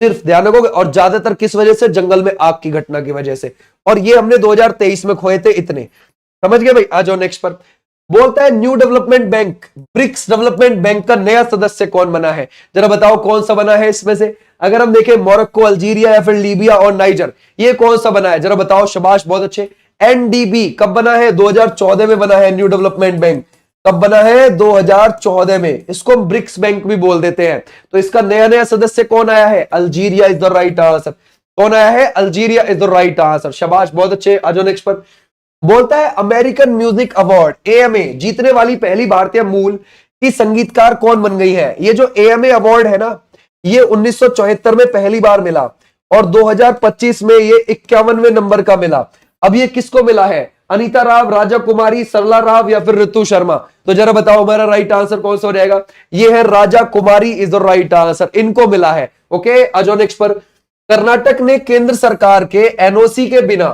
A: सिर्फ ध्यान रखोगे। और ज्यादातर किस वजह से? जंगल में आग की घटना की वजह से। और ये हमने 2023 में खोए थे इतने। समझ गए भाई? आ जाओ नेक्स्ट पर। बोलता है new development bank, BRICS development bank का नया सदस्य कौन बना है? जरा बताओ कौन सा बना है इसमें से? अगर हम देखें मोरक्को, अल्जीरिया या फिर लीबिया और नाइजर, ये कौन सा बना है? जरा बताओ। शाबाश, बहुत अच्छे। एनडीबी कब बना है? 2014 में बना है न्यू डेवलपमेंट बैंक। कब बना है? 2014 में। इसको हम ब्रिक्स बैंक भी बोल देते हैं। तो इसका नया नया सदस्य कौन आया है? Algeria is the right answer. कौन आया है? Algeria is the right answer. शाबाश, बहुत अच्छे। आ जाओ नेक्स्ट पर। बोलता है अमेरिकन म्यूजिक अवार्ड एएमए जीतने वाली पहली भारतीय मूल की संगीतकार कौन बन गई है। ये जो एएमए अवार्ड है ना, ये 1974 में पहली बार मिला और 2025 में ये 51वें नंबर का मिला। अब ये किसको मिला है, अनीता राव, राजा कुमारी, सरला राव या फिर ऋतु शर्मा। तो जरा बताओ हमारा राइट आंसर कौन सा हो जाएगा। ये है राजा कुमारी इज द राइट आंसर, इनको मिला है। ओके, आ जाओ नेक्स्ट पर। कर्नाटक ने केंद्र सरकार के एनओसी के बिना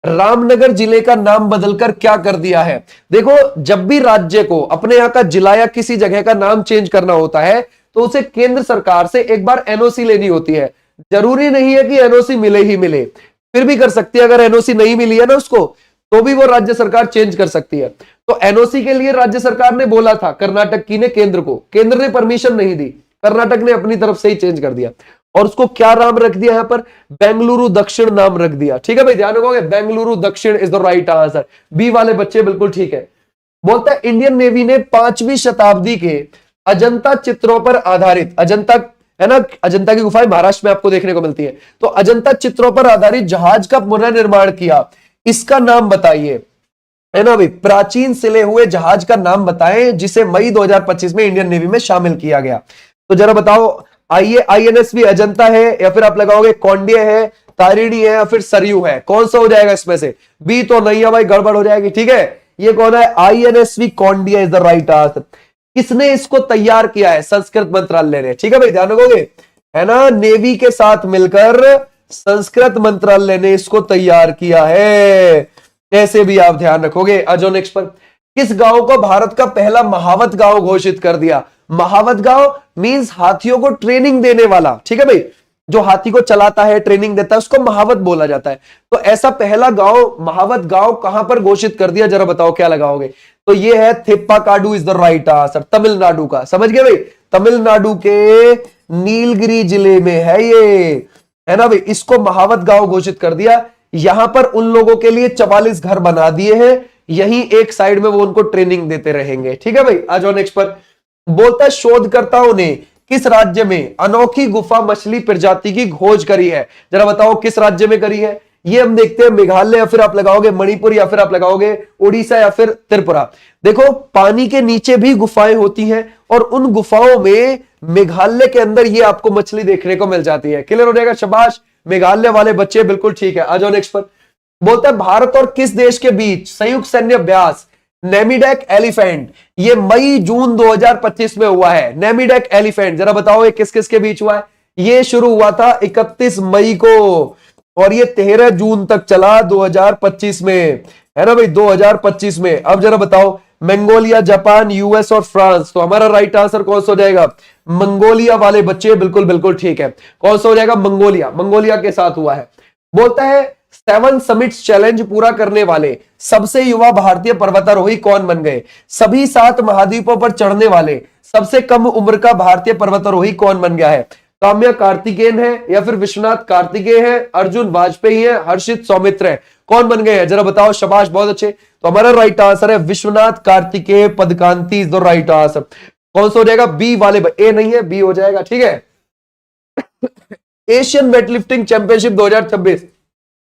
A: रामनगर जिले का नाम बदलकर क्या कर दिया है। देखो, जब भी राज्य को अपने यहां का जिला या किसी जगह का नाम चेंज करना होता है तो उसे केंद्र सरकार से एक बार एनओसी लेनी होती है। जरूरी नहीं है कि एनओसी मिले ही मिले, फिर भी कर सकती है। अगर एनओसी नहीं मिली है ना उसको, तो भी वो राज्य सरकार चेंज कर सकती है। तो एनओसी के लिए राज्य सरकार ने बोला था, कर्नाटक की ने केंद्र को, केंद्र ने परमिशन नहीं दी, कर्नाटक ने अपनी तरफ से ही चेंज कर दिया और उसको क्या नाम रख दिया, यहां पर बेंगलुरु दक्षिण नाम रख दिया। ठीक है भाई, ध्यान रखोगे, Bengaluru Dakshin is the right answer. B वाले बच्चे बिल्कुल ठीक है। बोलता है इंडियन नेवी ने 5वीं शताब्दी के अजंता चित्रों पर आधारित, अजंता है ना, अजंता की गुफाएं महाराष्ट्र में आपको देखने को मिलती है, तो अजंता चित्रों पर आधारित जहाज का पुनर्निर्माण किया, इसका नाम बताइए, है ना भाई। प्राचीन सिले हुए जहाज का नाम बताएं जिसे मई 2025 में इंडियन नेवी में शामिल किया गया। तो जरा बताओ, आईएनएस भी अजंता है या फिर आप लगाओगे कौंडिया है, तारिणी है या फिर सरयू है, कौन सा हो जाएगा इसमें से। बी तो नहीं है भाई, गड़बड़ हो जाएगी। ठीक है, ये कौन है, INSV Kaundinya is the right answer. किसने इसको तैयार किया है, संस्कृत मंत्रालय ने। ठीक है भाई, ध्यान रखोगे, है ना, नेवी के साथ मिलकर संस्कृत मंत्रालय ने इसको तैयार किया है। ऐसे भी आप ध्यान रखोगे। अजो नेक्स्ट पर, किस गांव को भारत का पहला महावत गांव घोषित कर दिया। महावत गांव मींस हाथियों को ट्रेनिंग देने वाला। ठीक है भाई, जो हाथी को चलाता है, ट्रेनिंग देता है, उसको महावत बोला जाता है। तो ऐसा पहला गांव, महावत गांव कहां पर घोषित कर दिया, जरा बताओ क्या लगाओगे। तो ये है Thippakadu is the right answer, Tamil Nadu का। समझ गए भाई, तमिलनाडु के नीलगिरी जिले में है ये, है ना भाई। इसको महावत गांव घोषित कर दिया। यहां पर उन लोगों के लिए 44 घर बना दिए हैं, यही एक साइड में वो उनको ट्रेनिंग देते रहेंगे। ठीक है भाई, आ जाओ नेक्स्ट पर। बोलता है शोधकर्ताओं ने किस राज्य में अनोखी गुफा मछली प्रजाति की खोज करी है। जरा बताओ किस राज्य में करी है। ये हम देखते हैं मेघालय या फिर आप लगाओगे मणिपुर या फिर आप लगाओगे उड़ीसा या फिर त्रिपुरा। देखो, पानी के नीचे भी गुफाएं होती हैं और उन गुफाओं में मेघालय के अंदर ये आपको मछली देखने को मिल जाती है। क्लियर हो जाएगा, शाबाश मेघालय वाले बच्चे, बिल्कुल ठीक है। आ जाओ नेक्स्ट पर। बोलता है भारत और किस देश के बीच संयुक्त सैन्य अभ्यास नेमीडेक एलिफेंट, ये मई जून 2025 में हुआ है। नेमीडेक एलिफेंट, जरा बताओ ये किस किस के बीच हुआ है। ये शुरू हुआ था 31 मई को और ये 13 जून तक चला 2025 में, है ना भाई, 2025 में। अब जरा बताओ, मंगोलिया, जापान, यूएस और फ्रांस। तो हमारा राइट आंसर कौन सा हो जाएगा, मंगोलिया वाले बच्चे, बिल्कुल बिल्कुल ठीक है। कौन सा हो जाएगा, मंगोलिया, मंगोलिया के साथ हुआ है। बोलता है 7 समिट्स चैलेंज पूरा करने वाले सबसे युवा भारतीय पर्वतारोही कौन बन गए। सभी 7 महाद्वीपों पर चढ़ने वाले सबसे कम उम्र का भारतीय पर्वतारोही कौन बन गया है। काम्या कार्तिकेयन है या फिर विश्वनाथ कार्तिकेय है, अर्जुन वाजपेयी है, हर्षित सौमित्र है, कौन बन गए हैं, जरा बताओ। शाबाश, बहुत अच्छे। तो हमारा राइट आंसर है Vishwanath Kartikeya Padakanti is the right answer. कौन सा हो जाएगा, बी वाले, ए नहीं है, बी हो जाएगा। ठीक है। एशियन वेटलिफ्टिंग चैंपियनशिप 2026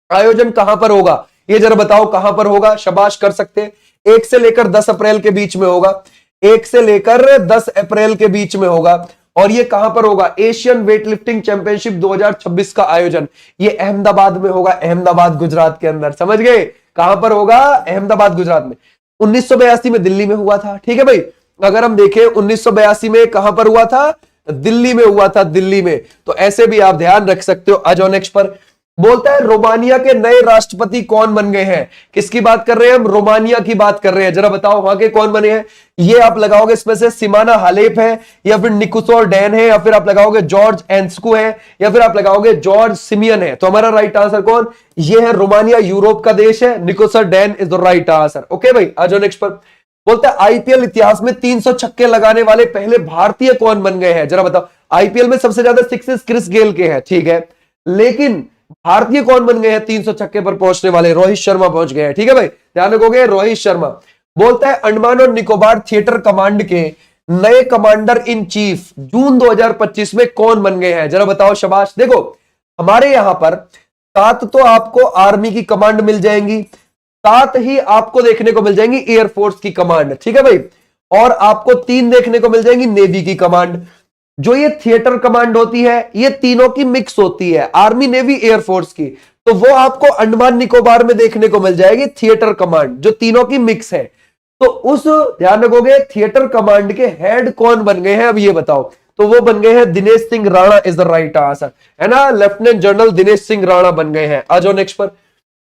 A: आयोजन कहां पर होगा, ये जरा बताओ कहां पर होगा। शाबाश, कर सकते हैं। 1 से लेकर 10 अप्रैल के बीच में होगा, 1 से लेकर 10 अप्रैल के बीच में होगा। और ये कहां पर होगा, एशियन वेटलिफ्टिंग चैंपियनशिप 2026 का आयोजन ये अहमदाबाद में होगा, अहमदाबाद गुजरात के अंदर। समझ गए, कहां पर होगा, अहमदाबाद गुजरात में। 1982 में दिल्ली में हुआ था। ठीक है भाई, अगर हम देखें 1982 में कहां पर हुआ था, दिल्ली में हुआ था, दिल्ली में। तो ऐसे भी आप ध्यान रख सकते हो। आ जाओ नेक्स्ट पर। बोलता है रोमानिया के नए राष्ट्रपति कौन बन गए हैं। किसकी बात कर रहे हैं हम, रोमानिया की बात कर रहे हैं। जरा बताओ वहां के कौन बने हैं। ये आप लगाओगे इसमें से सिमाना हालेप है या फिर निकोसोर डैन है या फिर आप लगाओगे जॉर्ज एंस्कू है या फिर आप लगाओगे जॉर्ज सिमियन है। तो हमारा राइट आंसर कौन, ये है रोमानिया, यूरोप का देश है। Nicusor Dan is the right answer. Okay भाई, आ जाओ नेक्स्ट पर। बोलता है आईपीएल इतिहास में 300 छक्के लगाने वाले पहले भारतीय कौन बन गए हैं। जरा बताओ, आईपीएल में सबसे ज्यादा सिक्सेस क्रिस गेल के हैं, ठीक है, लेकिन भारतीय कौन बन गए हैं 300 छक्के पर पहुंचने वाले, रोहित शर्मा पहुंच गए हैं। ठीक है भाई, ध्यान रखोगे, रोहित शर्मा। बोलता है अंडमान और निकोबार थिएटर कमांड के नए कमांडर इन चीफ जून 2025 में कौन बन गए हैं। जरा बताओ। शाबाश। देखो, हमारे यहां पर 7 तो आपको आर्मी की कमांड मिल जाएंगी, 7 ही आपको देखने को मिल जाएंगी एयरफोर्स की कमांड। ठीक है भाई, और आपको 3 देखने को मिल जाएंगी नेवी की कमांड। जो ये थिएटर कमांड होती है ये तीनों की मिक्स होती है, आर्मी नेवी एयरफोर्स की, तो वो आपको अंडमान निकोबार में देखने को मिल जाएगी थिएटर कमांड, जो तीनों की मिक्स है। तो उस ध्यान रखोगे थिएटर कमांड के हेड कौन बन गए हैं, अब ये बताओ। तो वो बन गए हैं Dinesh Singh Rana is the right answer, है ना, लेफ्टिनेंट जनरल दिनेश सिंह राणा बन गए हैं। आ जाओ नेक्स्ट पर।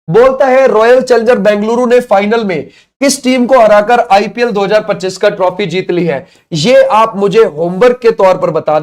A: बोलता है रॉयल चैलेंजर बेंगलुरु ने फाइनल में किस टीम को हराकर आईपीएल 2025 का ट्रॉफी जीत ली है। ये आप मुझे होमवर्क के तौर पर बता दें।